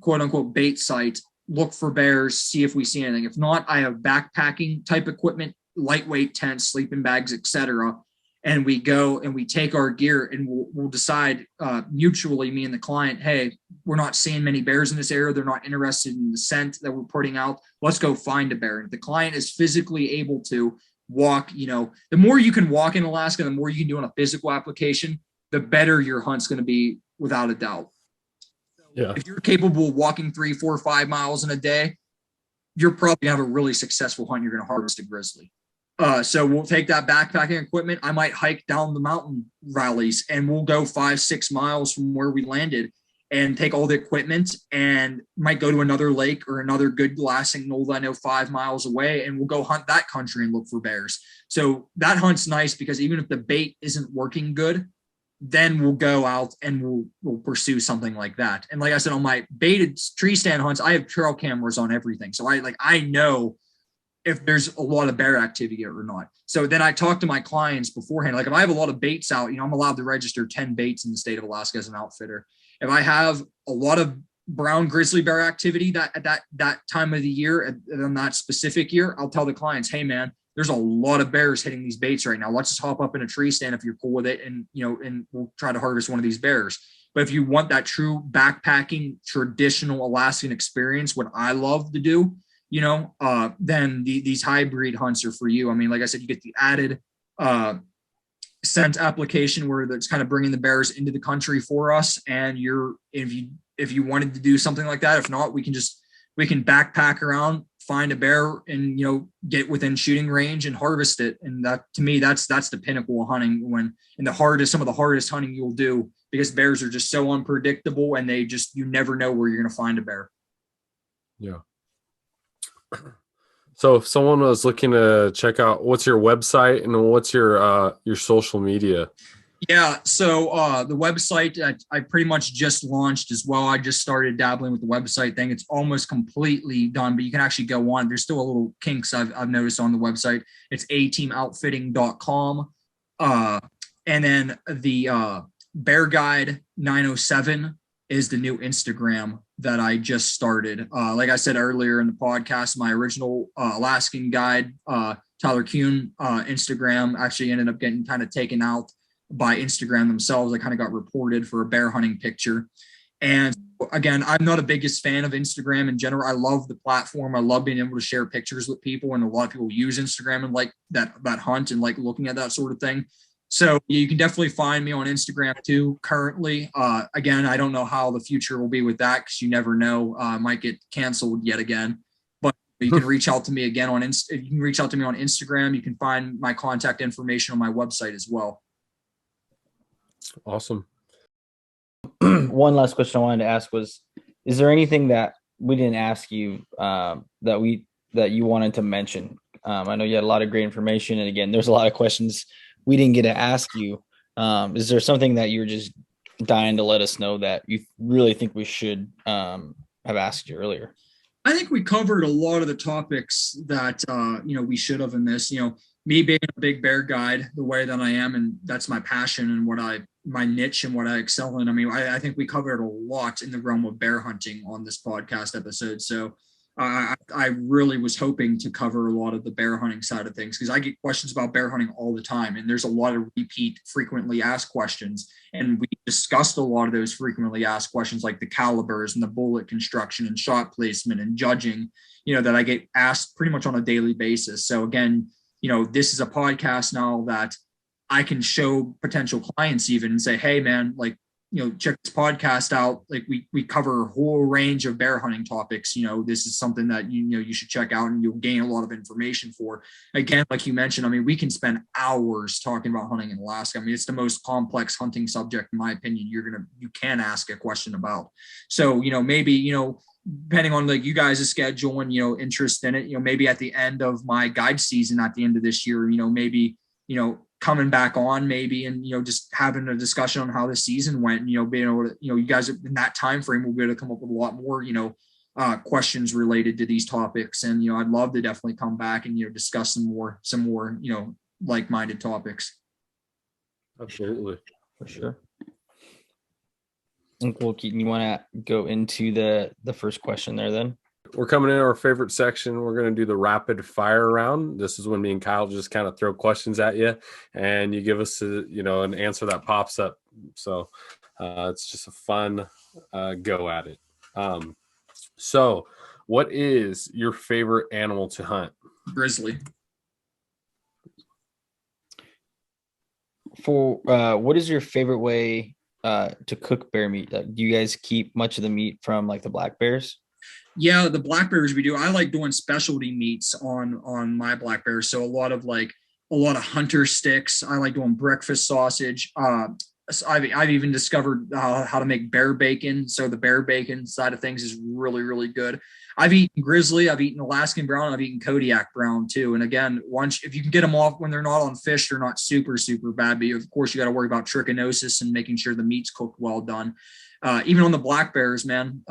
quote unquote bait site, look for bears, see if we see anything. If not, I have backpacking type equipment, lightweight tents, sleeping bags, etc. And we go and we take our gear, and we'll decide mutually, me and the client, hey, we're not seeing many bears in this area. They're not interested in the scent that we're putting out. Let's go find a bear. And if the client is physically able to walk, the more you can walk in Alaska, the more you can do on a physical application, the better your hunt's going to be, without a doubt. Yeah. If you're capable of walking 3, 4, 5 miles in a day, you're probably gonna have a really successful hunt. You're gonna harvest a grizzly. So we'll take that backpacking equipment. I might hike down the mountain rallies and we'll go 5, 6 miles from where we landed and take all the equipment and might go to another lake or another good glassing knoll that I know 5 miles away, and we'll go hunt that country and look for bears. So that hunt's nice because even if the bait isn't working good, then we'll go out and we'll pursue something like that. And like I said, on my baited tree stand hunts, I have trail cameras on everything. So I know if there's a lot of bear activity or not. So then I talk to my clients beforehand. Like if I have a lot of baits out, I'm allowed to register 10 baits in the state of Alaska as an outfitter. If I have a lot of brown grizzly bear activity that at that time of the year, on that specific year, I'll tell the clients, hey man, there's a lot of bears hitting these baits right now. Let's just hop up in a tree stand if you're cool with it. And, and we'll try to harvest one of these bears. But if you want that true backpacking, traditional Alaskan experience, what I love to do, then these hybrid hunts are for you. I mean, like I said, you get the added scent application where that's kind of bringing the bears into the country for us. And if you wanted to do something like that, if not, we can backpack around, find a bear and, get within shooting range and harvest it. And that, to me, that's the pinnacle of hunting some of the hardest hunting you'll do, because bears are just so unpredictable and you never know where you're going to find a bear. Yeah. So if someone was looking to check out, what's your website and what's your social media? Yeah. So the website I pretty much just launched as well. I just started dabbling with the website thing. It's almost completely done, but you can actually go on. There's still a little kinks I've noticed on the website. It's ateamoutfitting.com. And then the Bear Guide 907 is the new Instagram that I just started. Like I said earlier in the podcast, my original Alaskan guide, Tyler Kuhn Instagram, actually ended up getting kind of taken out by Instagram themselves. I kind of got reported for a bear hunting picture. And again, I'm not a biggest fan of Instagram in general. I love the platform. I love being able to share pictures with people. And a lot of people use Instagram and like that hunt and like looking at that sort of thing. So you can definitely find me on Instagram too currently. Again, I don't know how the future will be with that because you never know. Might get canceled yet again. But you can reach out to me again you can reach out to me on Instagram. You can find my contact information on my website as well. Awesome. One last question I wanted to ask was, is there anything that we didn't ask you that you wanted to mention? I know you had a lot of great information, and again, there's a lot of questions we didn't get to ask you. Is there something that you're just dying to let us know that you really think we should have asked you earlier? I think we covered a lot of the topics that we should have in this. Me being a big bear guide the way that I am, and that's my passion and my niche and what I excel in. I mean, I think we covered a lot in the realm of bear hunting on this podcast episode. So I really was hoping to cover a lot of the bear hunting side of things, because I get questions about bear hunting all the time. And there's a lot of repeat, frequently asked questions. And we discussed a lot of those frequently asked questions, like the calibers and the bullet construction and shot placement and judging, that I get asked pretty much on a daily basis. So again, this is a podcast now that I can show potential clients even and say, hey man, like, check this podcast out. Like we cover a whole range of bear hunting topics. This is something that, you should check out and you'll gain a lot of information for. Again, like you mentioned, I mean, we can spend hours talking about hunting in Alaska. I mean, it's the most complex hunting subject, in my opinion, you can ask a question about. So, maybe, depending on like you guys' schedule and, interest in it, maybe at the end of my guide season, at the end of this year, maybe, coming back on maybe, and, just having a discussion on how the season went, and, being able to, you guys in that time frame will be able to come up with a lot more, questions related to these topics. And, I'd love to definitely come back and, discuss some more, like-minded topics. Absolutely. For sure. Well, Keaton, you want to go into the first question there then? We're coming in our favorite section. We're going to do the rapid fire round. This is when me and Kyle just kind of throw questions at you and you give us an answer that pops up. So it's just a fun go at it. So what is your favorite animal to hunt? Grizzly. For what is your favorite way to cook bear meat? Do you guys keep much of the meat from like the black bears? Yeah, the black bears we do. I like doing specialty meats on my black bears. So a lot of hunter sticks. I like doing breakfast sausage. I've even discovered how to make bear bacon. So the bear bacon side of things is really, really good. I've eaten grizzly, I've eaten Alaskan brown, I've eaten Kodiak brown too. And again, once if you can get them off when they're not on fish, they're not super, super bad. But of course, you got to worry about trichinosis and making sure the meat's cooked well done. Even on the black bears, man.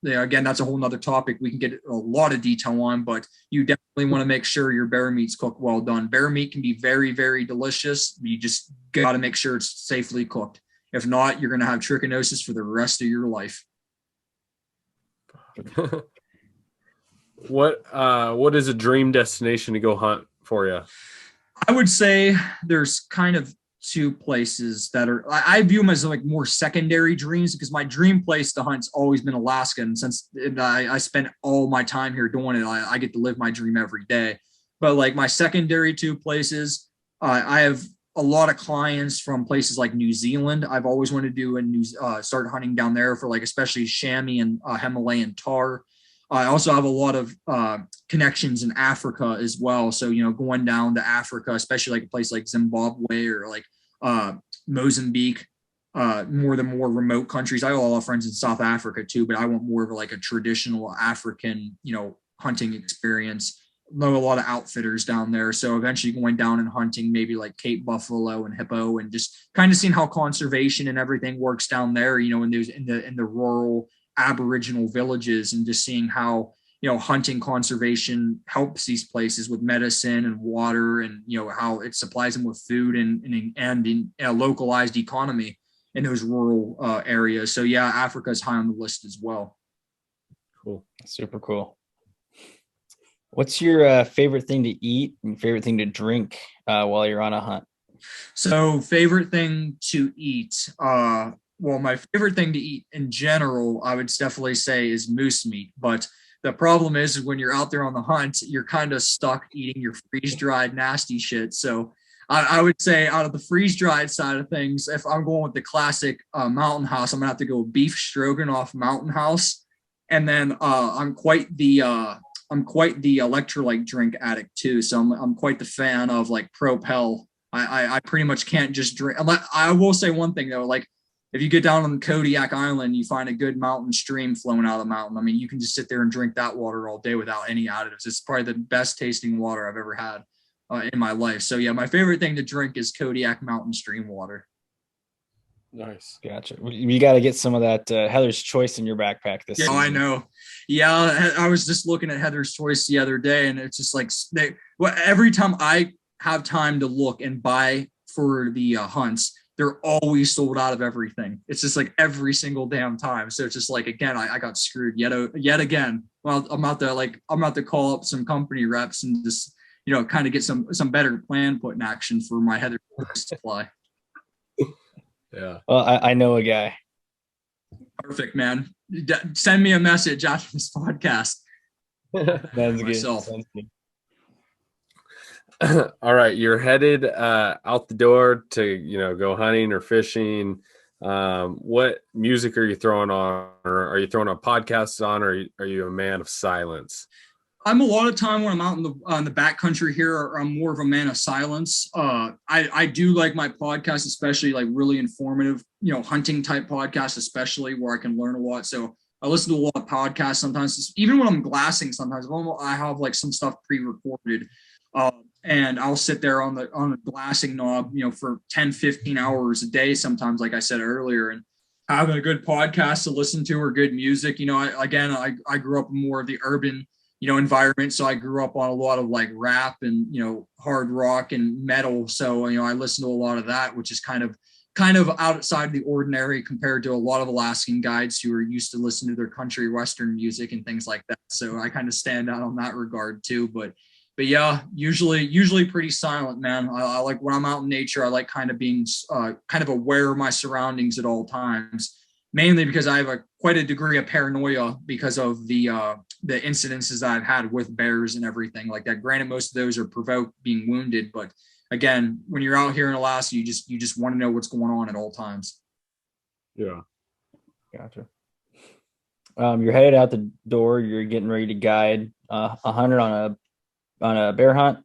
Again, that's a whole nother topic we can get a lot of detail on, but you definitely want to make sure your bear meat's cooked well done. Bear meat can be very, very delicious. You just got to make sure it's safely cooked. If not, you're going to have trichinosis for the rest of your life. What is a dream destination to go hunt for you? I would say there's kind of two places that are I view them as like more secondary dreams, because my dream place to hunt's always been Alaska, and since I spent all my time here doing it, I get to live my dream every day. But like my secondary two places, I have a lot of clients from places like New Zealand. I've always wanted to do start hunting down there for like especially chamois and Himalayan tahr. I also have a lot of connections in Africa as well. So, going down to Africa, especially like a place like Zimbabwe or like Mozambique, more remote countries. I have a lot of friends in South Africa too, but I want more of like a traditional African, hunting experience. Know a lot of outfitters down there. So eventually going down and hunting maybe like Cape buffalo and hippo, and just kind of seeing how conservation and everything works down there, in the rural Aboriginal villages, and just seeing how hunting conservation helps these places with medicine and water, and how it supplies them with food and in a localized economy in those rural areas. So yeah, Africa is high on the list as well. Cool, super cool. What's your favorite thing to eat and favorite thing to drink while you're on a hunt? So favorite thing to eat, well, my favorite thing to eat in general, I would definitely say is moose meat. But the problem is when you're out there on the hunt, you're kind of stuck eating your freeze-dried nasty shit. So I would say out of the freeze-dried side of things, if I'm going with the classic Mountain House, I'm gonna have to go beef stroganoff Mountain House. And then I'm quite the electrolyte drink addict too. So I'm quite the fan of like Propel. I pretty much can't just drink. I will say one thing though, like, if you get down on Kodiak Island, you find a good mountain stream flowing out of the mountain. I mean, you can just sit there and drink that water all day without any additives. It's probably the best tasting water I've ever had in my life. So yeah, my favorite thing to drink is Kodiak mountain stream water. Nice. Gotcha. You got to get some of that Heather's Choice in your backpack this season. I know. Yeah, I was just looking at Heather's Choice the other day, and it's just like every time I have time to look and buy for the hunts, they're always sold out of everything. It's just like every single damn time. So it's just like, again, I got screwed yet again. Well, I'm about to call up some company reps and just, kind of get some better plan put in action for my Heather supply. Yeah. Well, I know a guy. Perfect, man. Send me a message after this podcast. That's myself. Good. All right, you're headed out the door to go hunting or fishing. What music are you throwing on, or are you throwing a podcast on, or are you a man of silence? I'm a lot of time when I'm out in the backcountry here, I'm more of a man of silence. I do like my podcast, especially like really informative, hunting type podcasts, especially where I can learn a lot. So I listen to a lot of podcasts sometimes, even when I'm glassing. Sometimes I have like some stuff pre-recorded. And I'll sit there on the glassing knob, for 10, 15 hours a day, sometimes, like I said earlier, and having a good podcast to listen to or good music. I grew up in more of the urban, environment. So I grew up on a lot of like rap and, hard rock and metal. So, I listen to a lot of that, which is kind of outside the ordinary compared to a lot of Alaskan guides who are used to listen to their country Western music and things like that. So I kind of stand out on that regard too. But yeah, usually pretty silent, man. I like when I'm out in nature, I like kind of being kind of aware of my surroundings at all times, mainly because I have quite a degree of paranoia because of the incidences that I've had with bears and everything like that. Granted, most of those are provoked being wounded, but again, when you're out here in Alaska, you just want to know what's going on at all times. Yeah. Gotcha. You're headed out the door. You're getting ready to guide a hunter on a bear hunt.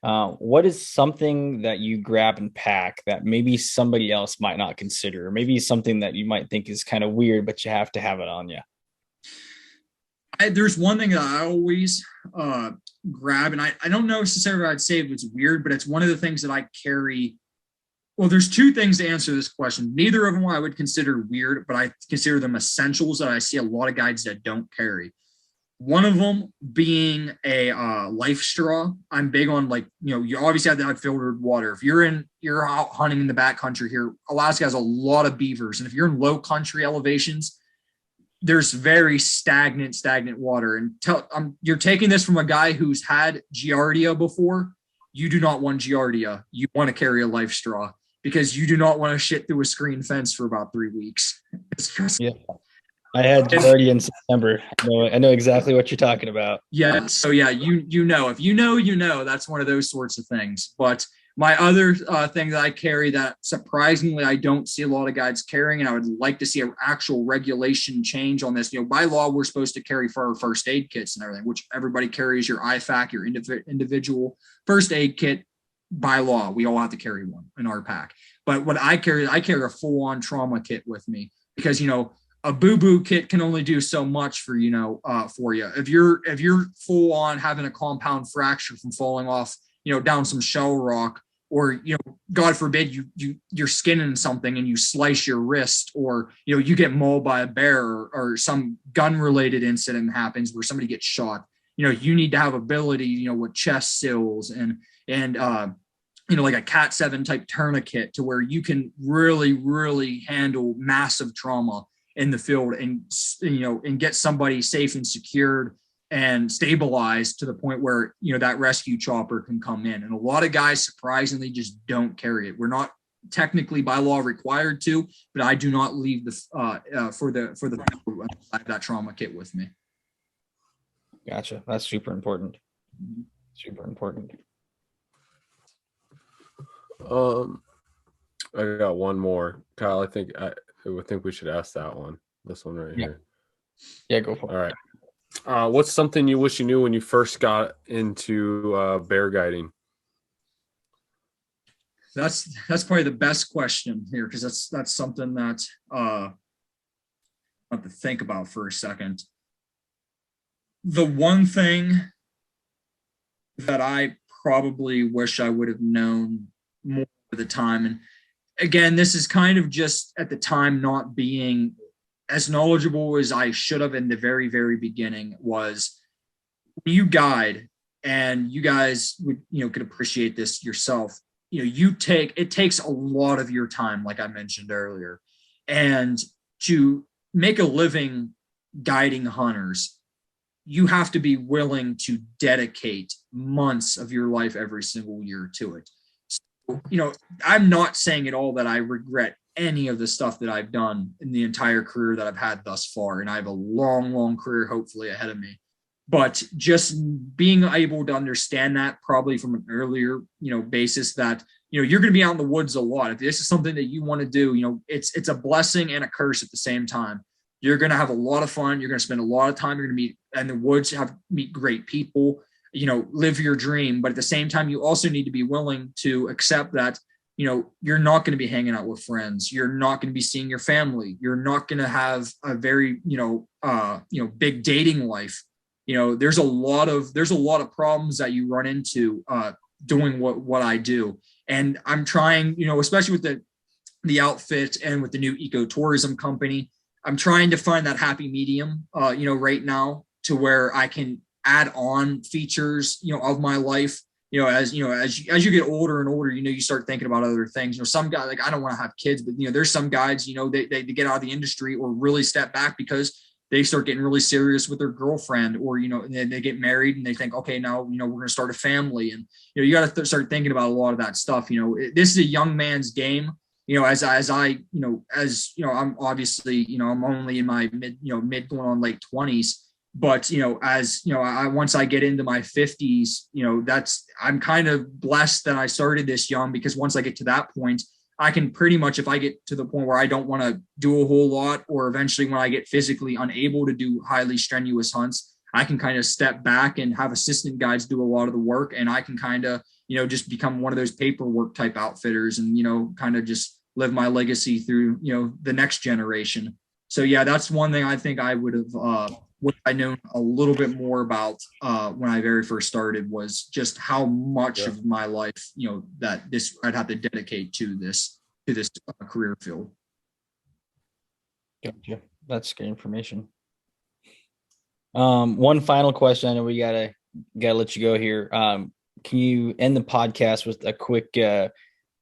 What is something that you grab and pack that maybe somebody else might not consider, or maybe something that you might think is kind of weird, but you have to have it on you? There's one thing that I always grab, and I don't know necessarily I'd say it's weird, but it's one of the things that I carry. Well, there's two things to answer this question. Neither of them I would consider weird, but I consider them essentials that I see a lot of guides that don't carry. One of them being a life straw. I'm big on, like, you obviously have to have filtered water. If you're out hunting in the backcountry here, Alaska has a lot of beavers. And if you're in low country elevations, there's very stagnant water. And you're taking this from a guy who's had Giardia before. You do not want Giardia. You want to carry a life straw because you do not want to shit through a screen fence for about 3 weeks. Yeah. I had Giardia in September. I know exactly what you're talking about. Yeah. So yeah, if you know, that's one of those sorts of things. But my other thing that I carry that surprisingly I don't see a lot of guides carrying, and I would like to see an actual regulation change on this. By law, we're supposed to carry for our first aid kits and everything, which everybody carries your IFAC, your individual first aid kit. By law, we all have to carry one in our pack. But what I carry a full-on trauma kit with me because, a boo-boo kit can only do so much for you. If you're full on having a compound fracture from falling off, down some shell rock, or God forbid you're skinning something and you slice your wrist, or you get mauled by a bear, or some gun-related incident happens where somebody gets shot. You need to have ability, with chest seals and like a Cat 7 type tourniquet to where you can really, really handle massive trauma in the field and get somebody safe and secured and stabilized to the point where, that rescue chopper can come in. And a lot of guys surprisingly just don't carry it. We're not technically by law required to, but I do not leave I have that trauma kit with me. Gotcha. That's super important. Super important. I got one more, Kyle. I think we should ask that one. This one right here. Yeah, go for it. All right. What's something you wish you knew when you first got into bear guiding? That's probably the best question here, because that's something that I have to think about for a second. The one thing that I probably wish I would have known more at the time, and again, this is kind of just at the time not being as knowledgeable as I should have in the very, very beginning, was when you guide, and you guys would, could appreciate this yourself. It takes a lot of your time, like I mentioned earlier, and to make a living guiding hunters, you have to be willing to dedicate months of your life every single year to it. So, I'm not saying at all that I regret any of the stuff that I've done in the entire career that I've had thus far. And I have a long, long career, hopefully, ahead of me. But just being able to understand that probably from an earlier, basis, that, you're going to be out in the woods a lot. If this is something that you want to do, it's a blessing and a curse at the same time. You're going to have a lot of fun. You're going to spend a lot of time. You're going to meet in the woods, meet great people, live your dream. But at the same time, you also need to be willing to accept that, you're not going to be hanging out with friends. You're not going to be seeing your family. You're not going to have a very, big dating life. There's a lot of problems that you run into doing what I do. And I'm trying, especially with the outfit and with the new ecotourism company, I'm trying to find that happy medium, right now, to where I can add on features, of my life, as you get older and older, you start thinking about other things. Some guys, like, I don't want to have kids, but there's some guys, they get out of the industry or really step back because they start getting really serious with their girlfriend, or, they get married and they think, okay, now, we're going to start a family. And, you got to start thinking about a lot of that stuff. This is a young man's game. I'm obviously, I'm only in my mid going on late 20s, but, once I get into my 50s, I'm kind of blessed that I started this young, because once I get to that point, I can pretty much, if I get to the point where I don't want to do a whole lot, or eventually when I get physically unable to do highly strenuous hunts, I can kind of step back and have assistant guides do a lot of the work. And I can kind of, just become one of those paperwork type outfitters and, kind of just live my legacy through, the next generation. So yeah, that's one thing I think I would have, what I known a little bit more about when I very first started was just how much of my life, that I'd have to dedicate to this career field. Gotcha. That's good information. One final question. I know we gotta let you go here. Can you end the podcast with a quick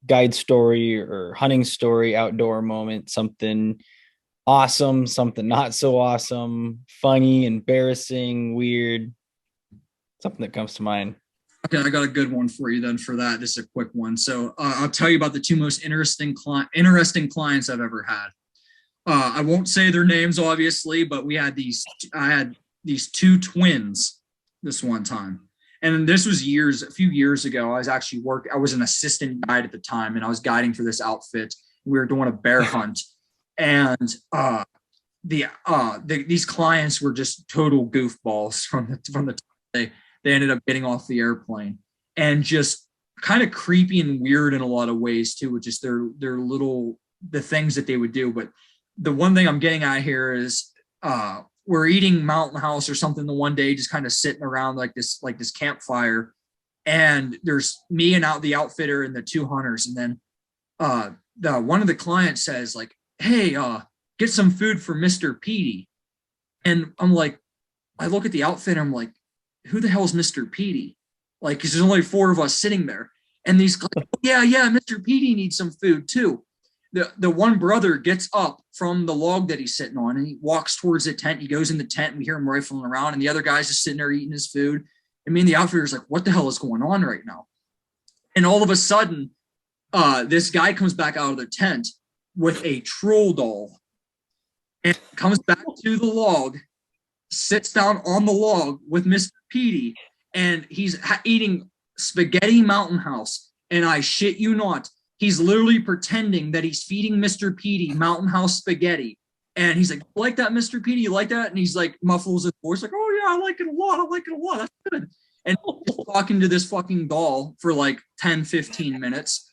guide story or hunting story, outdoor moment, something awesome, something not so awesome, funny, embarrassing, weird, something that comes to mind? Okay, I got a good one for you then for that. Just a quick one. So I'll tell you about the two most interesting clients I've ever had. I won't say their names, obviously, but I had these two twins this one time. And this was a few years ago. I was an assistant guide at the time, and I was guiding for this outfit. We were doing a bear hunt. And these clients were just total goofballs from the time they ended up getting off the airplane, and just kind of creepy and weird in a lot of ways too, with just their the things that they would do. But the one thing I'm getting at here is we're eating Mountain House or something the one day, just kind of sitting around like this campfire, and there's me and the outfitter and the two hunters, and then one of the clients says like, "Hey, get some food for Mr. Petey." And I'm like, I look at the outfitter, I'm like, who the hell is Mr. Petey? Like, because there's only four of us sitting there. And these, yeah, Mr. Petey needs some food too. The one brother gets up from the log that he's sitting on and he walks towards the tent. He goes in the tent and we hear him rifling around, and the other guy's just sitting there eating his food. And me and the outfitter's like, what the hell is going on right now? And all of a sudden, this guy comes back out of the tent with a troll doll and comes back to the log, sits down on the log with Mr. Petey, and he's eating spaghetti Mountain House. And I shit you not, he's literally pretending that he's feeding Mr. Petey Mountain House spaghetti. And he's like, like that, Mr. Petey, you like that? And he's like, muffles his voice like, oh yeah, I like it a lot. That's good. And he's talking to this fucking doll for like 10, 15 minutes.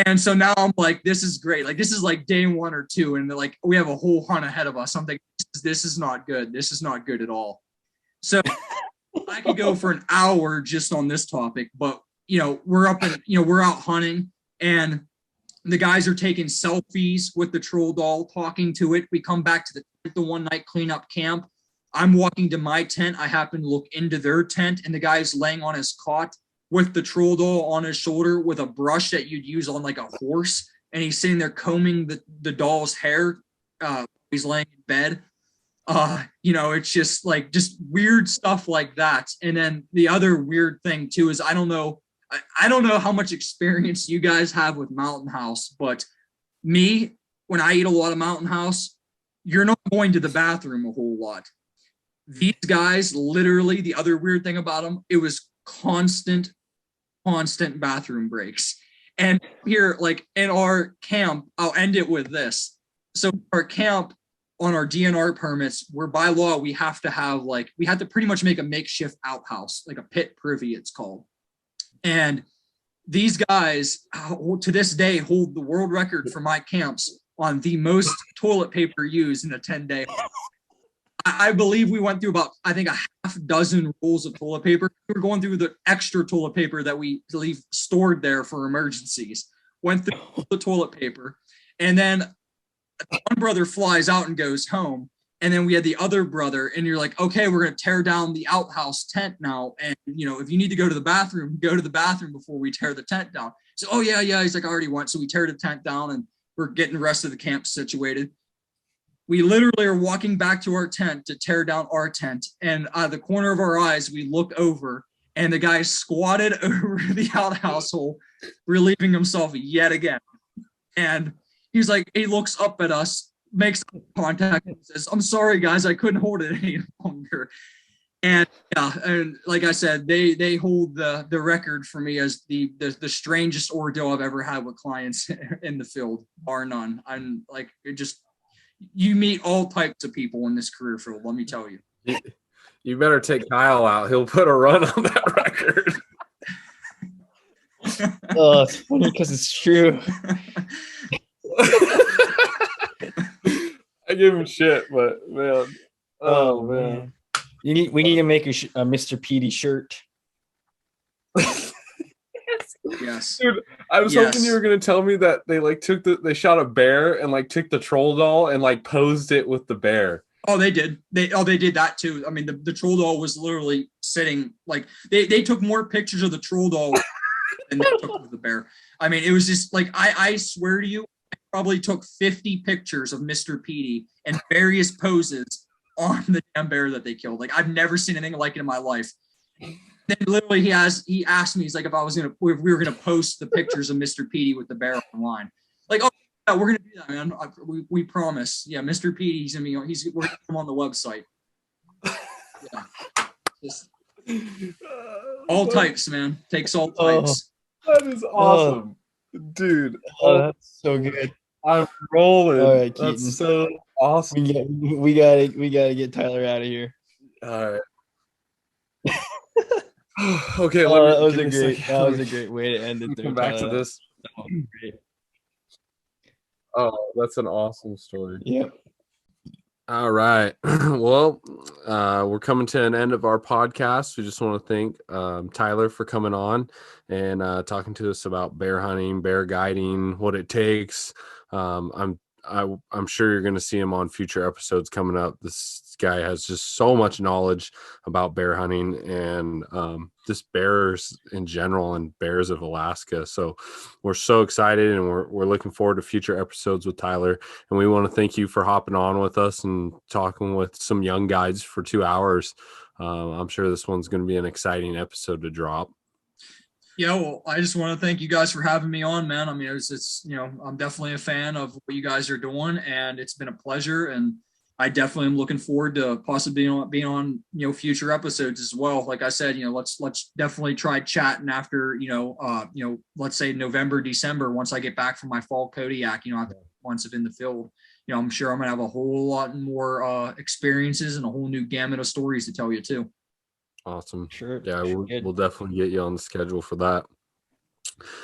And so now I'm like, this is great. Like, this is like day one or two. And like, we have a whole hunt ahead of us. I'm thinking, this is not good. This is not good at all. So I could go for an hour just on this topic, but we're out hunting, and the guys are taking selfies with the troll doll, talking to it. We come back to the one night cleanup camp. I'm walking to my tent. I happen to look into their tent, and the guy's laying on his cot with the troll doll on his shoulder with a brush that you'd use on like a horse. And he's sitting there combing the doll's hair. He's laying in bed. It's just weird stuff like that. And then the other weird thing too is I don't know how much experience you guys have with Mountain House, but me, when I eat a lot of Mountain House, you're not going to the bathroom a whole lot. These guys, literally, the other weird thing about them, it was constant bathroom breaks. And here, like in our camp, I'll end it with this. So our camp, on our DNR permits, where by law we have to pretty much make a makeshift outhouse, like a pit privy it's called. And these guys to this day hold the world record for my camps on the most toilet paper used in a 10-day. I believe we went through about, I think, a half dozen rolls of toilet paper. We were going through the extra toilet paper that we leave stored there for emergencies. Went through the toilet paper. And then one brother flies out and goes home. And then we had the other brother, and you're like, okay, we're going to tear down the outhouse tent now. And, if you need to go to the bathroom, go to the bathroom before we tear the tent down. So, oh, yeah. He's like, I already went. So we tear the tent down, and we're getting the rest of the camp situated. We literally are walking back to our tent to tear down our tent. And out of the corner of our eyes, we look over, and the guy squatted over the outhouse hole, relieving himself yet again. And he's like, he looks up at us, makes contact, and says, I'm sorry, guys, I couldn't hold it any longer. And yeah, and like I said, they hold the record for me as the strangest ordeal I've ever had with clients in the field, bar none. I'm like, it just, you meet all types of people in this career field. Let me tell you. You better take Kyle out. He'll put a run on that record. Oh, it's funny because it's true. I give him shit, but man, oh man. We need to make a Mr. Petey shirt. Yes, dude. I was hoping you were gonna tell me that they like they shot a bear and like took the troll doll and like posed it with the bear. Oh, they did. They did that too. I mean, the troll doll was literally sitting like they took more pictures of the troll doll than they took of the bear. I mean, it was just like I swear to you, I probably took 50 pictures of Mr. Petey in various poses on the damn bear that they killed. Like I've never seen anything like it in my life. Then literally he asked me, he's like, if we were gonna post the pictures of Mr. Petey with the bear online. Like, oh yeah, we're gonna do that, man. We promise. Yeah, Mr. Petey, he's gonna be we're gonna put him on the website. Yeah. Just all types, man. Takes all types. That is awesome. Dude. Oh, that's so good. I'm rolling. All right, Keaton. That's so awesome. We gotta get Tyler out of here. All right. Okay, that was a great way to end it. There, come back Tyler. to this. Great. Oh, that's an awesome story. Yep. All right. Well, we're coming to an end of our podcast. We just want to thank Tyler for coming on and talking to us about bear hunting, bear guiding, what it takes. I'm sure you're going to see him on future episodes coming up. This guy has just so much knowledge about bear hunting and just bears in general and bears of Alaska. So we're so excited and we're looking forward to future episodes with Tyler. And we want to thank you for hopping on with us and talking with some young guides for 2 hours. I'm sure this one's going to be an exciting episode to drop. Yeah, well, I just want to thank you guys for having me on, man. I mean, it's I'm definitely a fan of what you guys are doing, and it's been a pleasure. And I definitely am looking forward to possibly being on future episodes as well. Like I said, let's definitely try chatting after let's say November, December, once I get back from my fall Kodiak. After months of in the field, I'm sure I'm gonna have a whole lot more experiences and a whole new gamut of stories to tell you too. Awesome. Sure. Yeah, we'll definitely get you on the schedule for that.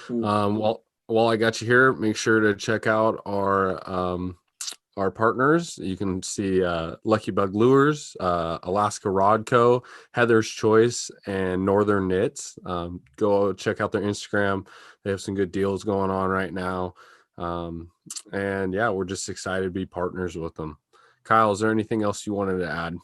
Cool. While I got you here, make sure to check out our partners. You can see Lucky Bug Lures, Alaska Rod Co., Heather's Choice, and Northern Knits. Go check out their Instagram. They have some good deals going on right now. And yeah, we're just excited to be partners with them. Kyle, is there anything else you wanted to add?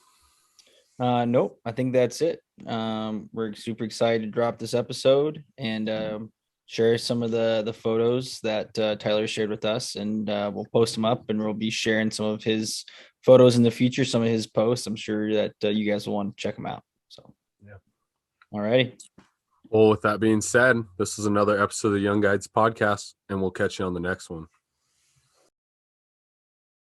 Nope, I think that's it. We're super excited to drop this episode and share some of the photos that Tyler shared with us, and we'll post them up, and we'll be sharing some of his photos in the future, some of his posts. I'm sure that you guys will want to check them out. So, yeah. All righty. Well, with that being said, this is another episode of the Young Guides podcast, and we'll catch you on the next one.